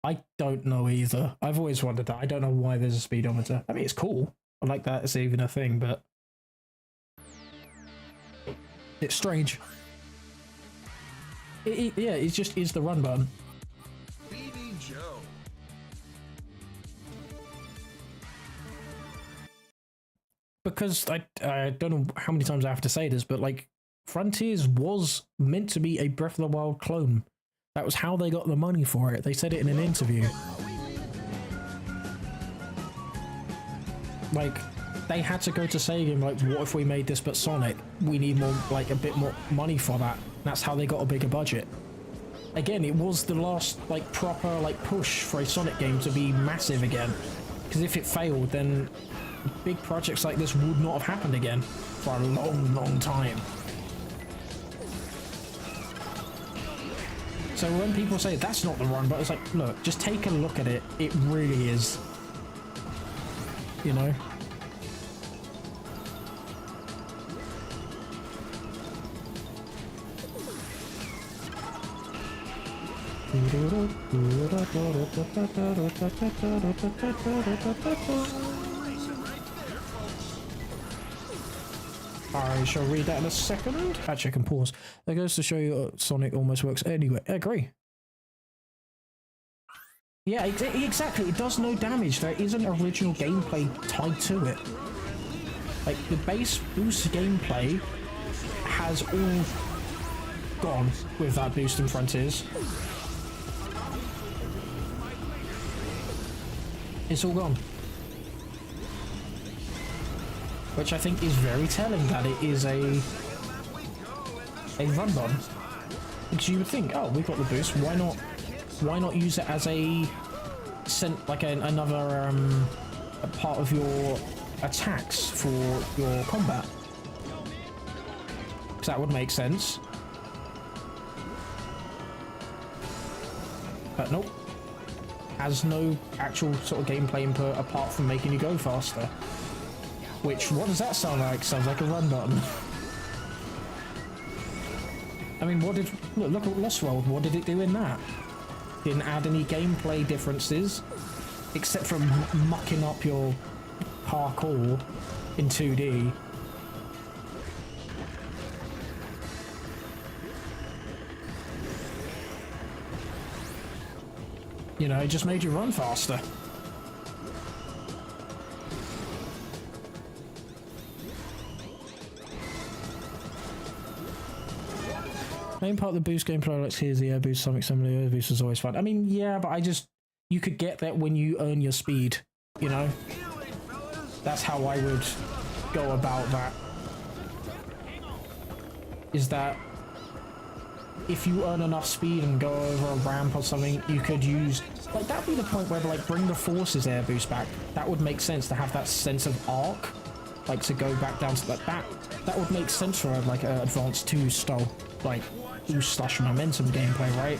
[SPEAKER 1] I don't know either. I've always wondered that. I don't know why there's a speedometer. I mean, it's cool. I like that it's even a thing, but it's strange. Yeah, it just is the run button.
[SPEAKER 2] BB Joe.
[SPEAKER 1] Because I don't know how many times I have to say this, but like Frontiers was meant to be a Breath of the Wild clone. That was how they got the money for it. They said it in an interview. Like, they had to go to Sega and like, what if we made this but Sonic? We need more, like, a bit more money for that. That's how they got a bigger budget. Again, it was the last, like, proper, like, push for a Sonic game to be massive again. Because if it failed, then big projects like this would not have happened again for a long, long time. So when people say that's not the run, but it's like, look, just take a look at it. It really is. You know? I shall read that in a second. Actually, I can pause. That goes to show you Sonic almost works anyway. I agree. Yeah, exactly. It does no damage. There isn't original gameplay tied to it. Like, the base boost gameplay has all gone with that boost in Frontiers. It's all gone. Which I think is very telling that it is a run button. Because you would think, oh, we've got the boost, why not use it as a another a part of your attacks for your combat? Because that would make sense. But nope. Has no actual sort of gameplay input apart from making you go faster. Which, what does that sound like? Sounds like a run button. I mean, look at Lost World, what did it do in that? Didn't add any gameplay differences, except for mucking up your parkour in 2D. You know, it just made you run faster. Main part of the boost gameplay like here's the air boost, something similar. Air boost is always fun. I mean, yeah, but you could get that when you earn your speed, you know? That's how I would go about that. Is that if you earn enough speed and go over a ramp or something, you could use, like, that'd be the point where, like, bring the Forces air boost back. That would make sense to have that sense of arc, like, to go back down to like that would make sense for like an Advanced 2 style, like, boost / momentum gameplay, right?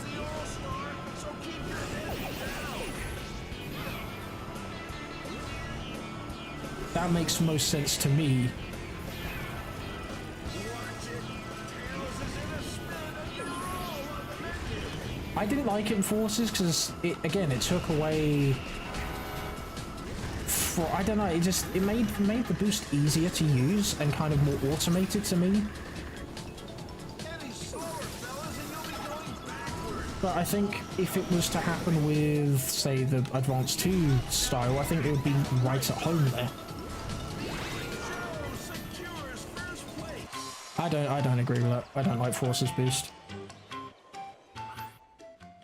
[SPEAKER 1] That makes most sense to me. I didn't like it in Forces because it took away. I don't know. It made the boost easier to use and kind of more automated to me. But I think if it was to happen with, say, the Advanced 2 style, I think it would be right at home there. I don't agree with that. I don't like Forces boost.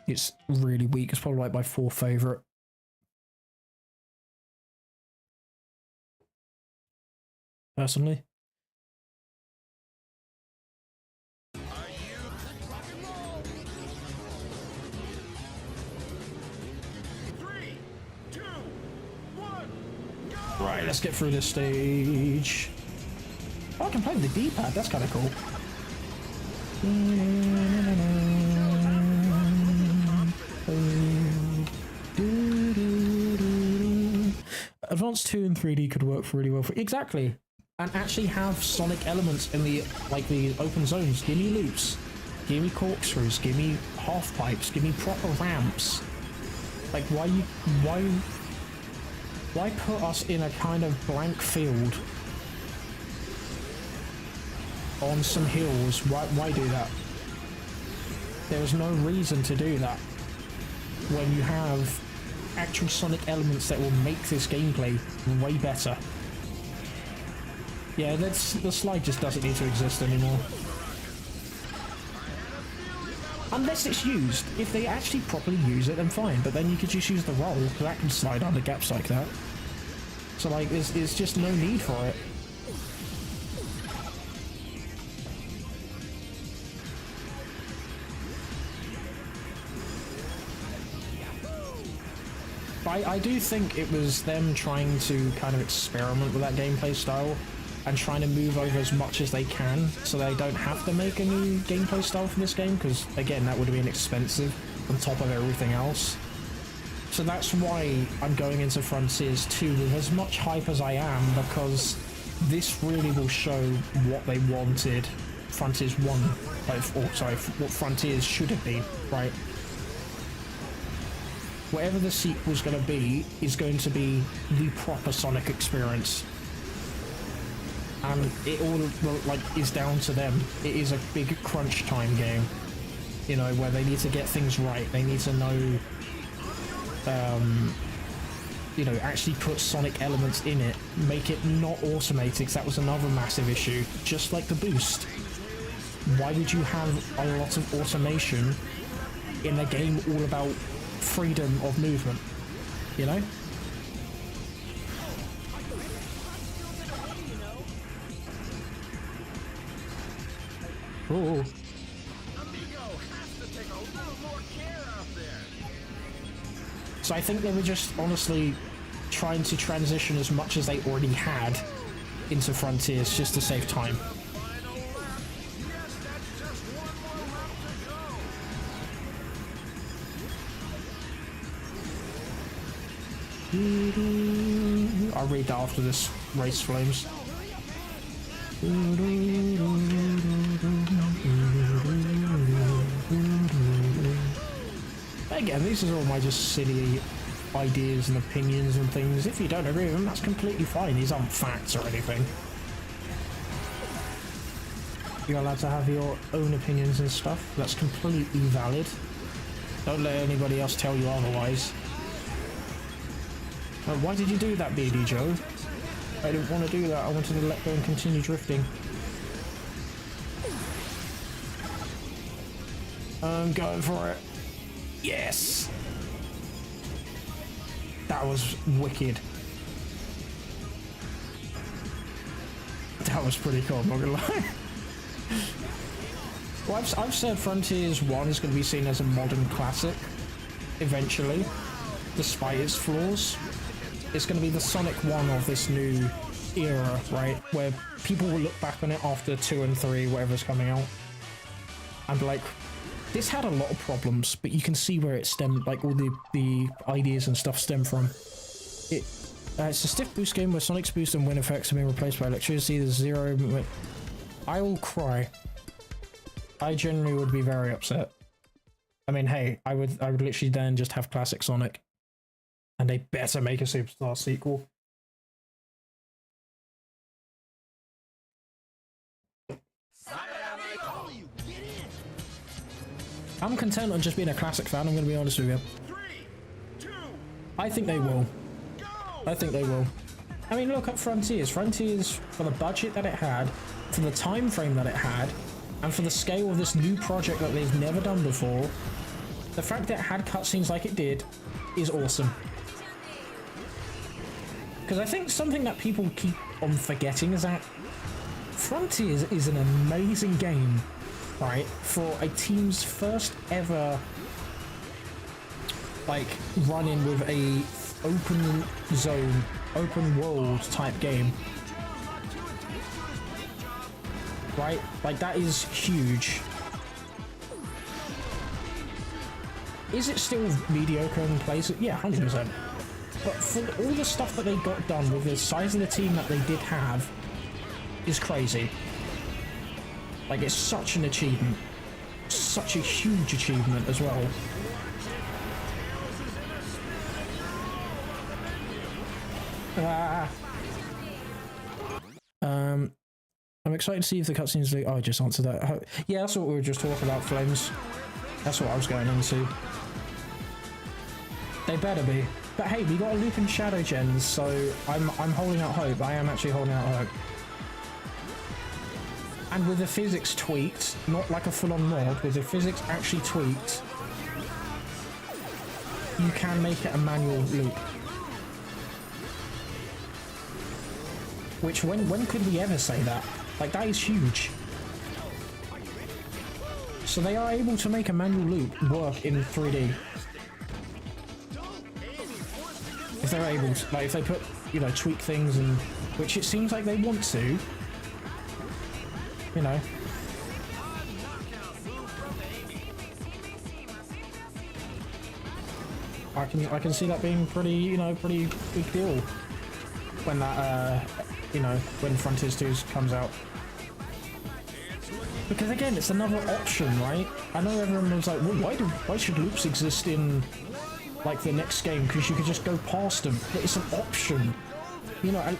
[SPEAKER 1] It's really weak. It's probably like my 4th favorite. Personally. Right, let's get through this stage. Oh, I can play with the D-pad. That's kind of cool. Advanced 2 and 3D could work really well for exactly, and actually have Sonic elements in the the open zones. Give me loops, give me corkscrews, give me half pipes, give me proper ramps. Like why put us in a kind of blank field on some hills? Why do that? There is no reason to do that when you have actual Sonic elements that will make this gameplay way better. Yeah, the slide just doesn't need to exist anymore. Unless it's used. If they actually properly use it, then fine. But then you could just use the roll, because that can slide under gaps like that. So like, there's just no need for it. I do think it was them trying to kind of experiment with that gameplay style and trying to move over as much as they can so they don't have to make a new gameplay style for this game, because again that would have been expensive on top of everything else. So that's why I'm going into Frontiers 2 with as much hype as I am, because this really will show what they wanted Frontiers 1, what Frontiers should have been, right? Whatever the sequel's going to be is going to be the proper Sonic experience. And it all, like, is down to them. It is a big crunch time game, you know, where they need to get things right. They need to know, you know, actually put Sonic elements in it, make it not automated, because that was another massive issue. Just like the boost. Why would you have a lot of automation in a game all about freedom of movement, you know? Ooh. So I think they were just honestly trying to transition as much as they already had into Frontiers just to save time. I'll read that after this race flames. Again, these are all my just silly ideas and opinions and things. If you don't agree with them, that's completely fine. These aren't facts or anything. You're allowed to have your own opinions and stuff. That's completely valid. Don't let anybody else tell you otherwise. Why did you do that, Beardy Joe? I didn't want to do that. I wanted to let go and continue drifting. I'm going for it. Yes! That was wicked. That was pretty cool, I'm not gonna lie. Well, I've said Frontiers 1 is going to be seen as a modern classic, eventually, despite its flaws. It's going to be the Sonic 1 of this new era, right? Where people will look back on it after 2 and 3, whatever's coming out, and be like, this had a lot of problems, but you can see where it stemmed, like all the ideas and stuff stem from. It's a stiff boost game where Sonic's boost and wind effects have been replaced by electricity. There's zero... I will cry. I generally would be very upset. I mean, hey, I would literally then just have classic Sonic. And they better make a Superstar sequel. I'm content on just being a classic fan, I'm going to be honest with you.
[SPEAKER 2] 3, 2,
[SPEAKER 1] I think they will.
[SPEAKER 2] go!
[SPEAKER 1] I think they will. I mean, look at Frontiers. Frontiers, for the budget that it had, for the time frame that it had, and for the scale of this new project that they've never done before, the fact that it had cutscenes like it did is awesome. Because I think something that people keep on forgetting is that Frontiers is an amazing game, right, for a team's first ever, like, run-in with a open zone, open world type game. Right? Like, that is huge. Is it still mediocre in places? Yeah, 100%. But for all the stuff that they got done with the size of the team that they did have is crazy. Like, it's such an achievement. Such a huge achievement as well. I'm excited to see if the cutscenes do. Oh, I just answered that. Yeah, that's what we were just talking about, Flames. That's what I was going into. They better be. But hey, we got a loop in Shadow Gens, so I'm holding out hope. I am actually holding out hope. And with the physics tweaked, not like a full-on mod, with the physics actually tweaked, you can make it a manual loop. Which, when could we ever say that? Like, that is huge. So they are able to make a manual loop work in 3D. If they're able to, like, if they put, you know, tweak things, and which it seems like they want to, you know. I can see that being pretty, you know, pretty big deal when that, you know, when Frontiers 2 comes out. Because again, it's another option, right? I know everyone was like, well, why should loops exist in, like, the next game? Because you could just go past them. But it's an option, you know. And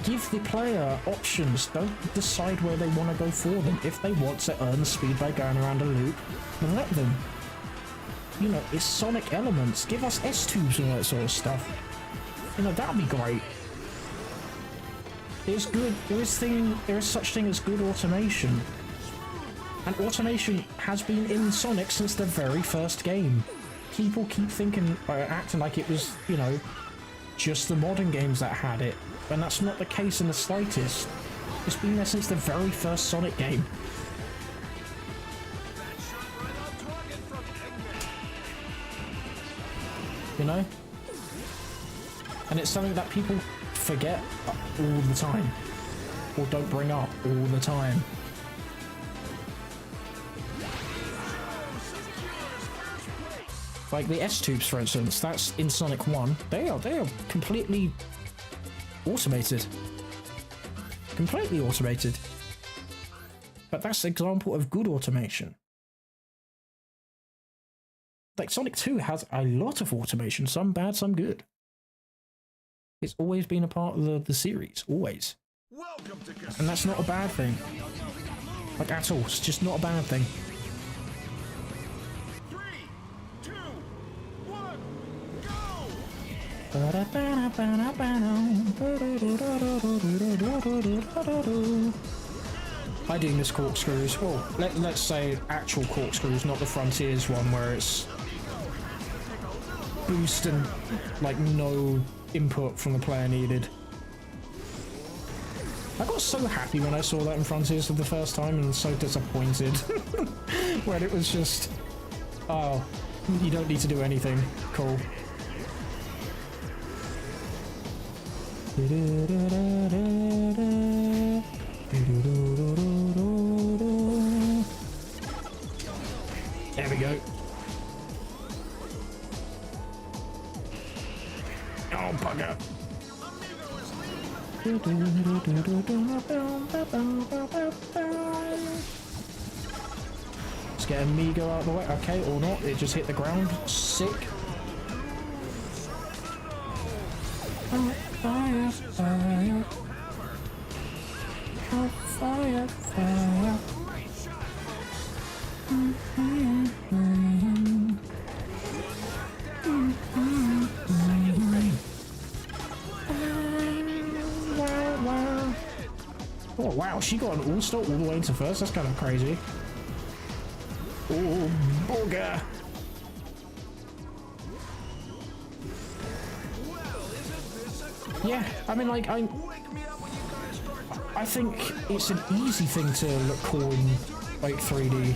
[SPEAKER 1] give the player options. Don't decide where they want to go for them. If they want to earn speed by going around a loop, then let them. You know, it's Sonic elements. Give us S-tubes and all that sort of stuff. You know, that'd be great. There is such thing as good automation. And automation has been in Sonic since the very first game. People keep thinking, acting like it was, you know, just the modern games that had it. And that's not the case in the slightest. It's been there since the very first Sonic game. You know? And it's something that people forget all the time. Or don't bring up all the time. Like the S-tubes, for instance, that's in Sonic 1. They are completely automated. Completely automated. But that's an example of good automation. Like Sonic 2 has a lot of automation, some bad, some good. It's always been a part of the series, always. And that's not a bad thing. Like at all, it's just not a bad thing. I do miss corkscrews. Well, let's say actual corkscrews, not the Frontiers one where it's boost and like no input from the player needed. I got so happy when I saw that in Frontiers for the first time and so disappointed when it was just, oh, you don't need to do anything. Cool. There we go. Oh, bugger. Let's get Amigo out of the way. Okay, or not. It just hit the ground. Sick. Oh, fire, fire. Oh, fire, fire. Oh wow, she got an all-star all the way into first. That's kind of crazy. Oh, booger. Yeah, I mean, like, I think it's an easy thing to look cool in, like, 3D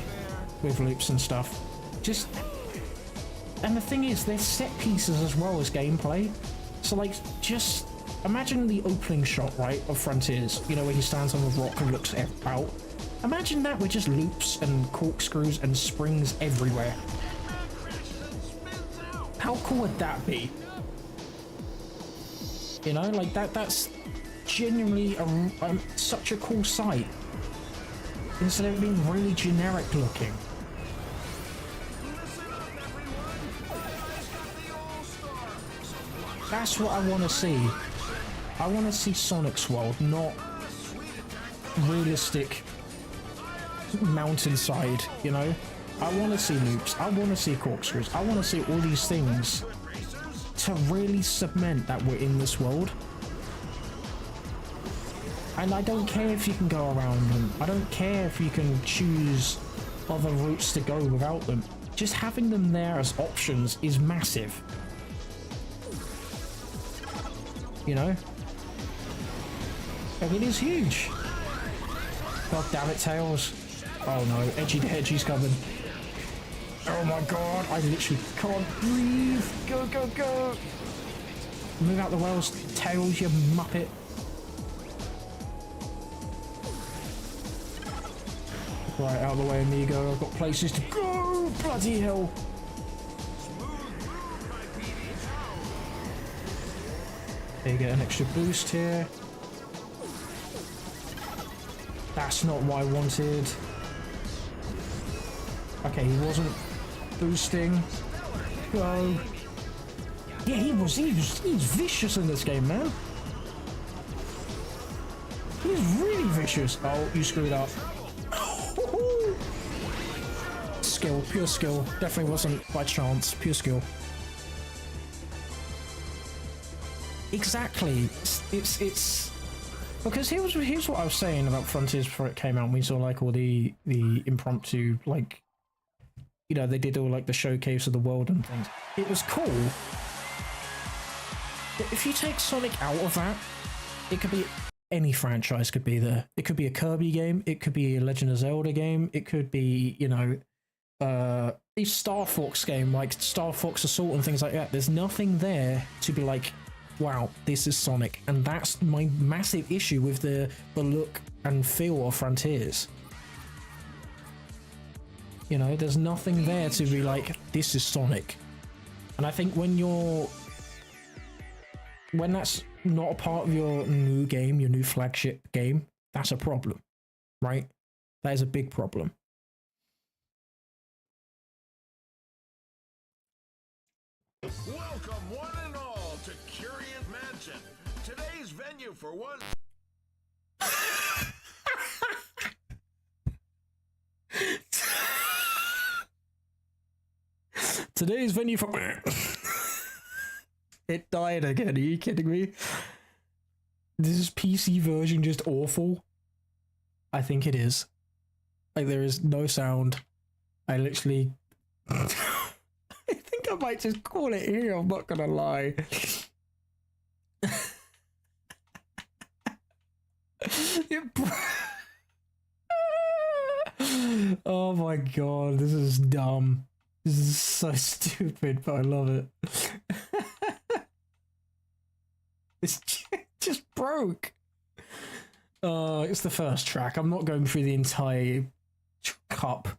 [SPEAKER 1] with loops and stuff. Just, and the thing is, they're set pieces as well as gameplay. So, like, just imagine the opening shot, right, of Frontiers, you know, where he stands on the rock and looks out. Imagine that with just loops and corkscrews and springs everywhere. How cool would that be? You know, like that's genuinely such a cool sight. Instead of being really generic looking. That's what I want to see. I want to see Sonic's world, not realistic mountainside, you know? I want to see loops. I want to see corkscrews. I want to see all these things to really cement that we're in this world. And I don't care if you can go around them. I don't care if you can choose other routes to go without them. Just having them there as options is massive. You know? Like, it is huge. God damn it, Tails. Oh no, Edgy the Edgy's coming. Oh my god, I literally can't breathe. Go, go, go. Move out the wells, Tails, you muppet. Right, out of the way, amigo. I've got places to go. Bloody hell. Okay, get an extra boost here. That's not what I wanted. Okay, he wasn't boosting. Go. Yeah, he's vicious in this game, man. He's really vicious. Oh, you screwed up. Skill, pure skill. Definitely wasn't by chance. Pure skill. Exactly. It's because here's what I was saying about Frontiers before it came out. We saw like all the impromptu, like, you know, they did all like the showcase of the world and things. It was cool. But if you take Sonic out of that, it could be any franchise could be there. It could be a Kirby game. It could be a Legend of Zelda game. It could be, you know, a Star Fox game like Star Fox Assault and things like that. There's nothing there to be like, wow, this is Sonic. And that's my massive issue with the look and feel of Frontiers. You know, there's nothing there to be like, this is Sonic. And I think when that's not a part of your new game, your new flagship game, that's a problem, right? That is a big problem.
[SPEAKER 2] Welcome one and all to Curious Mansion. Today's venue for one.
[SPEAKER 1] Today's venue for it died again. Are you kidding me? This is PC version just awful. I think it is. Like, there is no sound. I literally I think I might just call it here, I'm not gonna lie. Oh my god, this is dumb. This is so stupid, but I love it. It's just broke. It's the first track. I'm not going through the entire cup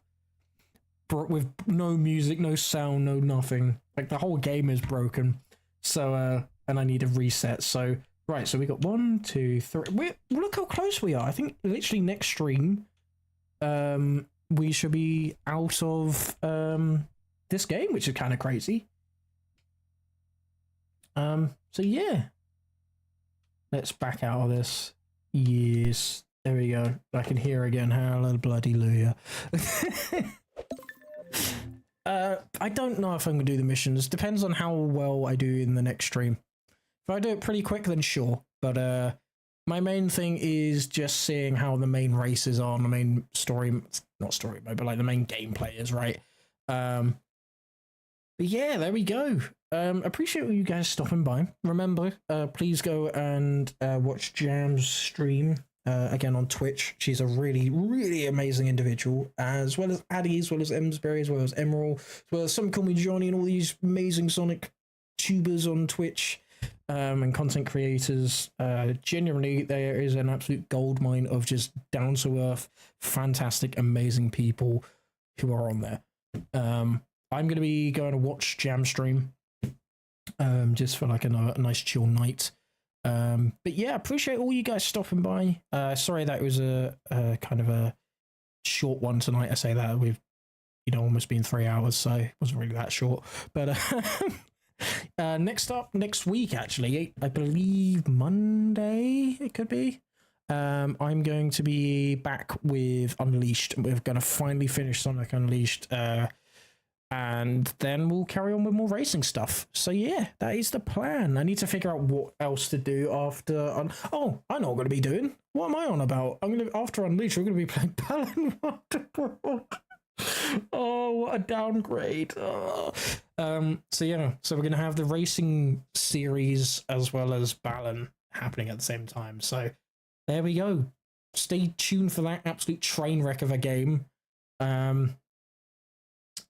[SPEAKER 1] with no music, no sound, no nothing. Like, the whole game is broken. So, and I need a reset. So, right, so we got 1, 2, 3. Look how close we are. I think literally next stream, we should be out of this game, which is kind of crazy. So yeah, let's back out of this. Yes, there we go. I can hear again. Hallelujah. I don't know if I'm gonna do the missions. Depends on how well I do in the next stream. If I do it pretty quick, then sure. But my main thing is just seeing how the main races are, and the main story, not story mode, but like the main gameplay is, right? But yeah, there we go. Appreciate you guys stopping by. Remember, please go and watch Jam's stream again on Twitch. She's a really, really amazing individual, as well as Addy, as well as Emsbury, as well as Emerald, as well as some call me Johnny, and all these amazing Sonic tubers on Twitch. And content creators. Genuinely, there is an absolute goldmine of just down to earth, fantastic, amazing people who are on there. I'm going to be going to watch Jam stream just for like a nice chill night. But yeah, appreciate all you guys stopping by. Sorry that it was a kind of a short one tonight. I say that we've almost been 3 hours, so it wasn't really that short. But next week, actually, I believe Monday it could be. I'm going to be back with Unleashed. We're going to finally finish Sonic Unleashed, and then we'll carry on with more racing stuff. So yeah, that is the plan. I need to figure out what else to do after. Oh, I know what I'm going to be doing. What am I on about? After Unleashed, we're going to be playing Balan Wonderworld. Oh, what a downgrade. Oh. So yeah, so we're going to have the racing series as well as Balan happening at the same time. So there we go. Stay tuned for that absolute train wreck of a game.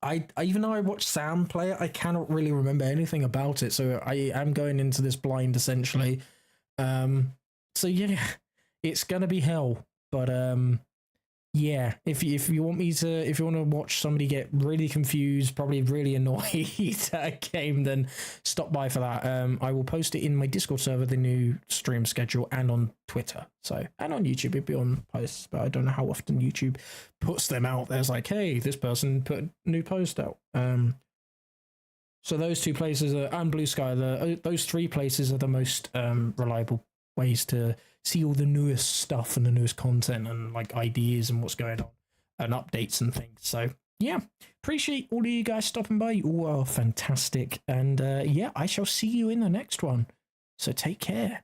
[SPEAKER 1] I even though I watched Sam play it, I cannot really remember anything about it. So I am going into this blind essentially. So yeah, it's gonna be hell. But yeah, if you want to watch somebody get really confused, probably really annoyed at a game, then stop by for that. I will post it in my Discord server, the new stream schedule, and on Twitter. So, and on YouTube, it'll be on posts, but I don't know how often YouTube puts them out. There's like, hey, this person put a new post out. So those two places and Blue Sky, those three places are the most reliable ways to see all the newest stuff and the newest content and like ideas and what's going on and updates and things. So yeah, appreciate all of you guys stopping by. You all are fantastic. And yeah, I shall see you in the next one. So take care.